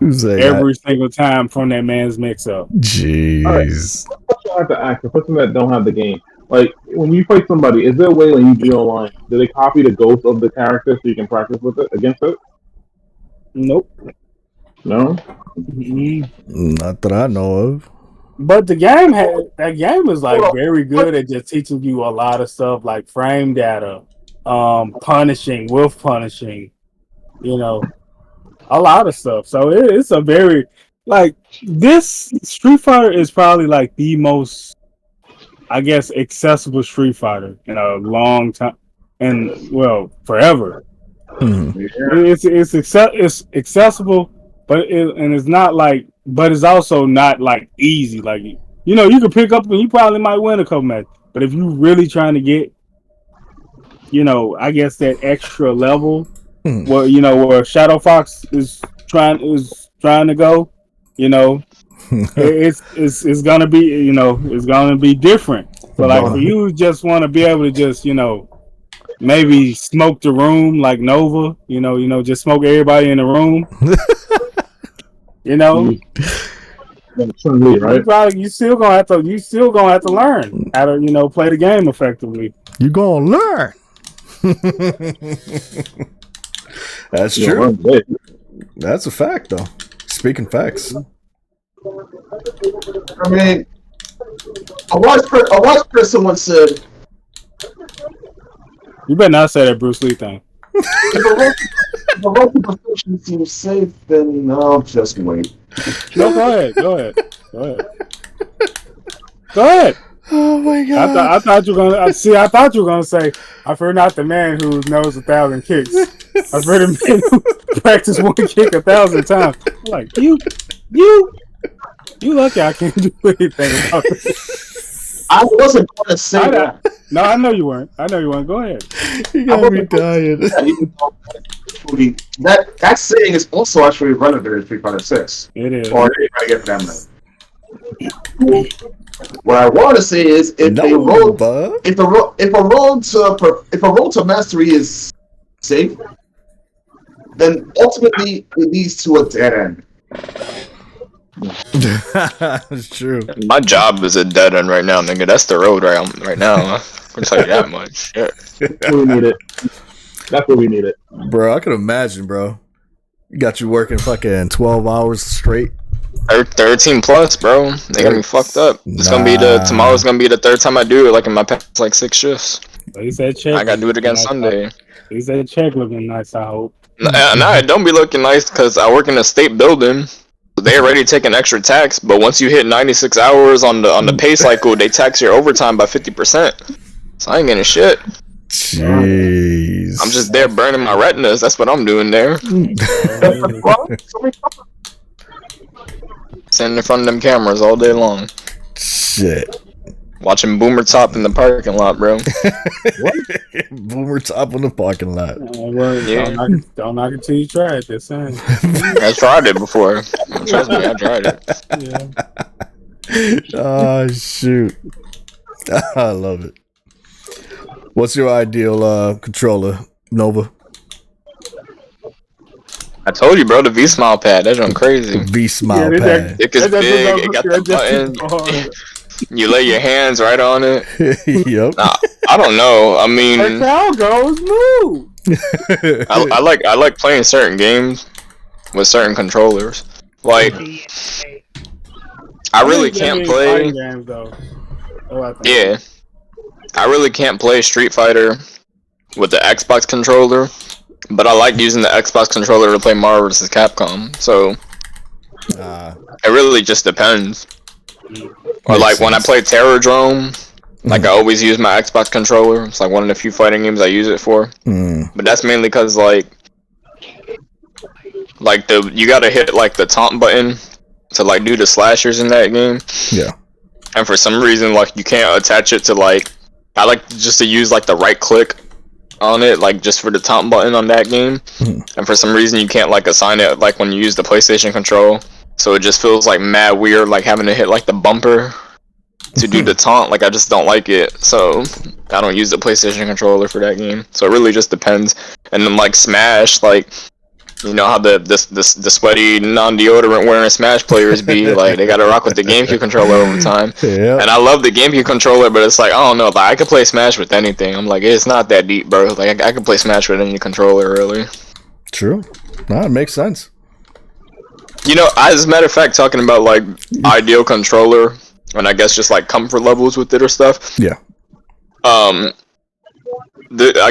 every single time from that man's mix-up. Jeez. I have to ask the person that don't have the game. Like when you play somebody, is there a way when you do online, do they copy the ghost of the character so you can practice with it against it? Nope. No. Not that I know of. But the game is like very good at just teaching you a lot of stuff like frame data, punishing, wolf punishing, you know, a lot of stuff. So it's a very like this Street Fighter is probably like the most, I guess, accessible Street Fighter in a long time, and well, forever. It's accessible, but it's not like, but it's also not like easy. Like you know, you can pick up and you probably might win a couple matches, but if you really trying to get, you know, I guess that extra level, where you know where Shadow Fox is trying to go, you know, it's gonna be, you know, it's gonna be different. But like for you, just want to be able to just, you know, maybe smoke the room like Nova, you know, just smoke everybody in the room. You know, right? you still gonna have to learn how to, you know, play the game effectively. You gonna learn. That's true. That's a fact, though. Speaking facts. I mean, a wise person once said, "You better not say that Bruce Lee thing." If a road to perfection seems safe, then I'll just wait. No, go ahead. Oh my god! I thought you were gonna see. I thought you were gonna say, "I've heard not the man who knows 1,000 kicks. I've heard a man who practiced one kick 1,000 times." I'm like you lucky I can't do anything about it. I wasn't going to say that. No, I know you weren't. Go ahead. You got me dying. That saying is also actually relevant in Street Fighter 6. It is. Or I get that. What I want to say is, if a road to mastery is safe, then ultimately it leads to a dead end. That's true. My job is a dead end right now, nigga. That's the road right now. I can tell you that much. Yeah. We need it. That's what we need it. Bro, I can imagine, bro. You got you working fucking 12 hours straight. 13 plus, bro. They got me fucked up. It's gonna be tomorrow's gonna be the third time I do it, like in my past like 6 shifts. He said check. I gotta do it again Sunday. He said check looking nice, I hope. Nah, it don't be looking nice because I work in a state building. They already take an extra tax, but once you hit 96 hours on the pay cycle, they tax your overtime by 50%. So I ain't getting shit. Jeez. I'm just there burning my retinas. That's what I'm doing there. Sitting in front of them cameras all day long. Shit. Watching Boomer Top in the parking lot, bro. What? Boomer Top in the parking lot. Yeah. Don't knock it till you try it. Just saying. I tried it before. Trust me, I tried it. Yeah. Oh, shoot. I love it. What's your ideal controller, Nova? I told you, bro, the V-Smile pad. That's on crazy. V-Smile pad. It is big. It got the button. You lay your hands right on it. Yep. Nah, I don't know. I mean, how goes move. I like playing certain games with certain controllers. Like, I really can't play. Games, though. Yeah, I really can't play Street Fighter with the Xbox controller, but I like using the Xbox controller to play Marvel vs. Capcom. So it really just depends. Or like when I play Terrordrome, like I always use my Xbox controller. It's like one of the few fighting games I use it for. But that's mainly because like you gotta hit like the taunt button to like do the slashers in that game. Yeah. And for some reason, like you can't attach it to like, I like just to use like the right click on it, like just for the taunt button on that game. And for some reason, you can't like assign it like when you use the PlayStation control. so it just feels like mad weird, like having to hit like the bumper to do the taunt. Like I just don't like it, so I don't use the PlayStation controller for that game. So it really just depends. And then like Smash, like you know how the sweaty non-deodorant wearing Smash players be, like they gotta rock with the GameCube controller over time. Yep. And I love the GameCube controller, but it's like I don't know, like I could play Smash with anything. I'm like, it's not that deep, bro. Like I can play Smash with any controller, really. True. No, it makes sense. You know, as a matter of fact, talking about like ideal controller and I guess just like comfort levels with it or stuff. Yeah. I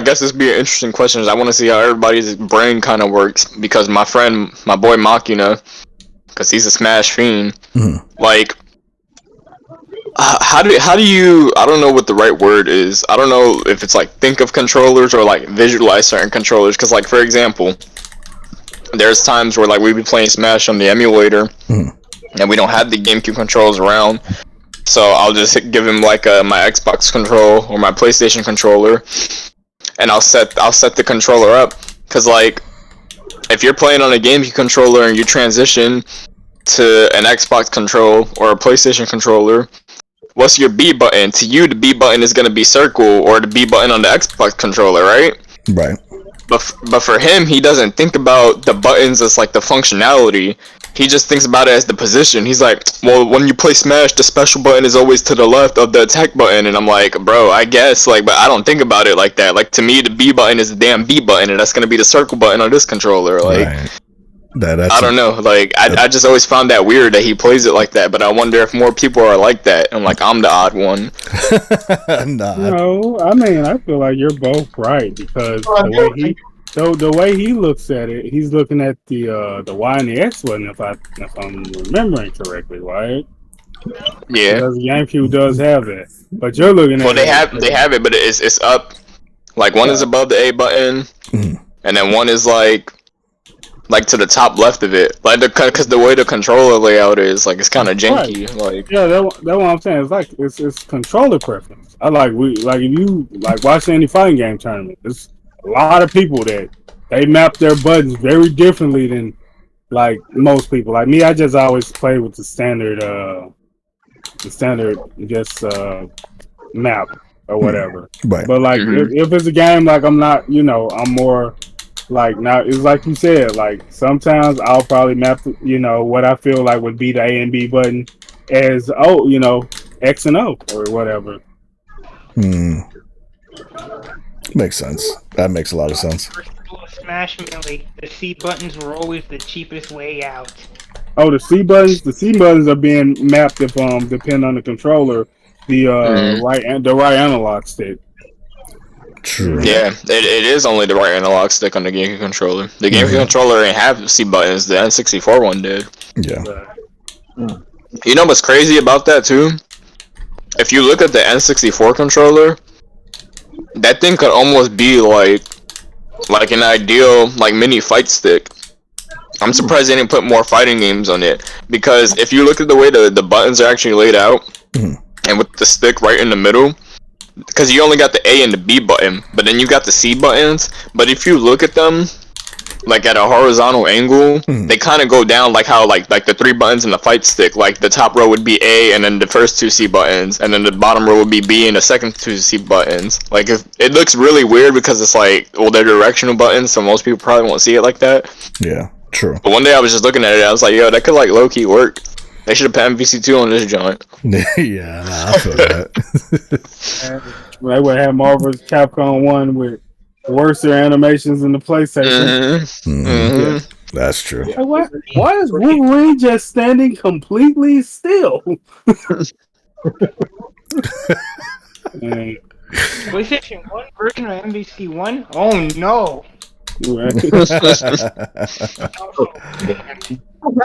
guess this would be an interesting question. I want to see how everybody's brain kind of works, because my boy Makina, because he's a Smash fiend. Like, how do you? I don't know what the right word is. I don't know if it's like think of controllers or like visualize certain controllers. Because like for example, there's times where like we be playing Smash on the emulator, and we don't have the GameCube controls around. So I'll just give him like my Xbox control or my PlayStation controller, and I'll set the controller up. Cause like, if you're playing on a GameCube controller and you transition to an Xbox control or a PlayStation controller, what's your B button? To you, the B button is gonna be circle, or the B button on the Xbox controller, right? Right. But for him, he doesn't think about the buttons as like the functionality. He just thinks about it as the position. He's like, well, when you play Smash, the special button is always to the left of the attack button. And I'm like, bro, I guess, like, but I don't think about it like that. Like, to me, the B button is the damn B button, and that's gonna be the circle button on this controller. Like, Right. I don't know. Like, I just always found that weird that he plays it like that. But I wonder if more people are like that, and like I'm the odd one. Nah. No, I mean, I feel like you're both right, because the way he looks at it, he's looking at the Y and the X button, if I'm remembering correctly, right? Yeah. Because the GameCube does have it, but you're looking at Well, they have it, but it's up. Like one is above the A button, and then one is like to the top left of it. Like because the way the controller layout is, like it's kind of janky. Right. Like Yeah, that's what I'm saying. It's like it's controller preference. If you like watch any fighting game tournament, there's a lot of people that they map their buttons very differently than like most people. Like me, I just always play with the standard just map or whatever. Right. But like if it's a game, like I'm not, I'm more like, now it's like you said, like sometimes I'll probably map, what I feel like would be the A and B button as X and O or whatever. Makes sense. That makes a lot of sense. Smash Melee, the C buttons were always the cheapest way out. Oh, the C buttons are being mapped if depending on the controller, the right analog stick. True. yeah, it is only the right analog stick on the GameCube controller. The GameCube controller ain't have C buttons. The N64 one did. Yeah. You know what's crazy about that too? If you look at the N64 controller, that thing could almost be like an ideal like mini fight stick. I'm surprised they didn't put more fighting games on it, because if you look at the way the buttons are actually laid out, and with the stick right in the middle, because you only got the A and the B button, but then you got the C buttons. But if you look at them like at a horizontal angle, they kind of go down like how like the three buttons in the fight stick. Like the top row would be A, and then the first two C buttons, and then the bottom row would be B, and the second two C buttons. Like it looks really weird because it's like, well, they're directional buttons, so most people probably won't see it like that. Yeah. True. But one day I was just looking at it, I was like, yo, that could like low key work. They should have put MVC2 on this joint. Yeah, I feel that. They would have Marvel's Capcom 1 with worse animations in the PlayStation. Yeah, that's true. Like, why is Wolverine just standing completely still? PlayStation 1 version of MVC1? Oh no! I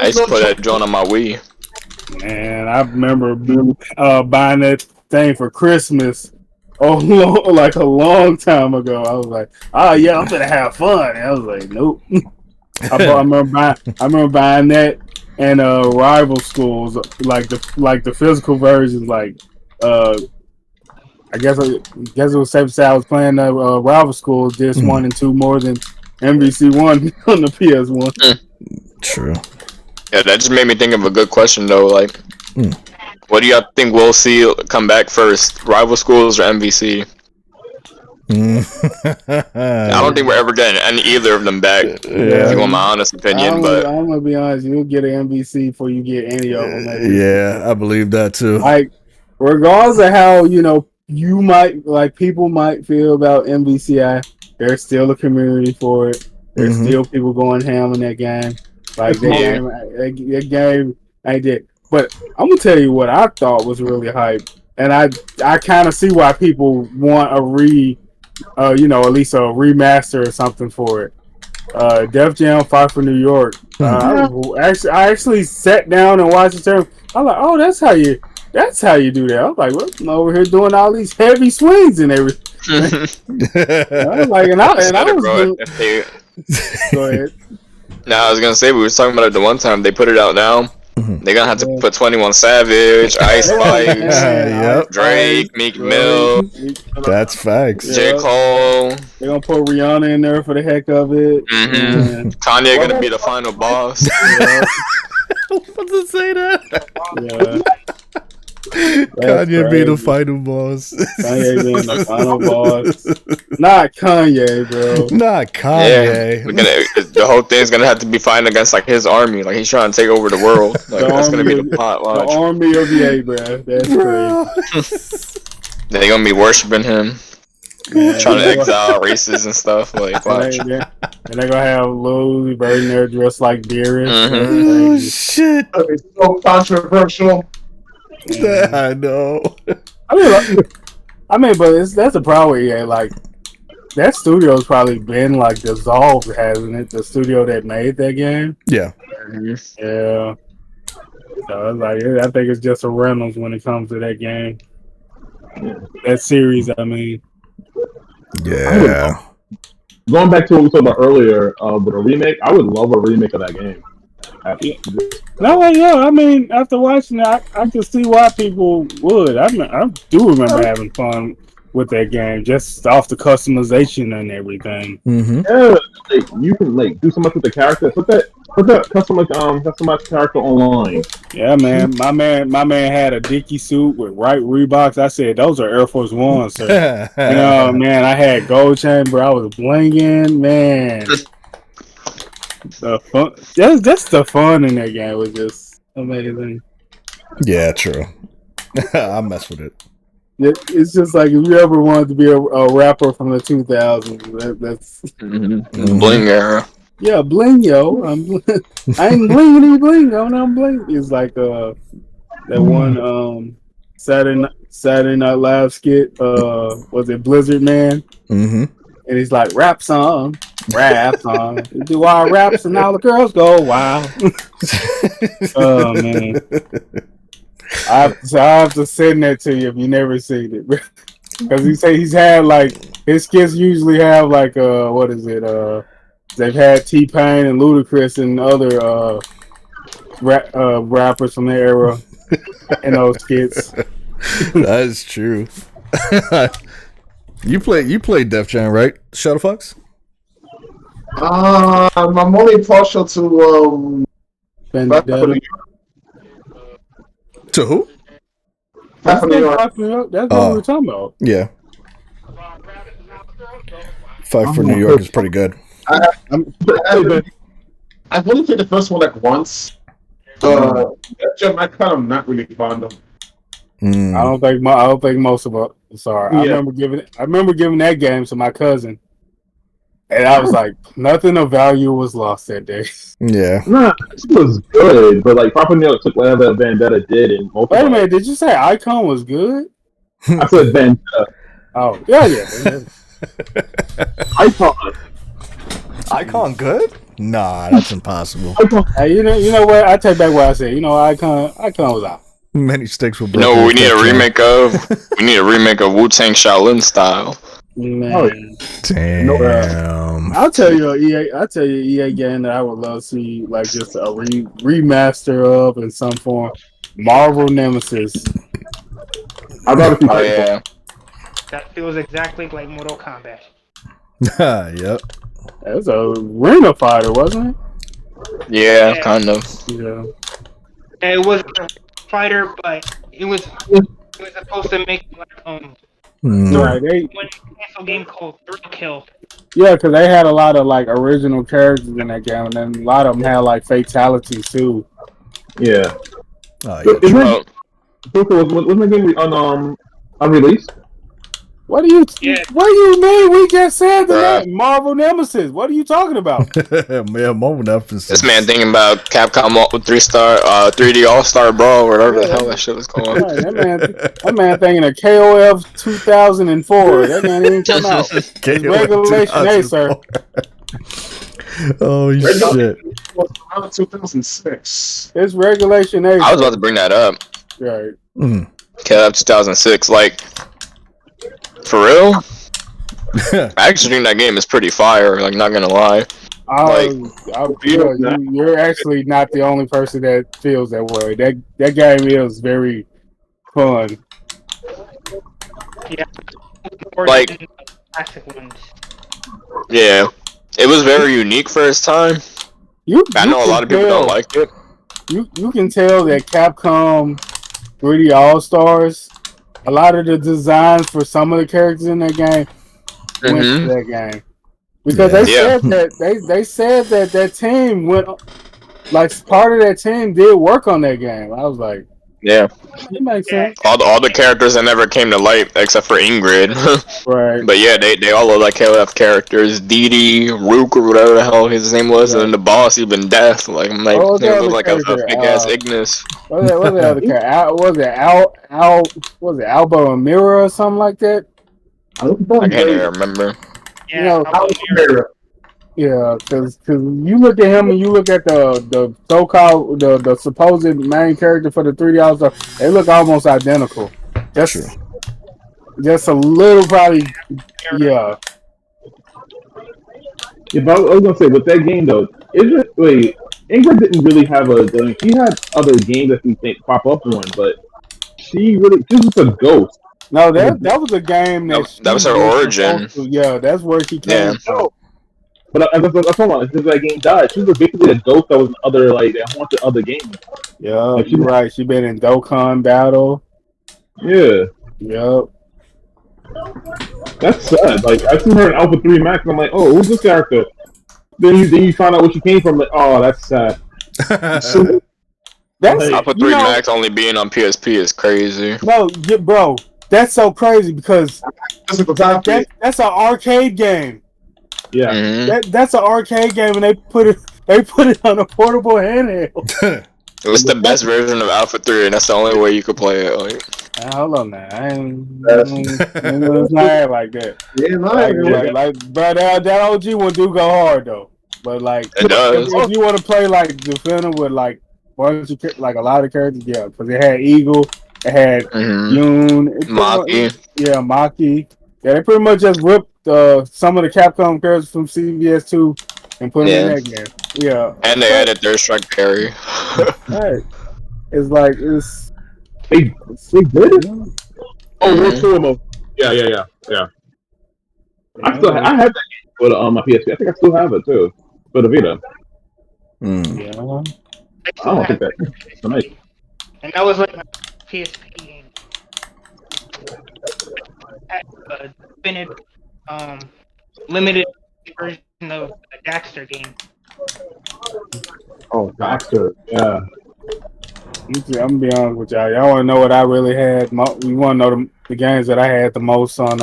used to play that joint on my Wii. And I remember buying that thing for Christmas like a long time ago. I was like, oh yeah, I'm gonna have fun. And I was like, nope. I remember buying that and Rival Schools, like the physical versions, like I guess it was safe to say I was playing Rival Schools just 1 and 2 more than MVC1 on the PS1. True. Yeah, that just made me think of a good question though. Like, what do y'all think we'll see come back first, Rival Schools or MVC? I don't think we're ever getting either of them back. If you want my honest opinion, but I'm gonna be honest, you'll get an NBC before you get any of them. Yeah, I believe that too. Like, regardless of how you might people might feel about MVCI, there's still a community for it. There's still people going ham in that game. Like that game ain't it. But I'm gonna tell you what I thought was really hype, and I kind of see why people want a at least a remaster or something for it. Def Jam Fight for New York. I actually sat down and watched the term. I'm like, oh, that's how you do that. I was like, well, I'm over here doing all these heavy swings and everything. I was like, and I was doing... Go ahead. No, I was gonna say we were talking about it the one time. They put it out now. They're gonna have to put 21 Savage, Ice Spice, Drake, Meek Mill. That's facts. J. Cole. They're gonna put Rihanna in there for the heck of it. Kanye gonna be the final boss. I was about to say that. Yeah. Kanye being the final boss. Kanye being the final boss. Not Kanye, bro. Not Kanye. Yeah, the whole thing's gonna have to be fighting against like his army. Like he's trying to take over the world. Like that's gonna be the plot. Watch. The army of Ye, bro. That's crazy. They're gonna be worshiping him. Yeah, trying to exile races and stuff. Like watch. And they're gonna have Lil Bird in there dressed like Dearest. Oh shit! It's so controversial. I know. I mean, but that's the problem with EA. Like, that studio's probably been like dissolved, hasn't it? The studio that made that game. Yeah. Yeah. So it's like, I think it's just a Reynolds when it comes to that game. That series, I mean. Yeah. Going back to what we talked about earlier with a remake, I would love a remake of that game. No, yeah. I mean, after watching it, I can see why people would. I do remember having fun with that game, just off the customization and everything. Yeah, like, you can do so much with the character. Put that customized character online. Yeah, man. My man had a Dickie suit with white Reeboks. I said those are Air Force Ones, sir. Man, I had gold chain, bro. I was blinging, man. The fun, just the fun in that game was just amazing. Yeah, true. I mess with it. It's just like if you ever wanted to be a rapper from the 2000s, that's Bling era. Yeah, bling yo. I ain't blingity bling. I'm bling. It's like that one Saturday Night Live skit. Was it Blizzard Man? And he's like, rap song. Do our raps and all the girls go wild. Oh man. I have to send that to you if you never seen it. Because he's had his skits usually have what is it? They've had T-Pain and Ludacris and other rappers from the era in those skits. That is true. You played Def Jam, right, Shadowfox? I'm only partial to To who? That's what we were talking about. Yeah. Fight for New York is pretty good. I've only played the first one once. I kind of not really fond of. I don't think most of us. Sorry, yeah. I remember giving that game to my cousin, and I was like, nothing of value was lost that day. Yeah, nah, it was good, but Papa Neil took whatever Vendetta did, and wait a minute, did you say Icon was good? I said Vendetta. Oh yeah. Icon good? Nah, that's impossible. Hey, you know what? I take back what I said. Icon was out. Many sticks were broken. No, we need a remake of Wu-Tang Shaolin style. Man. Damn. I'll tell you EA game that I would love to see just a remaster of in some form. Marvel Nemesis. Yeah. That feels exactly like Mortal Kombat. Yep. It was a arena fighter, wasn't it? Yeah, kind of. Yeah. It was a fighter, but it was supposed to make like Right. They one cancel game called Thrill Kill. yeah, because they had a lot of like original characters in that game, and then a lot of them had like fatalities too. Yeah. Oh Isn't yeah. Oh, wasn't the game on unreleased? What do you Yeah. What do you mean? We just said the Bruh. name Marvel Nemesis. What are you talking about? Yeah, moment up. this man thinking about Capcom 3D All Star Brawl, or whatever the hell that shit was called. Right, that man thinking of KOF 2004. That man ain't come out. It's Regulation A, sir. Oh shit! Was around 2006. It's Regulation A. I was about to bring that up. Right. Mm. KF 2006, like, for real? I actually think that game is pretty fire. Like, not gonna lie. You're actually not the only person that feels that way. That game is very fun. Yeah. More Like- than the classic ones. Yeah, it was very unique for its time. I know a lot of people don't like it. You can tell that Capcom 3D All Stars, a lot of the designs for some of the characters in that game went to that game because they said that they said that team went, like, part of that team did work on that game. I was like, Yeah, it makes sense, all the characters that never came to light except for Ingrid. right? But yeah, they all look like KOF characters. Didi, Rook, or whatever the hell his name was, and then the boss even Death. Like, I'm like, What was they the look other like a character? big ass Ignis. What was the other character? Was it Alba and Mira or something like that? I can't even remember. Yeah. You know, yeah, because you look at him and you look at the so-called the supposed main character for the 3D All Star, they look almost identical. Just a little probably, yeah. Yeah, but I was gonna say with that game though, Ingrid didn't really have she had other games that you think pop up on, but she was just a ghost. No, that was a game That was her origin. Yeah, that's where she came from. But that's what I'm talking about. Since that game died, she was basically a ghost that was in other that haunted other games. Yeah, Like, you're right. She been in Dokkan Battle. Yeah, Yep. that's sad. Like I seen her in Alpha 3 Max, and I'm like, oh, who's this character? Then you find out where she came from. Like, oh, that's sad. That's Alpha 3 Max only being on PSP is crazy. No, bro, that's so crazy because that's an arcade game. Yeah, That's an arcade game, and they put it on a portable handheld. It was the best version of Alpha 3, and that's the only way you could play it. Like, Hold on now, it's not act like that. Yeah, But that OG one do go hard though. But like, it does. if you want to play like Defender with like bunch of like a lot of characters, yeah, because it had Eagle, it had Yoon, Maki. Yeah, Maki. Yeah, they pretty much just ripped some of the Capcom characters from CVS 2 and put them in that game. Yeah, and they added Third Strike Parry. Right. It's like they did it. Oh, World Tour mode. Yeah. I have that game for my PSP. I think I still have it too for the Vita. Yeah. I don't think that's so nice. And that was like my PSP game. Definitive, limited version of the Daxter game. Oh, Daxter. Yeah. I'm gonna be honest with y'all. Y'all want to know what I really had? You want to know the games that I had the most on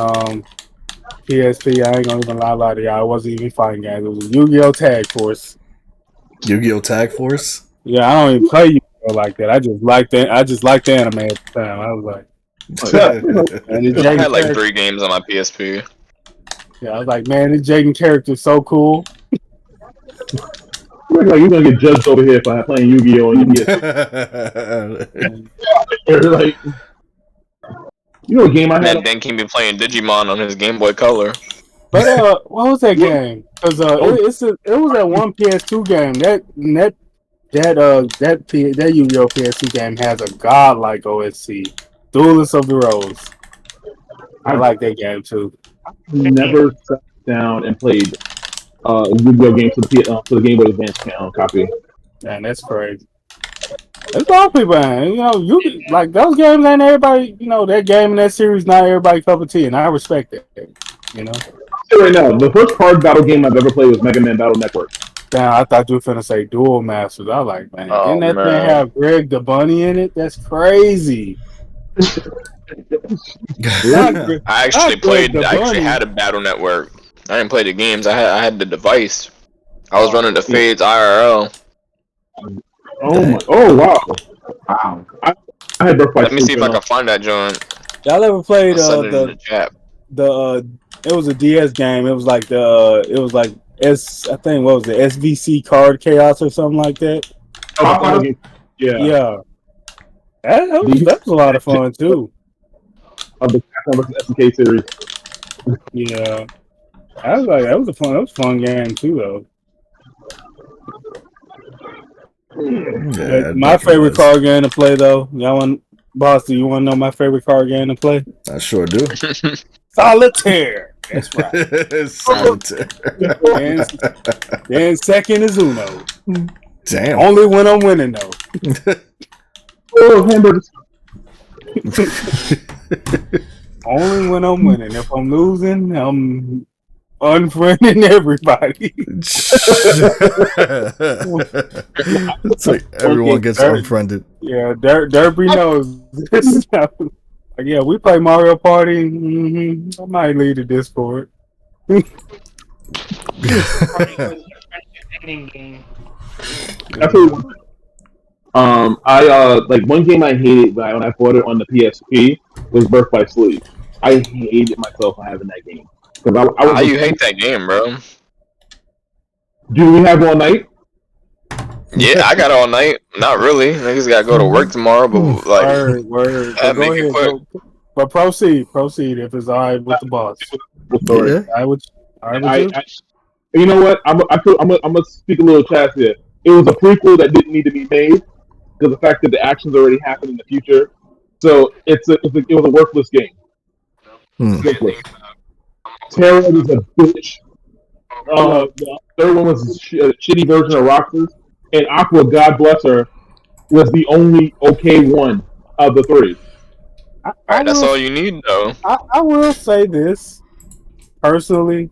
PSP? I ain't gonna even lie to y'all. It wasn't even fighting games. It was Yu-Gi-Oh! Tag Force. Yu-Gi-Oh! Tag Force? Yeah, I don't even play Yu-Gi-Oh! like that. I just liked the anime at the time. I was like, and I had like 3 games on my PSP. Yeah, I was like, man, this Jaden character is so cool. Like you're gonna get judged over here for playing Yu-Gi-Oh! And you get like, you know, a game I had. And then can be playing Digimon on his Game Boy Color. But what was that game? Because it was that one PS2 game that Yu-Gi-Oh! PS2 game has a godlike OSC, Duelist of the Rose. I like that game too. Never sat down and played Yu-Gi-Oh games to the Game Boy Advance copy. Man, that's crazy. There's a lot of people, man. You know, you like those games ain't everybody. You know, that game and that series not everybody cup of tea, and I respect that. You know. Right now, the first card battle game I've ever played was Mega Man Battle Network. Damn, I thought you were finna say Duel Masters. I was like, man, Oh, didn't that thing man. have Greg the Bunny in it? That's crazy. I actually Greg the I actually Bunny. had a Battle Network. I didn't play the games. I had the device. I was running the Fades IRL. Oh my! Oh wow! Wow. I had Birthright. Let me see if I can find that joint. Y'all ever played I'll send it in the chat. it was a DS game. It was like I think what was it, SVC Card Chaos or something like that. Yeah. That was a lot of fun too. Of the SNK series. Yeah. That was a fun game too though. Yeah, My favorite card game to play though. Y'all want Boss, do you want to know my favorite card game to play? I sure do. Solitaire. That's right. Solitaire. Then second is Uno. Damn. Only when I'm winning though. Oh, hamburgers. Only when I'm winning. If I'm losing, I'm unfriending everybody. It's like everyone gets unfriended. Yeah, Derby knows this. Yeah, we play Mario Party. Mm-hmm. I might lead the Discord. Game. I like one game I hated when I bought it on the PSP was Birth by Sleep. I hated myself for having that game. How you hate that game, bro? Do we have all night? Yeah, I got all night. Not really. Niggas gotta go to work tomorrow, but like, word. Go ahead. But proceed if it's all right with the boss. Yeah. You know what? I'm gonna speak a little chast here. It was a prequel that didn't need to be made because the fact that the actions already happened in the future. So it was a worthless game. Worthless. Terra was a bitch. The third one was a shitty version of Roxas, and Aqua, God bless her, was the only okay one of the three. Alright, that's all you need, though. I will say this personally.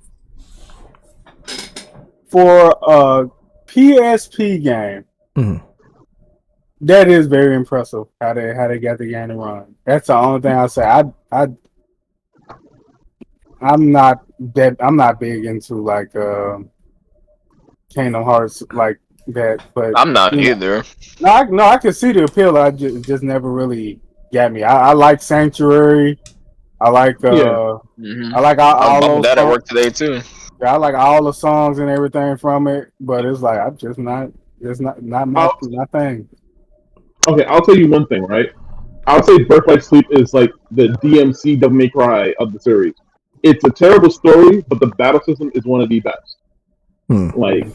For a PSP game, that is very impressive how they got the game to run. That's the only thing I say. I'm not big into like Kingdom Hearts like that, but I'm not either. No, I can see the appeal. I just never really got me. I like Sanctuary. I like I like all those that at work today too. Yeah, I like all the songs and everything from it, but it's like I'm just not. It's not my thing. Okay, I'll tell you one thing, right? I'll say Birth by Sleep is like the DMC Devil May Cry of the series. It's a terrible story, but the battle system is one of the best. Like,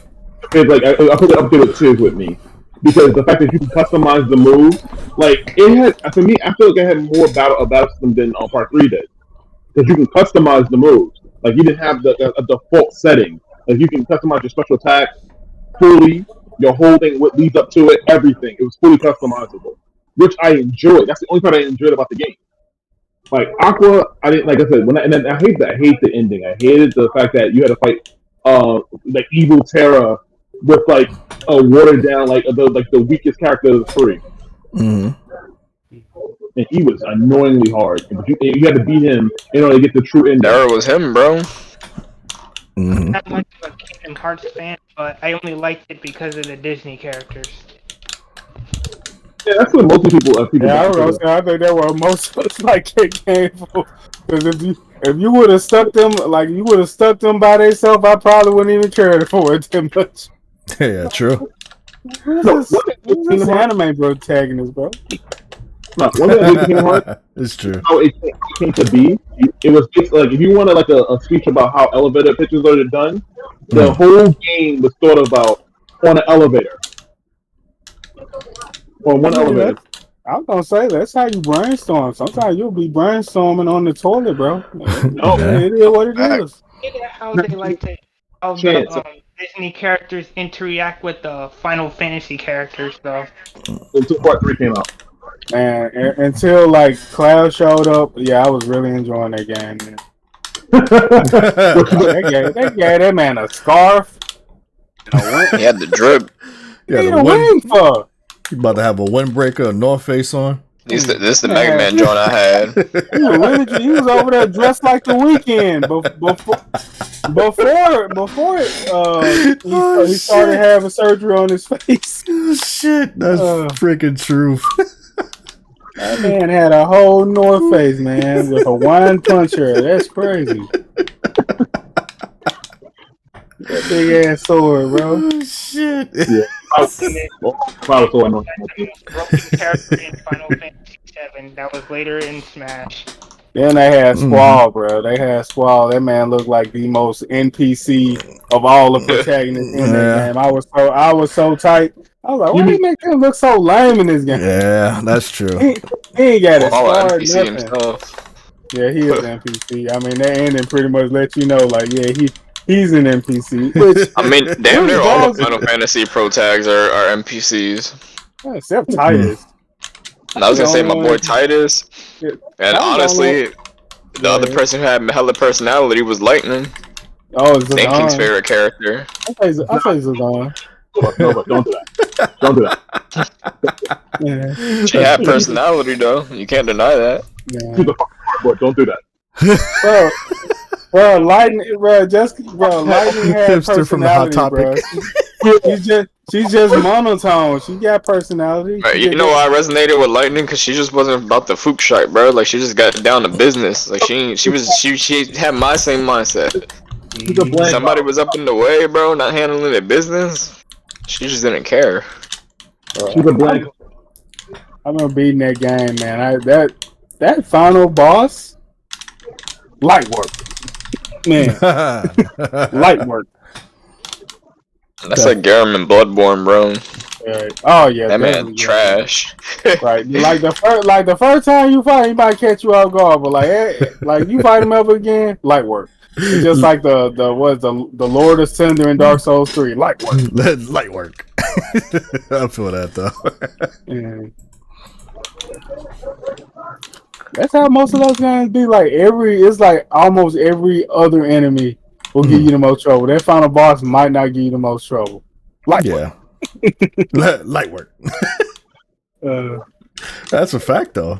it's like I put it up there with Civ with me because the fact that you can customize the moves, like it had for me, I feel like I had more battle system than on Part 3 did because you can customize the moves. Like you didn't have a default setting. Like you can customize your special attack fully, your holding, what leads up to it, everything. It was fully customizable, which I enjoyed. That's the only part I enjoyed about the game. Like Aqua, I didn't like I said and then I hate the ending. I hated the fact that you had to fight like evil Terra with like a watered down like the weakest character of the three. And he was annoyingly hard. You had to beat him in order to get the true ending. Terra was him, bro. I'm not much of a Kingdom Hearts fan, but I only liked it because of the Disney characters. Yeah, that's what most people. I think that was most of us like it came from. Because if you would have stuck them by themselves, I probably wouldn't even care for it too much. Yeah, true. Who's this anime protagonist, bro? No, one thing I did Kingdom Hearts, it's true. How it came to be, it was just like if you wanted like a speech about how elevator pitches are done, the whole game was thought about on an elevator. On one elevator. I was gonna say that's how you brainstorm. Sometimes you'll be brainstorming on the toilet, bro. No, it is what it is. How they like to how Chance. the Disney characters interact with the Final Fantasy characters, though. Until part 3 came out. Man, until like Cloud showed up, yeah, I was really enjoying that game. Man. They gave that man a scarf. He had the drip. Yeah, What the are you waiting wind. for? You about to have a windbreaker, a North Face on. This is the Mega Man joint I had. He was over there dressed like the Weeknd. He started having surgery on his face. Oh, shit, that's freaking truth. That man had a whole North Face, man, with a wine puncher. That's crazy. That big ass sword, bro. Oh, shit. Yeah. I was so annoying. Broken character in Final Fantasy VII that was later in Smash. Then they had Squall, bro. They had Squall. That man looked like the most NPC of all the protagonists in that game. I was so tight. I was like, why do you make him look so lame in this game? Yeah, that's true. He ain't got a star, NPC nothing. himself. Yeah, he is an NPC. I mean, that ending pretty much let you know, like, yeah, he's an NPC. Which, I mean, damn near all the Final Fantasy Pro tags are NPCs. Except Titus. And I was gonna say my boy Titus. Yeah. And honestly, the other person who had hella personality was Lightning. Oh, Same King's Zidane. favorite character. I say Zidane. No, but don't do that. Don't do that. Yeah. She had personality though. You can't deny that. Yeah. Do the fucking cardboard. Don't do that. Bro, Lightning had Hipster from the Hot personality, bro. She's just monotone. She got personality. Right, you know why I resonated with Lightning? Because she just wasn't about the fook shite, bro. Like she just got down to business. Like she had my same mindset. Somebody was up in the way, bro, not handling their business. She just didn't care. She's a blank. I'm gonna beating that game, man. That final boss, light work, man. Light work. That's like Garam in Bloodborne, bro. Right. Oh yeah, that man trash. Right, like the first time you fight, he might catch you off guard, but like you fight him up again, light work. It's just like the Lord of Cinder in Dark Souls 3, light work. Light work. I feel that though. Yeah. That's how most of those games be. It's like almost every other enemy will give you the most trouble. That final boss might not give you the most trouble. Light work. Light work. Uh, That's a fact though.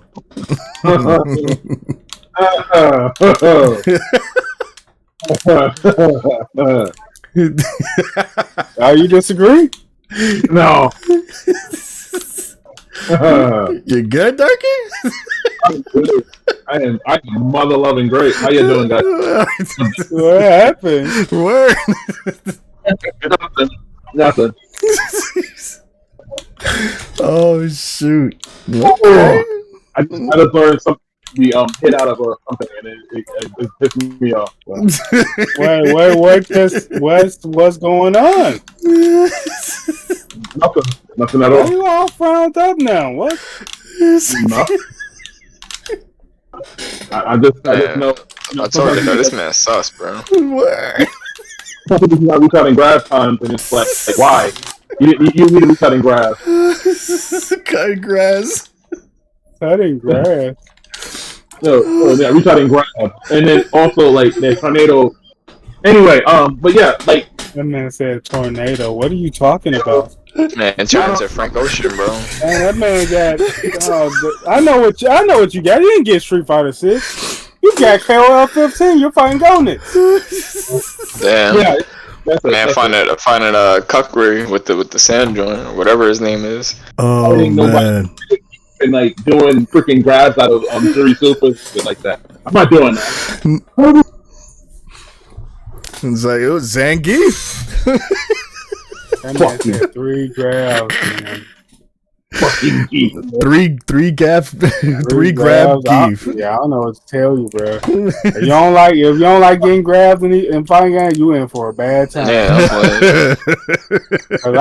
You disagree? No. You good, Darky? I'm good. I am mother loving great. How you doing, guys? What happened? Word. Nothing. Oh shoot. Okay. I just learned something we hit out of something and it pissed me off. What's going on? Nothing at Why all. you all frowned up now? What? No. I just know. I told you, this man sus, bro. Word. Something like recutting grass times and it's like why? You need to be cutting grass. Cutting grass. Cutting grass. No, yeah, recutting grass, and then also like the tornado. Anyway, but yeah, like That man said tornado. What are you talking about? Man, turn into Frank Ocean, bro. Man, that man got. I know what you got. You didn't get Street Fighter 6. You got KOL 15. You're fighting Gonix. Damn. yeah, Man, finding Cuckery with the sand joint or whatever his name is. Oh man. and like doing freaking grabs out of jury supers, shit like that. I'm not doing that. It's like it was Zangief. That man said 3 grabs, man. Fucking Jesus. Three grab Geef. Yeah, I don't know what to tell you, bro. If you don't like getting grabbed in fighting games, you in for a bad time. Yeah, Cause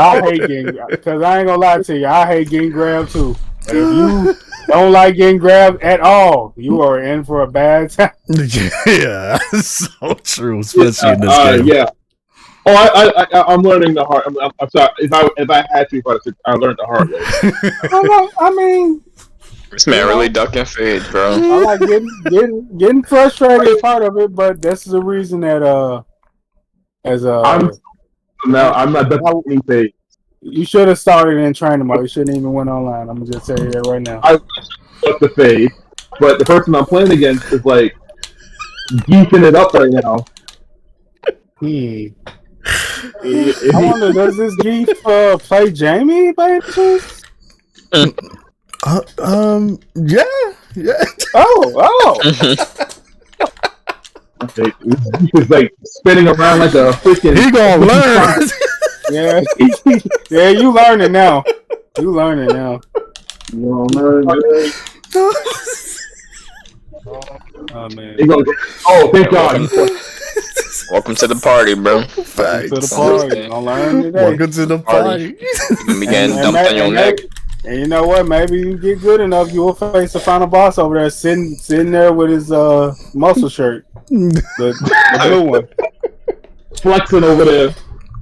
I ain't gonna lie to you, I hate getting grabbed too. But if you don't like getting grabbed at all, you are in for a bad time. Yeah, so true, especially in this game. Yeah. I'm learning the hard. I'm sorry. If I had Street Fighter 6, I learned the hard way. I mean, This man really ducking fade, bro. I like getting frustrated is part of it, but that's the reason that I'm not ducking anything. you should have started in training mode. You shouldn't even went online. I'm gonna just tell you that right now. I duck the fade, but the person I'm playing against is like geeking it up right now. I wonder, does this geek play Jamie by any chance? Yeah. Oh. He's like spinning around like a freaking. He gonna learn. Yeah, you learning now. You learning now. Oh man. Oh, thank God. Welcome to the party, bro. Facts. To the party. I'll learn today. Welcome to the party. You gonna be getting dumped on your neck. And you know what? Maybe you get good enough, you will face the final boss over there, sitting there with his muscle shirt, the blue one, Flexing over there.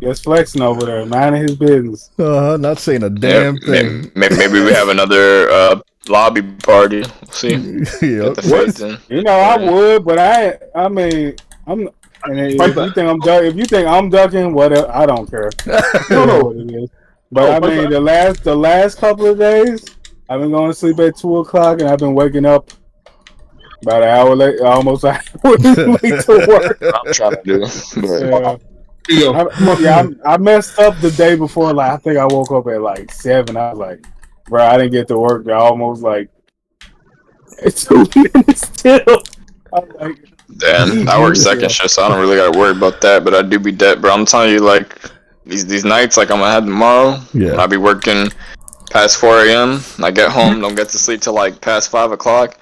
just flexing over there, minding his business. Not saying a damn thing. Maybe we have another lobby party. We'll see. Yep. Get the fades in. You know, I would, but I mean, I'm. And if you think I'm ducking, whatever, I don't care. I don't know what it is. But I mean, the last couple of days, I've been going to sleep at 2:00, and I've been waking up about an hour late, almost an hour late to work. I'm trying to do. I messed up the day before. Like I think I woke up at like 7. I was like, bro, I didn't get to work. Almost like it's 2 minutes still. I was like, damn, I work second shift, so I don't really gotta worry about that. But I do be dead, bro. I'm telling you, like these nights, like I'm gonna have tomorrow. Yeah. I'll be working past 4 a.m. I get home, don't get to sleep till like past 5 o'clock.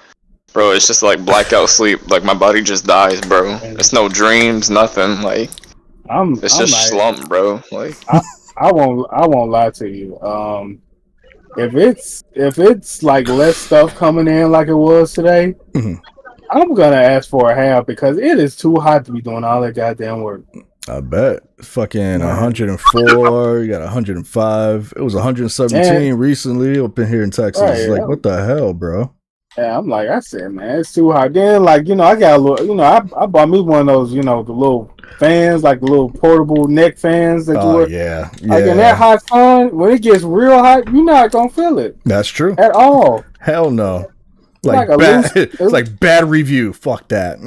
Bro, it's just like blackout sleep. Like my body just dies, bro. It's no dreams, nothing. Like it's just like, slump, bro. Like I won't lie to you. If it's like less stuff coming in like it was today, I'm gonna ask for a half because it is too hot to be doing all that goddamn work. I bet. Fucking 104. You got 105. It was 117 recently up in here in Texas. Right, like, what the hell, bro? Yeah, I'm like, I said, man, it's too hot. Then, like, you know, I got a little, I bought me one of those, the little fans, like the little portable neck fans that you wear. Yeah. Like in that hot sun, when it gets real hot, you're not gonna feel it. That's true. At all. Hell no. Like it's like bad review. Fuck that.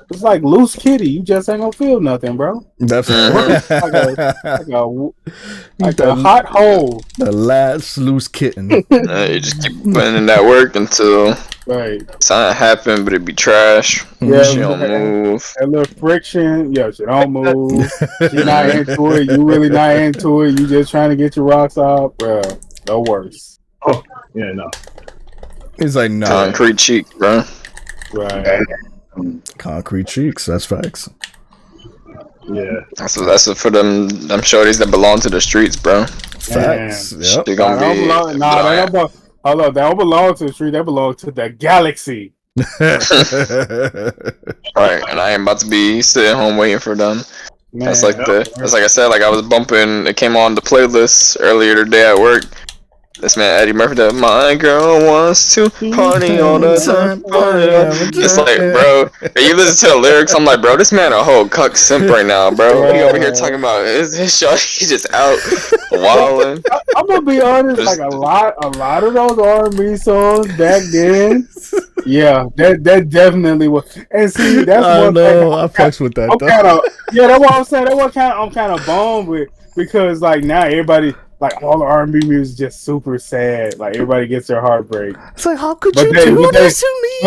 It's like loose kitty. You just ain't gonna feel nothing, bro. That's like a hot hole. The last loose kitten. you just keep putting in that work until something happen, but it be trash. Yeah, she don't move. That little friction, she don't move. She not into it. You really not into it. You just trying to get your rocks off, bro. No worse. Oh, yeah, no. It's like no concrete cheek, bro. Right. Concrete cheeks. That's facts. Yeah. That's for them shorties that belong to the streets, bro. Facts. Yep. They gonna they don't belong to the street. They belong to the galaxy. Right, and I ain't about to be sitting home waiting for them. Man, that's like I said, like I was bumping. It came on the playlist earlier today at work. This man Eddie Murphy, that my girl wants to party all the time. It's like, bro, you listen to the lyrics, I'm like, bro, this man a whole cuck simp right now, bro. He over here talking about his shot, he's just out wilding. I'm gonna be honest, like a lot of those R&B songs back then. Yeah, that definitely was. And see, that's one thing. I fucks with that. That's what I'm saying. That's what I'm kind of bummed with because like now everybody. Like all the R&B music is just super sad. Like everybody gets their heartbreak. It's like, how could you do this to me?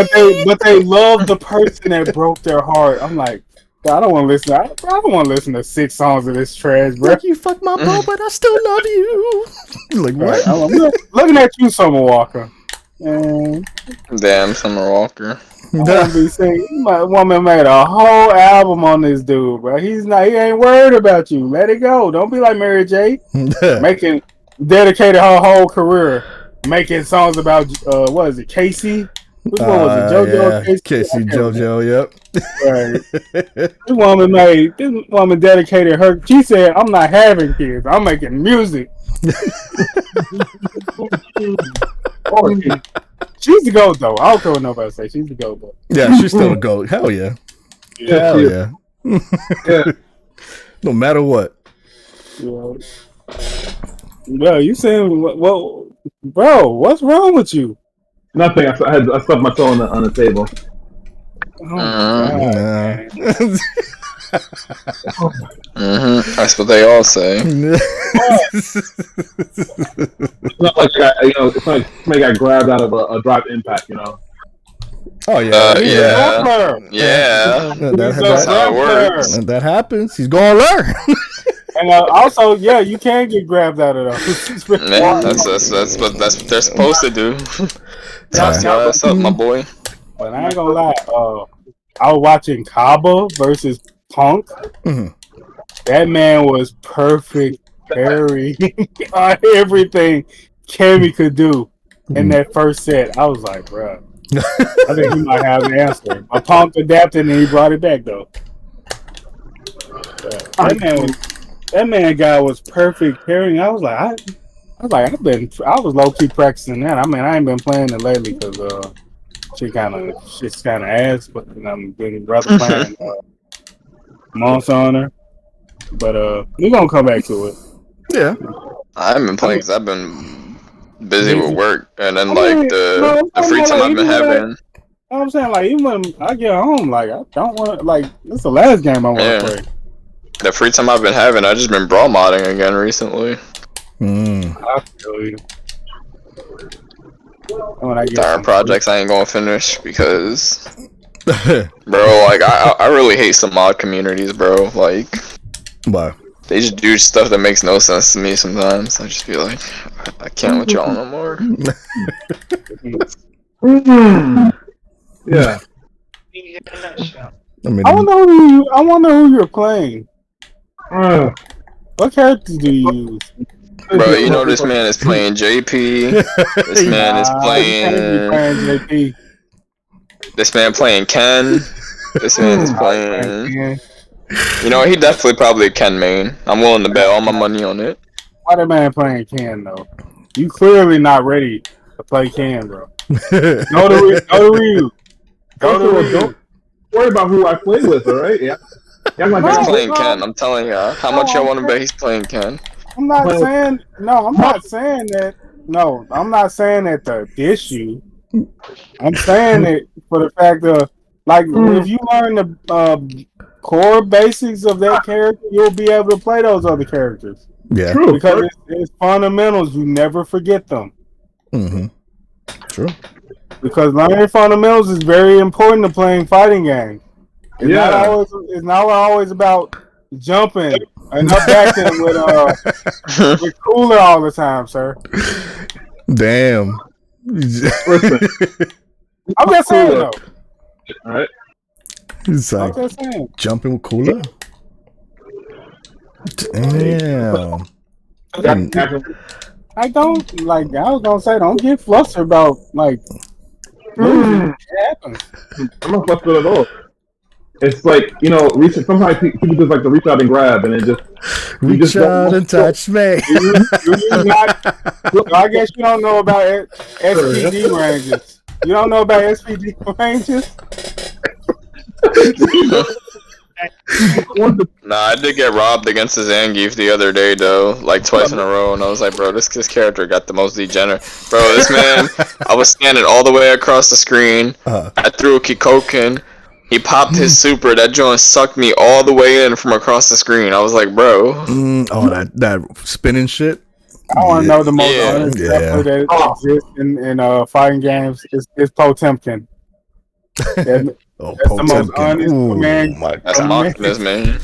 But they love the person that broke their heart. I'm like, I don't want to listen. I don't want to listen to 6 songs of this trash, bro. Like, you fuck my bro, but I still love you. Like what? I'm looking at you, Summer Walker. Damn, Summer Walker. My woman made a whole album on this dude, bro. He ain't worried about you. Let it go. Don't be like Mary J. Dedicated her whole career making songs about what is it, Casey Which one was it? JoJo Yeah. or Casey? Casey JoJo, yep. Right. This woman dedicated her. She said, "I'm not having kids. I'm making music." She's the GOAT, though. I don't care what nobody say. She's the GOAT, though. Yeah, she's still a GOAT. Hell yeah. Hell yeah. Yeah. No matter what. Yeah. Well, you saying, well, bro, what's wrong with you? Nothing. I stubbed my toe on the table. Oh, God, man. That's what they all say. It's not like it's like somebody got grabbed out of a drop impact. Oh yeah. Yeah. That's how it works. That happens. He's gonna learn. And also, yeah, you can get grabbed out of those. Man, that's what they're supposed to do. Toss your ass up, my boy. But I ain't gonna lie, I was watching Kaba versus Punk. Mm-hmm. That man was perfect parry on everything Cammy could do in that first set. I was like, bro, I think he might have the answer. But Punk adapted and he brought it back though. That man guy was perfect parrying. I was low key practicing that. I mean, I ain't been playing it lately because shit's kind of ass. But I'm been rather playing Monster Hunter. But we're gonna come back to it. Yeah. I haven't been playing because I've been busy with work, and then the free time I've been having. I'm saying, like, even when I get home, like, I don't want to, like, this is the last game I want to play. The free time I've been having, I just been brawl modding again recently. I feel you. Darn projects I ain't gonna finish because, bro, like I really hate some mod communities, bro. Like, why? They just do stuff that makes no sense to me sometimes. I just feel like I can't with y'all no more. Yeah. I wonder who you're playing. What characters do you use? Bro, you know this man is playing JP. This man is playing. This man playing Ken. This man is playing. You know, he definitely probably a Ken main. I'm willing to bet all my money on it. Why that man playing Ken though? You clearly not ready to play Ken, bro. Go to Ryu. Don't worry about who I play with, alright? Yeah. He's playing Ken. I'm telling you. How much y'all want to bet he's playing Ken? I'm not saying that. No, I'm not saying that to diss you. I'm saying it for the fact of, like, if you learn the core basics of that character, you'll be able to play those other characters. Yeah, true. Because it's fundamentals. You never forget them. Mm-hmm. True. Because learning fundamentals is very important to playing fighting games. It's not always about jumping and up backing with cooler all the time, sir. Damn. Listen. I'm just saying though. All right. It's like jumping with cooler. Damn. I don't like. I was gonna say, don't get flustered about like. It happens. I'm not flustered at all. It's like, sometimes people just like to reach out and grab, and it just reach out and touch me. I guess you don't know about SPD ranges. You don't know about SPD ranges. Nah, I did get robbed against the Zangief the other day though, like twice in a row, and I was like, bro, this character got the most degenerate. Bro, this man, I was standing all the way across the screen. I threw a Kikoken. He popped his super. That joint sucked me all the way in from across the screen. I was like, bro. That spinning shit. I want to know the most honest that exists in fighting games is Potemkin. That's the most honest man. That's Maximus, man.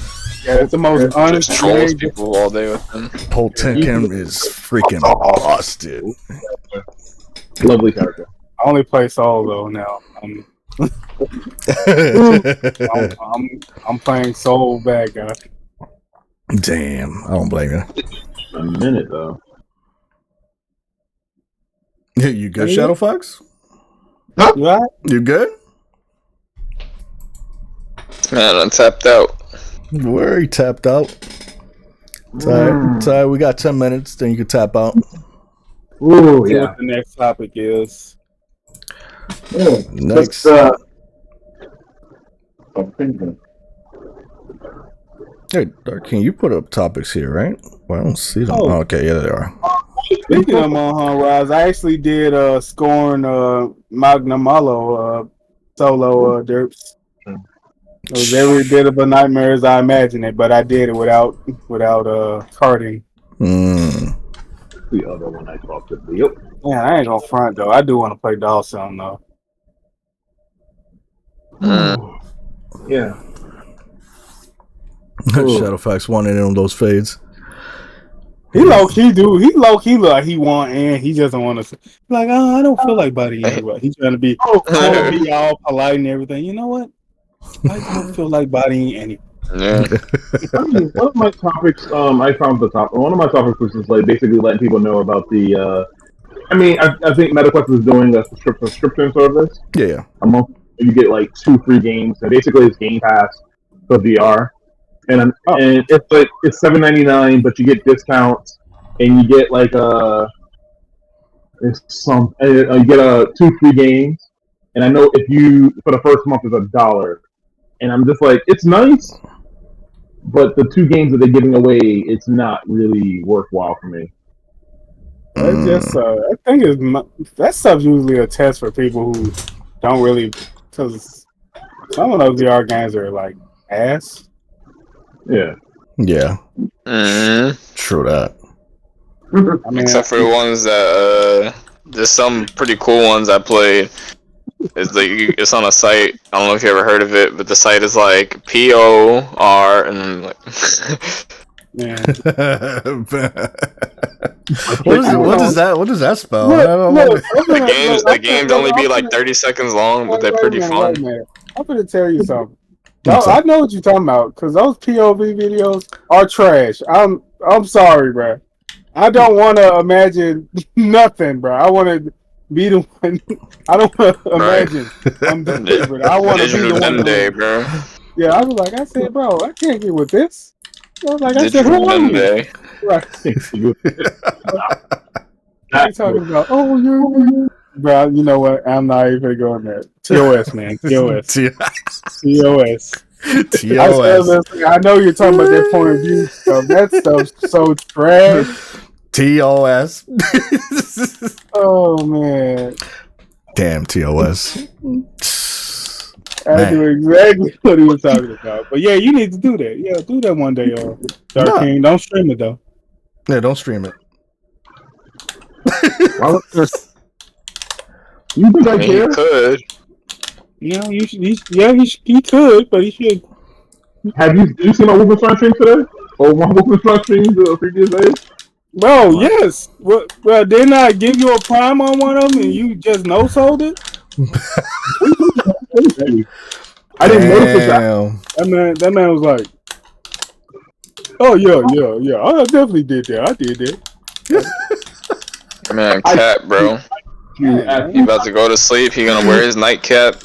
Yeah, that's the most honest. Just trolls people all day with him. Potemkin is freaking busted. Lovely character. I only play solo now. I'm playing Soul bad guy. Damn, I don't blame you. A minute though. You good, Shadow Fox? You all right? You good? Man, I'm tapped out. Where he tapped out? It's all right. We got 10 minutes. Then you can tap out. Ooh, See yeah. what the next topic is. Next. Hey, Darkin, you put up topics here, right? Well, I don't see them. Oh. Okay, yeah, they are. Speaking of Mohan Rise, I actually did scoring Magnamalo solo derps. It was every bit of a nightmare as I imagined it, but I did it without carding. The other one I talked to. Yep. Yeah, I ain't gonna front though. I do want to play Dawson though. Yeah. Shadowfax wanted in on those fades. He low key do. He low key look like he want and he just don't want to. Like, oh, I don't feel like bodying anybody. He's trying to be all polite and everything. You know what? I don't feel like bodying anybody. Yeah. I mean, one of my topics, I found the top. One of my topics was just like basically letting people know about the. I think MetaQuest is doing a subscription service. Yeah. A month, you get like 2 free games. So basically, it's Game Pass for VR, and it's like it's $7.99, but you get discounts, and you get like you get 2 free games. And I know if you for the first month is $1, and I'm just like, it's nice. But the 2 games that they're giving away, it's not really worthwhile for me. That's just, I think that stuff's usually a test for people who don't really, because some of those VR games are like ass. Yeah. Yeah. True that. I mean, Except for the ones that, there's some pretty cool ones I played. It's on a site. I don't know if you ever heard of it, but the site is like POR and then like. man. What does that spell? The games only be like 30 seconds long, but they're pretty fun. I'm gonna tell you something. I know what you're talking about because those POV videos are trash. I'm sorry, bro. I don't want to imagine nothing, bro. I want to be the one. I don't want to imagine. I'm different. I want to be the one. Day, bro. Yeah, I was like, I said, bro, I can't get with this. I was like, I said, Digital who are you? Monday. Right. I'm talking about, oh, you're. Bro, you know what? I'm not even going to go in there. TOS, man. TOS. TOS. I know you're talking about their point of view stuff. That stuff's so trash. TOS. Oh, man. Damn, TOS. I knew exactly what he was talking about. But yeah, you need to do that. Yeah, do that one day, Dark King. Don't stream it, though. Yeah, don't stream it. You think I He care? could. Yeah, he could, but he should. Have you seen my Wolfenstein stream today? Or my Wolfenstein stream the previous days? Bro, yes. Well, didn't I give you a prime on one of them and you just no-sold it? I didn't notice that. That man was like, oh, yeah. I definitely did that. I did that. Man, cat, bro. He about to go to sleep. He gonna wear his nightcap.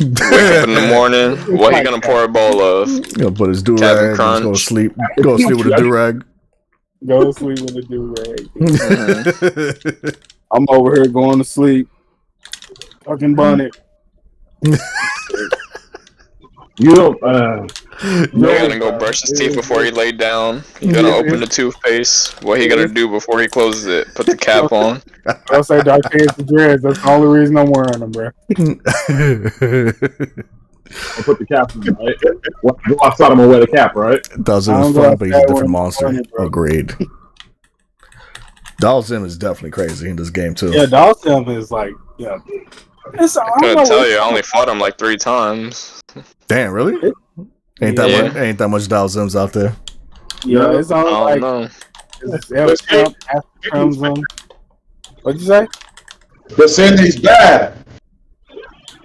Wake up in the morning. What he gonna pour a bowl of? He's gonna put his do-rag. Go to sleep. Go to sleep with a do-rag. Go to sleep with a do-rag. I'm over here going to sleep. Fucking bonnet. You don't. He's gonna go brush his teeth before he lay down. He's gonna open the toothpaste. What he gonna do before he closes it? Put the cap on. I'll say Dark King's the dreads. That's the only reason I'm wearing them, bro. I'll put the cap on, right? Go outside, I'm gonna wear the cap, right? Dalsim is fun, but he's a different monster. Agreed. Dalsim is definitely crazy in this game, too. Yeah, Dalsim is like, yeah. I couldn't tell you. I only fought him like 3 times. Damn, really? Ain't that much Dalsims out there? Yeah, it's only like. Know. What'd you say? They're saying he's bad.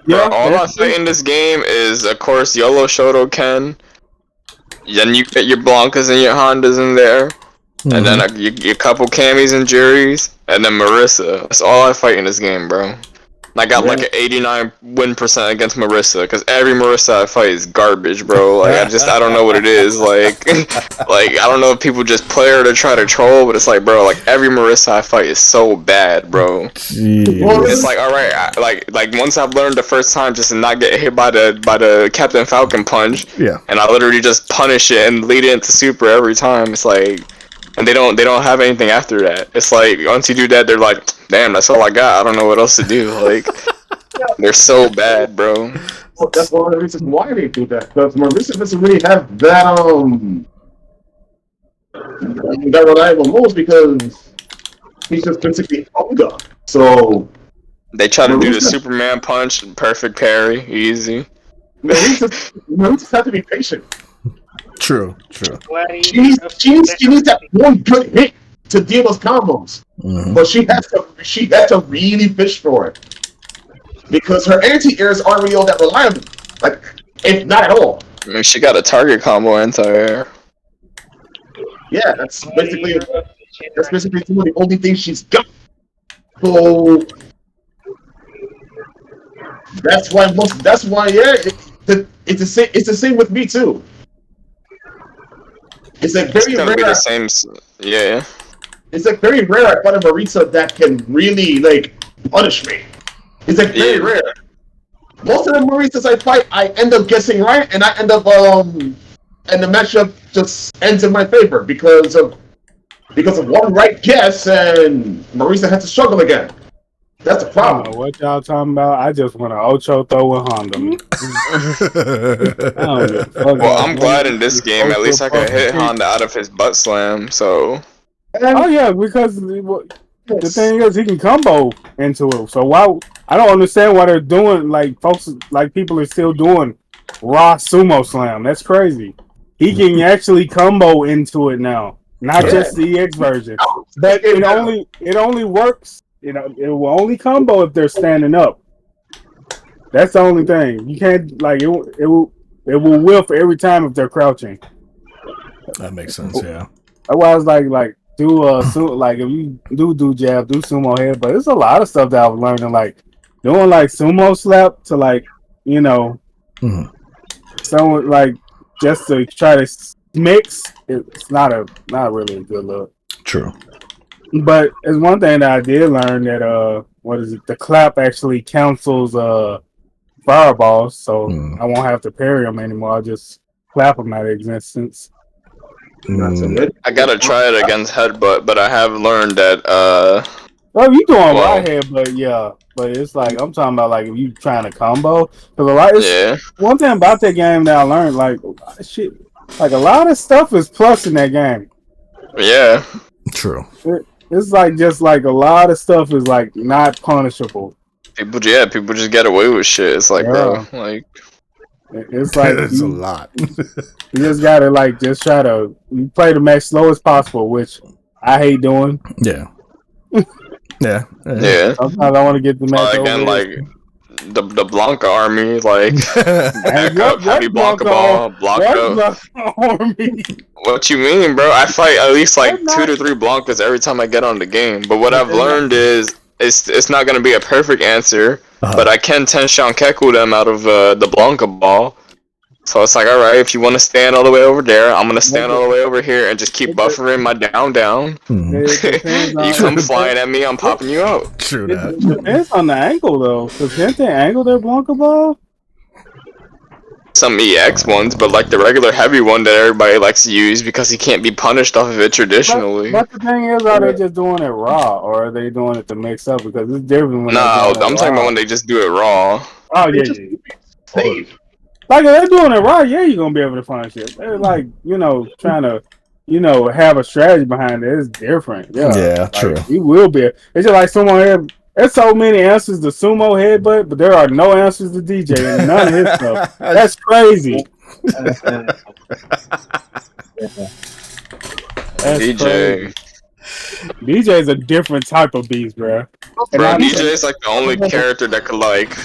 Yeah, all I say in this game is, of course, YOLO Shoto Ken. Then you get your Blankas and your Hondas in there. Mm-hmm. And then your couple Camis and Jerry's. And then Marissa. That's all I fight in this game, bro. I got like an 89 win percent against Marissa, because every Marissa I fight is garbage, bro. Like, I don't know what it is. Like, like, I don't know if people just play her to try to troll, but it's like, bro, like, every Marissa I fight is so bad, bro. It's like, alright, like, once I've learned the first time just to not get hit by the Captain Falcon punch, and I literally just punish it and lead it into super every time, it's like, and they don't have anything after that. It's like, once you do that, they're like, damn, that's all I got. I don't know what else to do. Like, they're so bad, bro. Well, that's one of the reasons why they do that. Because Marissa doesn't really have that reliable moves because he's just basically older. So they try to do the Superman punch, perfect parry, easy. Marissa has to be patient. True. She needs that one good hit to deal with combos, but she has to really fish for it because her anti-airs aren't really all that reliable. Like, if not at all. I mean, she got a target combo anti-air. Yeah, that's basically some of the only things she's got. So that's why it's the same with me too. It's like very rare. Be the same, yeah. It's like very rare I find a Marisa that can really like punish me. It's like very rare. Most of the Marisas I fight, I end up guessing right, and I end up and the matchup just ends in my favor because of one right guess, and Marisa had to struggle again. That's the problem. I don't know what y'all talking about. I just want to Ocho throw with Honda. Well, I'm glad in this game at least I can hit Honda out of his butt slam. So. Oh yeah, because the thing is he can combo into it. So why? I don't understand why they're doing like folks like people are still doing raw sumo slam. That's crazy. He can actually combo into it now, not just the EX version. But it only works. You know, it will only combo if they're standing up. That's the only thing. You can't like it will whiff every time if they're crouching. That makes sense. Yeah. Otherwise, like do like if you do jab, do sumo head. But there's a lot of stuff that I was learning, like doing like sumo slap to like someone like just to try to mix. It's not really a good look. True. But it's one thing that I did learn that the clap actually cancels fireballs, so I won't have to parry them anymore. I'll just clap them out of existence. I gotta try it against headbutt, but I have learned that well, you doing right headbutt, but it's like I'm talking about like if you trying to combo, because one thing about that game that I learned, like shit, like a lot of stuff is plus in that game. Yeah, true. It's like just like a lot of stuff is like not punishable. People just get away with shit. It's like, bro, like it's like it's a lot. You just gotta like just try to play the match slow as possible, which I hate doing. Yeah. Sometimes I want to get the match again, over. Like the Blanca army, like back up, heavy Blanca ball, Blanca army. What you mean, bro? I fight at least like 2 to 3 Blancas every time I get on the game. But what I've learned is it's not gonna be a perfect answer, but I can Tenshan Keku them out of the Blanca ball. So it's like, alright, if you want to stand all the way over there, I'm gonna stand all the way over here and just keep buffering my down. You come flying at me, I'm popping you out. True that. It depends on the angle though, because can't they angle their Blanca ball? Some EX ones, but like the regular heavy one that everybody likes to use because he can't be punished off of it traditionally. But the thing is, are they just doing it raw, or are they doing it to mix up? Because it's different when I'm talking about when they just do it raw. Oh yeah. Like if they're doing it right, you're gonna be able to punish it. They're like, trying to, have a strategy behind it. It's different. Yeah, true. You will be. It's just like someone had. There's so many answers to sumo headbutt, but there are no answers to DJ and none of his stuff. That's crazy. That's DJ. Crazy. DJ is a different type of beast, bro. DJ is like the only character that could like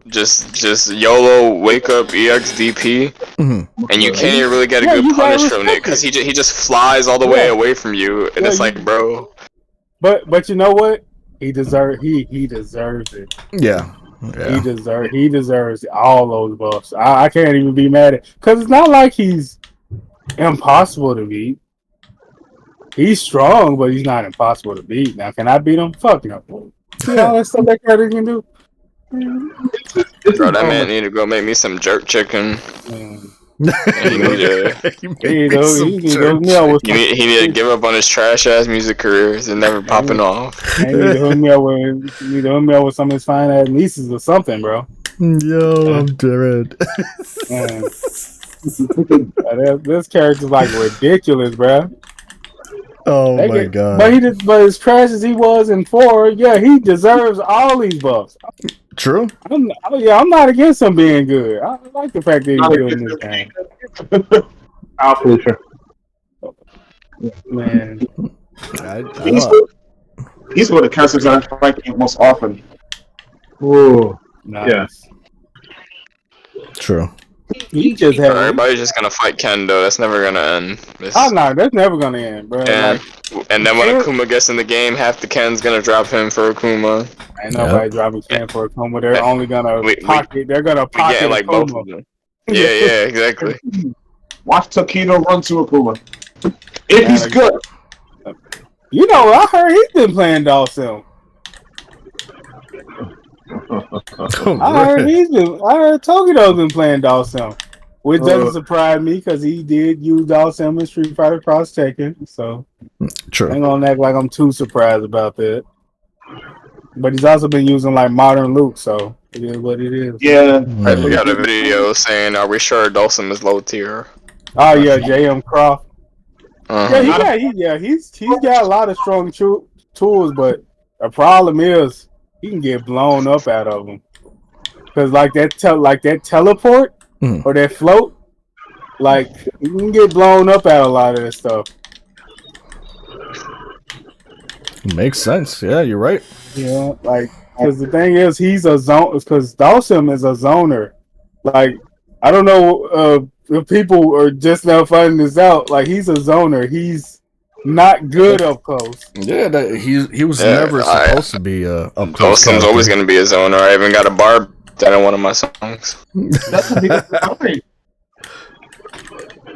just YOLO wake up EXDP, and you can't even really get a good punish from it because he just flies all the way away from you, and it's like, bro. But you know what? he deserves it. Yeah. He deserves all those buffs. I can't even be mad at because it's not like he's impossible to beat. He's strong, but he's not impossible to beat. Now, can I beat him? Fuck no. See all that stuff that character can do? Bro, that man need to go make me some jerk chicken. He need to give up on his trash ass music careers and never popping off. He need to hook me up with some of his fine ass nieces or something, bro. Yo, I'm dead. This character's like ridiculous, bro. Oh my god! But as trash as he was in 4, yeah, he deserves all these buffs. True. I'm not against him being good. I like the fact that he's good in this game. Absolutely. Man, he's one of the characters I like most often. Ooh, nice. Yeah. True. He just had. Everybody's just gonna fight Kendo. That's never gonna end. No, that's never gonna end, bro. Yeah. And then when Akuma gets in the game, half the Ken's gonna drop him for Akuma. Ain't nobody dropping Ken for Akuma. They're only gonna pocket. They're gonna pocket like Akuma. both of them. Yeah, exactly. Watch Takedo run to Akuma. If he's good. You know, I heard he's been playing Dawson. I heard Tokido's been playing Dawson, which doesn't surprise me because he did use Dawson in Street Fighter Cross Tekken. So, true. I ain't gonna act like I'm too surprised about that. But he's also been using like modern Luke, so it is what it is. Yeah, We got a video saying, "Are we sure Dawson is low tier?" Oh yeah, J.M. Croft. Uh-huh. He's got a lot of strong tools, but the problem is he can get blown up out of them. Cause like that teleport or that float, like you can get blown up out of a lot of this stuff. Makes sense. Yeah, you're right. Yeah, like because the thing is, he's a zone. Because Dawson is a zoner. Like I don't know if people are just now finding this out. Like he's a zoner. He's not good up close. Yeah, he was never supposed to be up close. Dawson's always gonna be a zoner. I even got a barb that in one of my songs. That's a big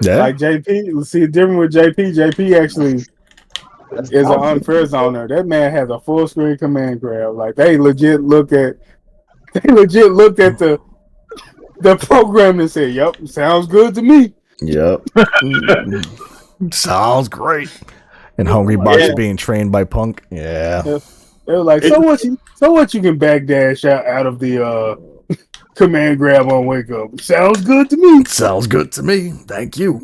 Yeah. Like JP, see, different with JP. JP actually is an unfair zoner. That man has a full screen command grab. Like they legit looked at the program and said, "Yep, sounds good to me." Yep. Sounds great. And Hungry Box being trained by Punk. Yeah. They were like, so what you can backdash out of the command grab on wake up. Sounds good to me. Sounds good to me. Thank you.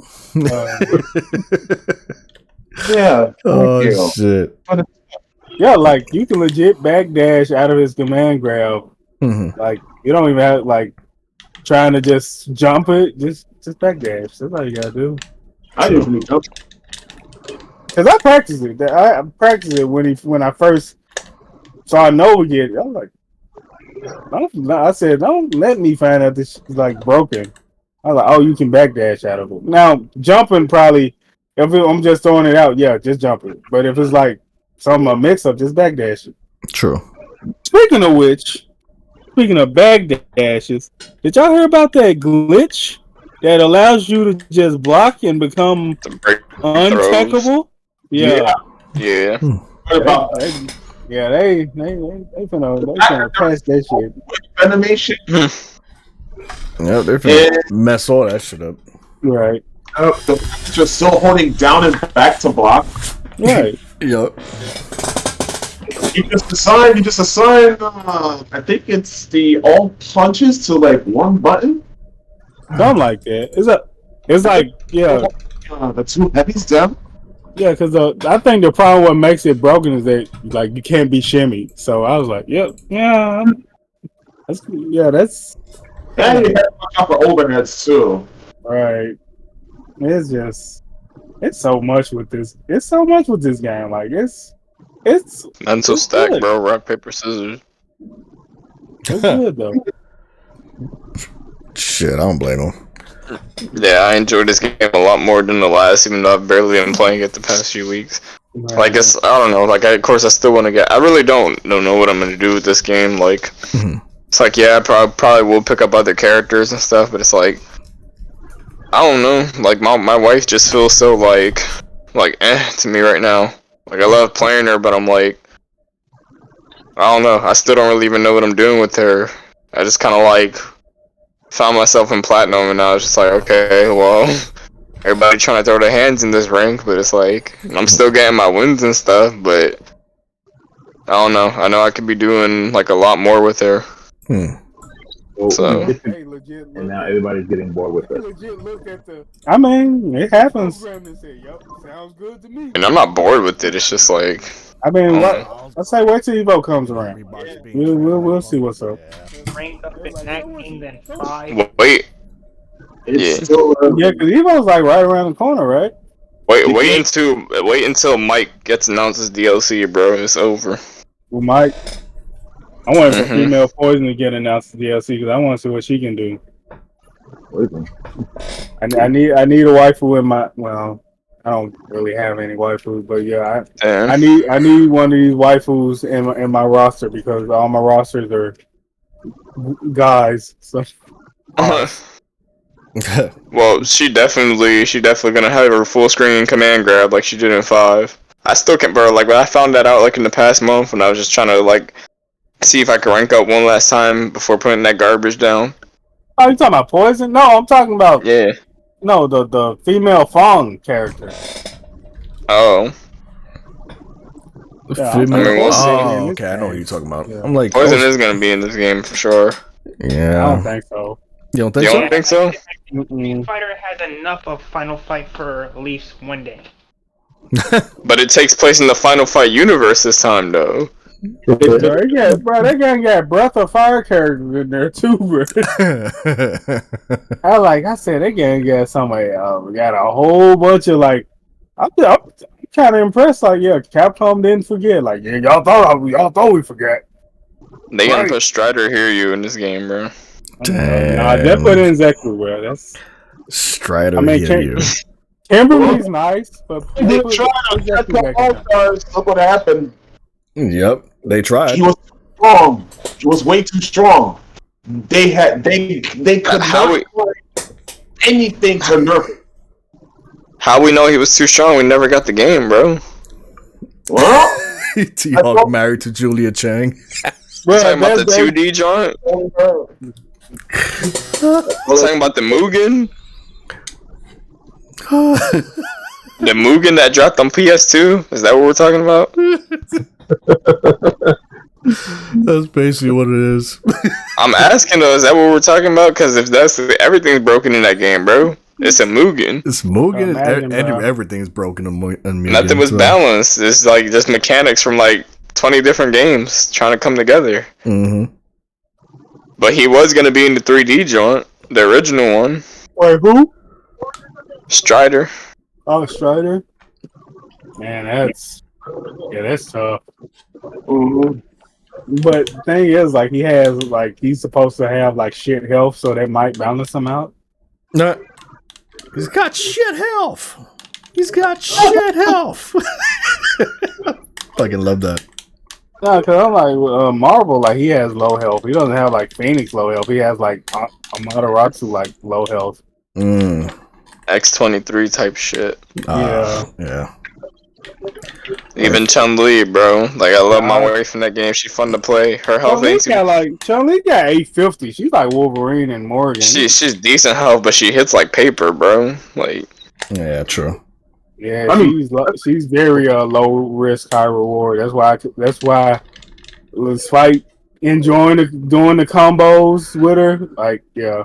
Yeah. Oh shit. Yeah, like you can legit backdash out of his command grab. Mm-hmm. Like you don't even have like trying to just jump it. Just backdash. That's all you gotta do. I usually jump. Cause I practiced it. I practiced it when I first saw Nova get it. I was like, I said, don't let me find out this is like broken. I was like, oh, you can backdash out of it. Now jumping probably. I'm just throwing it out, yeah, just jump it. But if it's like a mix up, just backdash it. True. Speaking of backdashes, did y'all hear about that glitch that allows you to just block and become untackable? Yeah. Yeah. What about they finna patch that shit. animation? Yeah, they're finna mess all that shit up. Right. Just still holding down and back to block. Right. Yep. You just assign. I think it's the all punches to like one button. Something like that. It's like The two heavies down. Yeah, because I think the problem what makes it broken is that like you can't be shimmied. So I was like, that's And you have to watch out for overheads too. right. It's so much with this. It's so much with this game. Like it's Mental it's stack, good. bro. Rock, paper, scissors. It's good though. Shit, I don't blame him. Yeah, I enjoyed this game a lot more than the last, even though I've barely been playing it the past few weeks. Like it's, I don't know. Like of course I still want to get. I really don't know what I'm gonna do with this game. Like it's like yeah, I probably will pick up other characters and stuff, but it's like I don't know. Like my wife just feels so like to me right now. Like I love playing her, but I'm like I don't know. I still don't really even know what I'm doing with her. I just kind of like found myself in platinum, and I was just like, okay, well, everybody trying to throw their hands in this rank, but it's like I'm still getting my wins and stuff, but I don't know. I know I could be doing like a lot more with her. So. Hey, legit, And now everybody's getting bored with it. Legit look at the. I mean, it happens. Say, yep, sounds good to me. And I'm not bored with it. It's just like I mean, let's say wait till Evo comes around. We'll see what's up. Rank up in that game than 5. wait, It's still Yeah, because Evo's like right around the corner, right? wait until Mike gets announced as DLC, bro. It's over. Well, Mike, I want for female Poison to get announced as DLC because I want to see what she can do. I need a waifu in my. Well, I don't really have any waifus, but yeah, I need one of these waifus in my roster because all my rosters are guys. So. Well, she definitely gonna have her full screen command grab like she did in 5. I still can't, bro. Like when I found that out like in the past month when I was just trying to like see if I could rank up one last time before putting that garbage down. Oh, you talking about Poison? No, I'm talking about no the female Fong character. Oh. Yeah, I mean, we'll see. Okay, I know what you're talking about. Yeah. I'm like, Poison is gonna be in this game for sure. Yeah. I don't think so. You don't think You so? don't think so? Street Fighter has enough of Final Fight for at least one day. But it takes place in the Final Fight universe this time, though. Bro, they got Breath of Fire characters in there too, bro. I said, they got somebody. We got a whole bunch of like. I'm kind of impressed. Like, yeah, Capcom didn't forget. Like, yeah, y'all thought we forgot. They gonna put Strider Hiryu in this game, bro. Damn. Nah, they put in Zeku, bro. That's Strider. I mean, Kimberly's nice, but they tried to get the All-Stars. Look what happened. Yep, they tried. She was strong. She was way too strong. They could not play anything to nerf it. How we know he was too strong? We never got the game, bro. Well, T-Hawk married to Julia Chang. We're talking about the 2D joint. We're talking about the Mugen. The Mugen that dropped on PS2. Is that what we're talking about? That's basically what it is. I'm asking though, is that what we're talking about? Because if that's everything's broken in that game, bro. It's a Mugen. It's Mugen. Everything's broken in Mugen. Nothing was balanced. It's like just mechanics from like 20 different games trying to come together. Mm-hmm. But he was gonna be in the 3D joint, the original one. Wait, who? Strider. Oh, Strider. Man, that's tough. Mm-hmm. But the thing is, like, he's supposed to have like shit health, so that might balance him out. No, he's got shit health. He's got shit health. Fucking love that. No, because I'm like Marvel, like he has low health. He doesn't have like Phoenix low health. He has like Amaterasu like low health. X-23 type shit. Yeah. Even Chun-Li, bro. Like, I love my wife in that game. She's fun to play. Her health ain't too... Chun-Li got 850. She's like Wolverine and Morgan. She's decent health, but she hits like paper, bro. Like... Yeah, true. Yeah, she's very low risk, high reward. That's why let's fight, enjoying doing the combos with her. Like, yeah.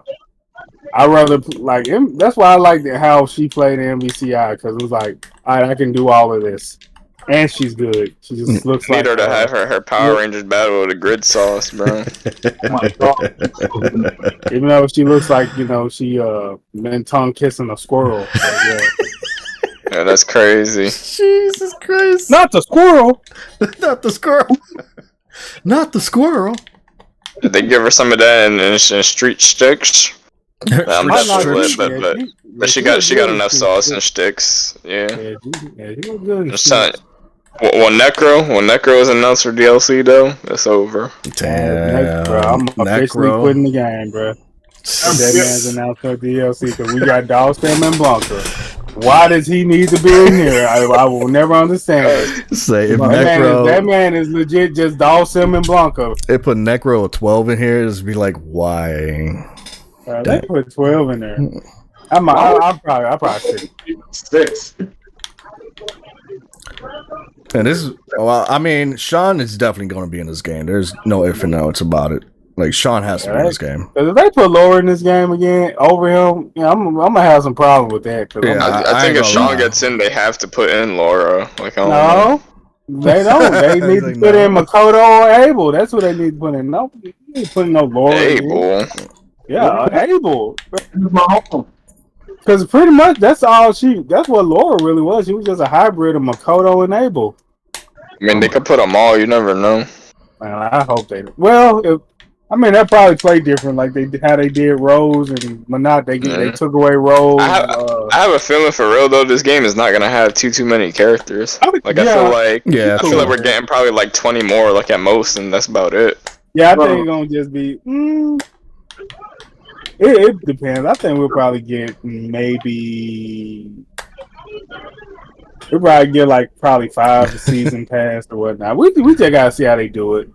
I rather like that's why I liked how she played in MVCI because it was like, all right, I can do all of this, and she's good. She just looks like her to have her Power Rangers battle with a grid sauce, bro. Oh my God. Even though she looks like she been tongue kissing a squirrel. So, yeah. Yeah, that's crazy. Jesus Christ! Not the squirrel. Not the squirrel. Not the squirrel. Did they give her some of that in street sticks? I'm definitely lit, but she got enough sauce and sticks. Yeah. She was good. When Necro is announced for DLC though, it's over. Damn, Bro, I'm officially Necro. quitting the game, bro. That man's announced for DLC because we got Dawson and Blanca. Why does he need to be in here? I will never understand it. Say if That Necro, man is legit just Dawson and Blanca. they put Necro a 12 in here, just be like, why? They put 12 in there. I probably should. 6. And this is, well, I mean, Sean is definitely going to be in this game. There's no if and no it's about it. Like, Sean has to be in this game. If they put Laura in this game again over him, I'm gonna have some problem with that. Yeah, I think if Sean lie. gets in, they have to put in Laura. Like, I don't No, they don't. They need to put in Makoto or Abel. That's what they need to put in. No, you ain't putting no Laura. Abel. Yeah, Abel. Because pretty much that's what Laura really was. She was just a hybrid of Makoto and Abel. I mean, they could put them all. You never know. Man, I hope they. Well, they'll probably play different, like how they did Rose and Monat. They took away Rose. I have a feeling for real though. This game is not gonna have too many characters. Like I feel like we're getting probably like 20 more, like at most, and that's about it. Yeah, I think it's gonna just be. It depends. I think we'll probably get maybe. We'll probably get like probably 5 season pass or whatnot. We just gotta see how they do it.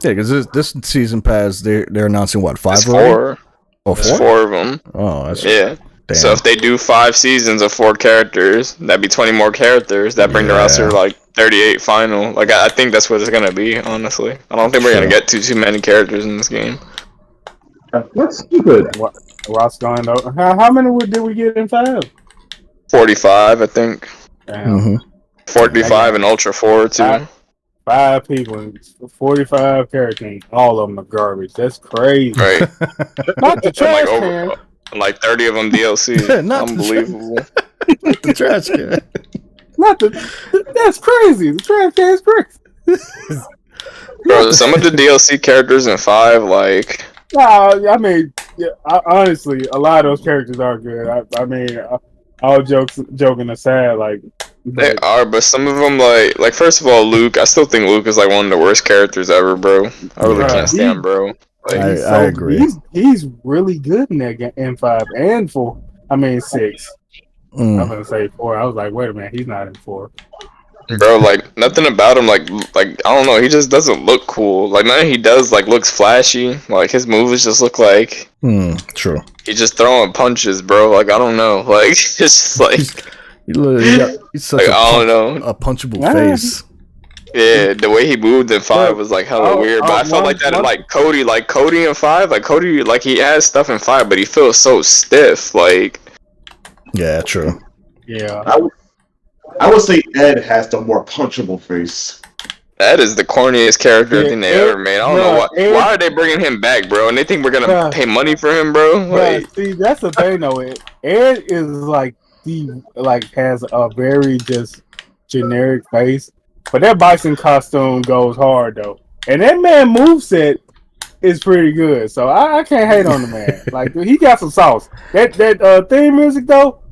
Yeah, because this season pass, they're announcing what, 5 It's 4. Oh, 4? There's 4 of them. Oh, that's yeah. Damn. So if they do 5 seasons of 4 characters, that'd be 20 more characters. That bring the roster like 38 final. Like I think that's what it's gonna be. Honestly, I don't think we're gonna get too many characters in this game. That's stupid. What's going on? How many did we get in 5? 45, I think. Damn. 45 and Ultra 4 too. 5 people and 45 characters. All of them are garbage. That's crazy. Right. Not the trash can. Like 30 of them DLC. Not unbelievable. The trash can. That's crazy. The trash can is crazy. Bro, some of the DLC characters in 5, like. I mean, honestly, a lot of those characters are good. I mean, all joking aside, like. They are, but some of them, like first of all, Luke. I still think Luke is like one of the worst characters ever, bro. I really can't stand, bro. Like, I agree. He's really good in that in 5 and 4. I mean 6. I'm gonna say 4. I was like, wait a minute, he's not in 4. Bro, like nothing about him, like I don't know. He just doesn't look cool. Like nothing he does like looks flashy. Like his moves just look like. True. He's just throwing punches, bro. Like I don't know. Like it's just like. He's such like, I don't know. A punchable face. Yeah, the way he moved in 5 was like hella weird. But I felt like that in like Cody in 5, like Cody, like he has stuff in 5, but he feels so stiff. Like. Yeah, true. Yeah. I would say Ed has the more punchable face. That is the corniest character I think they ever made. I don't know why. Why are they bringing him back, bro? And they think we're gonna pay money for him, bro? Like, see, that's the thing, though. Ed is like has a very just generic face, but that bison costume goes hard though, and that man moveset is pretty good. So I can't hate on the man. Like he got some sauce. That theme music though.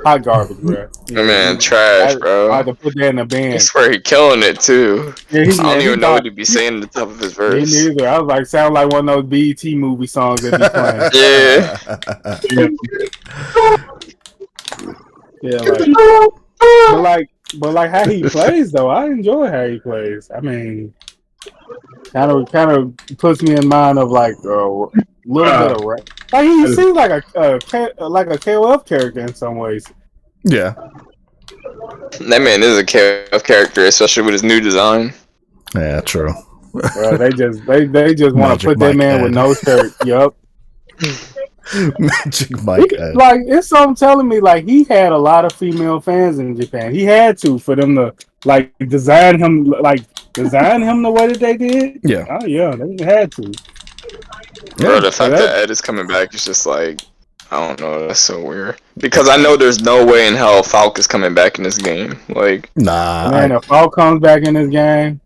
Hot garbage, bro. Man, trash, bro. I had to put that in a band. I swear he killing it too. Yeah, I don't even know what to be saying at the top of his verse. Me neither. I was like, sound like one of those BET movie songs that be playing. Yeah. But like how he plays though, I enjoy how he plays. I mean, kind of puts me in mind of like a little bit of rap. Like he seems like a KOF character in some ways. Yeah. That man is a KOF character, especially with his new design. Yeah, true. Bro, they just want to put that man with no shirt. Yup. Magic Mike. Like it's something telling me like he had a lot of female fans in Japan. He had to for them to like design him the way that they did. Yeah. Oh yeah, they had to. Bro, the fact that Ed is coming back is just like, I don't know, that's so weird. Because I know there's no way in hell Falk is coming back in this game. Like, nah. Man, if Falk comes back in this game,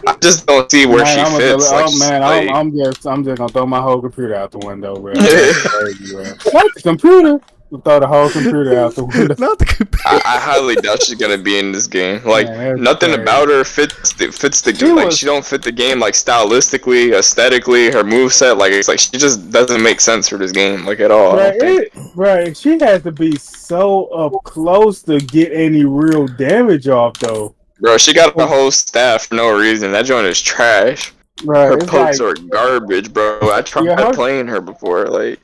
I just don't see where she fits. I'm just gonna throw my whole computer out the window, bro. Crazy, bro. What the computer? We'll throw the whole computer out the window. Not the computer. I highly doubt she's gonna be in this game. Like Man, that's nothing crazy. about her fits the She game. Like was- she don't fit the game like stylistically, aesthetically, her moveset. Like it's like she just doesn't make sense for this game like at all. I don't think. Right, she has to be so up close to get any real damage off, though. Bro, she got a whole staff for no reason. That joint is trash. Right, Her it's pokes like, are garbage, bro. I tried Yeah, playing her before. Like,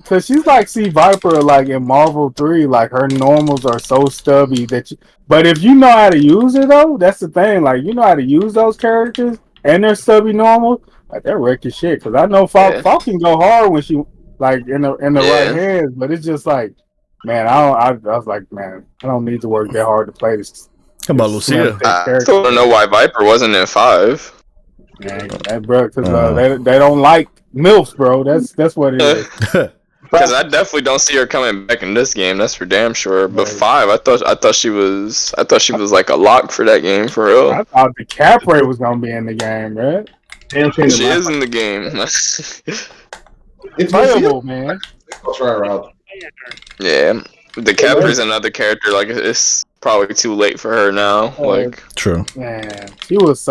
cause she's like C Viper, like in Marvel 3, like her normals are so stubby that you. But if you know how to use it though, that's the thing. Like you know how to use those characters and their stubby normal, like they're wrecking shit. Cause I know Falk can go hard when she like in the right hands, but it's just like, man, I was like, man, I don't need to work that hard to play this. How about Lucia? I still don't know why Viper wasn't in 5. Man, that bro, cause they don't like milfs, bro. That's what it is. Because I definitely don't see her coming back in this game. That's for damn sure. But 5, I thought she was like a lock for that game for real. I thought the cap rate was gonna be in the game, right? She is in the game. It's playable, man. I'll try her out. Yeah, the Capra is another character. Like it's probably too late for her now. Like true. Man, she was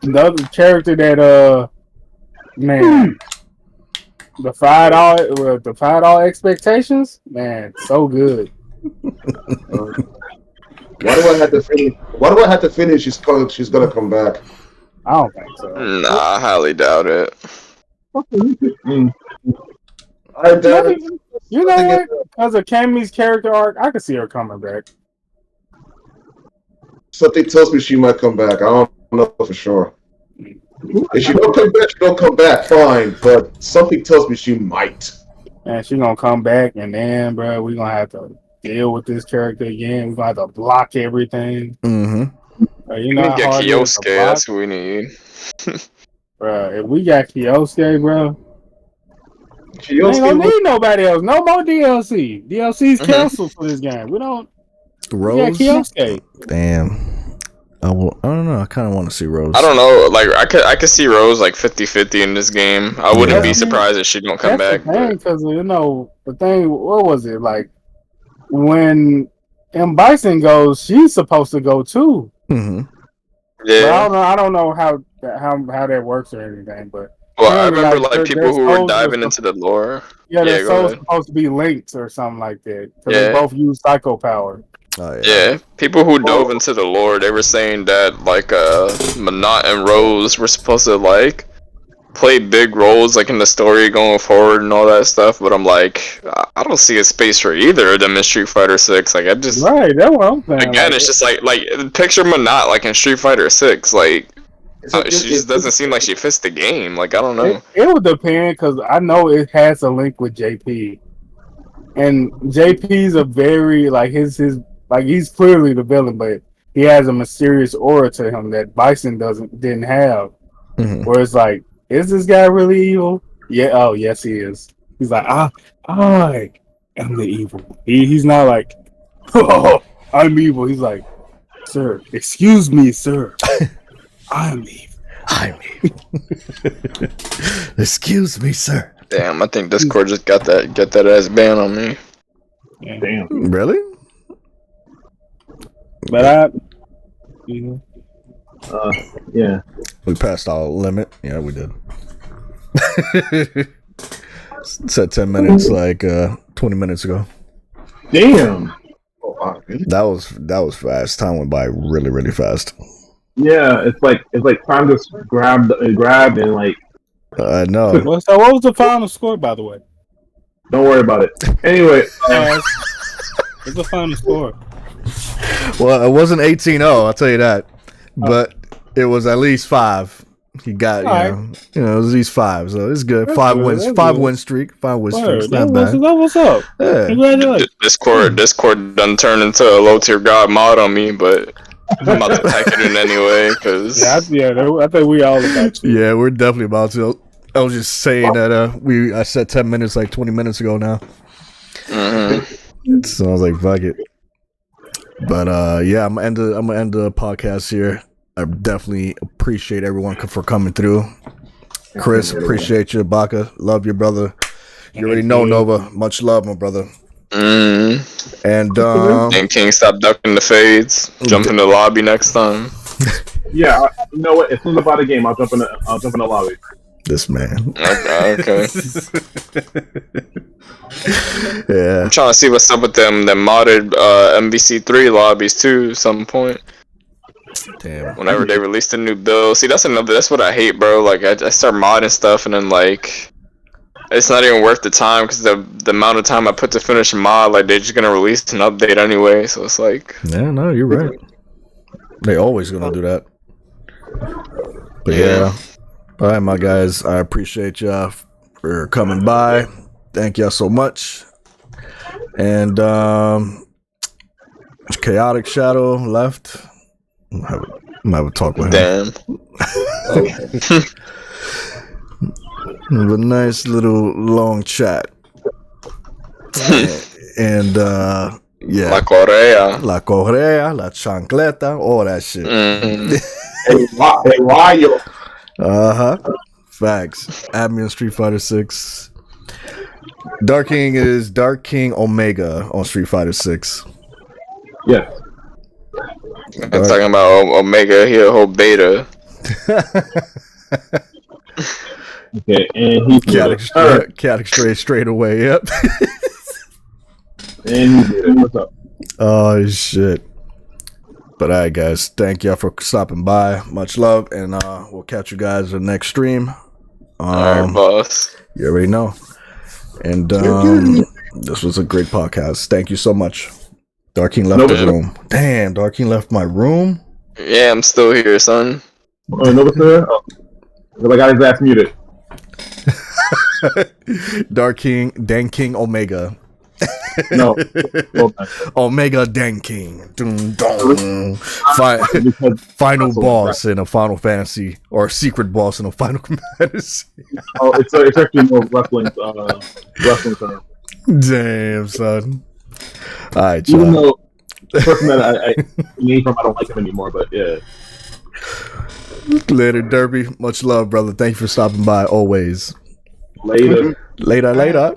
another character that man defied all expectations. Man, so good. Why do I have to finish? Why do I have to finish? She's gonna come back. I don't think so. Nah, I highly doubt it. I doubt it. You know what? Because of Cammy's character arc, I could see her coming back. Something tells me she might come back. I don't know for sure. If she don't come back, she don't come back. Fine, but something tells me she might. And she's gonna come back, and then, bro, we're gonna have to deal with this character again. We're gonna have to block everything. Mm-hmm. You know we need to how get hard it is to Kyosuke. block? That's what we need. Bro, if we got Kyosuke, bro, we ain't Kyosuke gonna need nobody else. No more DLC. DLC's canceled for this game. We got Rose? Kyosuke. Damn. I don't know. I kind of want to see Rose. I don't know. Like I could see Rose like 50-50 in this game. I wouldn't be surprised if she don't come back. Because the thing, what was it like when M Bison goes? She's supposed to go too. Mm-hmm. Yeah. But I don't know how that works or anything. But Well, I remember like people who were diving into the lore. Yeah, Yeah, they're go supposed to be linked or something like that. Because Yeah. they both use psycho power. Oh, Yeah, people who dove into the lore, they were saying that like Monat and Rose were supposed to like play big roles like in the story going forward and all that stuff. But I'm like, I don't see a space for either of them in Street Fighter 6. Like I just Right, that's what I'm saying. again, it's just like picture Monat like in Street Fighter 6. Like she just doesn't seem like she fits the game. Like I don't know. It would depend because I know it has a link with JP, and JP's a very like his like he's clearly the villain, but he has a mysterious aura to him that Bison didn't have. Mm-hmm. Where it's like, is this guy really evil? Yeah. Oh, yes, he is. He's like, I am the evil. He's not like, oh, I'm evil. He's like, sir, excuse me, sir. I'm evil. I'm evil. Excuse me, sir. Damn, I think Discord just got that ass ban on me. Yeah. Damn. Really? But Yeah. We passed our limit. Yeah, we did. Said 10 minutes, like 20 minutes ago. Damn. Oh, wow, really? That was fast. Time went by really, really fast. Yeah, it's like time just grabbed and like No. so what was the final score, by the way? don't worry about it. Anyway, What's the final score? Well, it wasn't 18-0, I'll tell you that. But it was at least 5. He got, it was at least 5, so it's good. That's 5 good, wins, that's 5 good. win streak, 5 win streak. It's That not bad. what's up? Yeah. Congratulations. Discord done turned into a low tier god mod on me, but I'm about to pack it in anyway, cause I think we all about to. Yeah, we're definitely about to. I was just saying that I said 10 minutes like 20 minutes ago now. So I was like, fuck it. But yeah, I'm gonna end the podcast here. I definitely appreciate everyone for coming through. Chris, appreciate you. Baka, love you, brother. You already know, Nova. Much love, my brother. And And King, stop ducking the fades. Jump in the lobby next time. Yeah, you know what? As soon as I buy the game, I'll jump in the lobby. this man. Okay. Yeah. I'm trying to see what's up with them modded MVC3 lobbies too. Some point. Damn. Whenever they released a new build. See, that's what I hate, bro. Like I start modding stuff and then like it's not even worth the time because the amount of time I put to finish a mod, like they're just gonna release an update anyway. So it's like, Yeah, no, you're right. They always gonna do that. But yeah. All right, my guys. I appreciate y'all for coming by. Thank y'all so much. And Chaotic Shadow left. I'm gonna have a talk with him. damn. Have a nice little long chat. And yeah. La Correa. La Correa, La Chancleta, all that shit. Hey, Ryo. Uh-huh. Facts. Add me on Street Fighter 6. Dark King is Dark King Omega on Street Fighter 6. Yes. I'm talking about Omega here, whole beta. Okay, and he's Chaotic straight away, yep. And he's muted. What's up? Oh shit. But alright guys, thank y'all for stopping by. Much love, and we'll catch you guys in the next stream. Alright, boss. You already know. And this was a great podcast. Thank you so much. Dark King left the room. Damn, Dark King left my room? Yeah, I'm still here, son. Nova's there? Oh. I got his ass muted. Dark King, Dan King Omega. No. Omega Dan King. Dun, dun. Final boss in a Final Fantasy, or secret boss in a Final Fantasy. Oh, it's actually more wrestling term. Damn, son. Alright, even though the person that I name from, I don't like him anymore, but yeah. Later, Derby. Much love, brother. Thank you for stopping by always. Later. Later.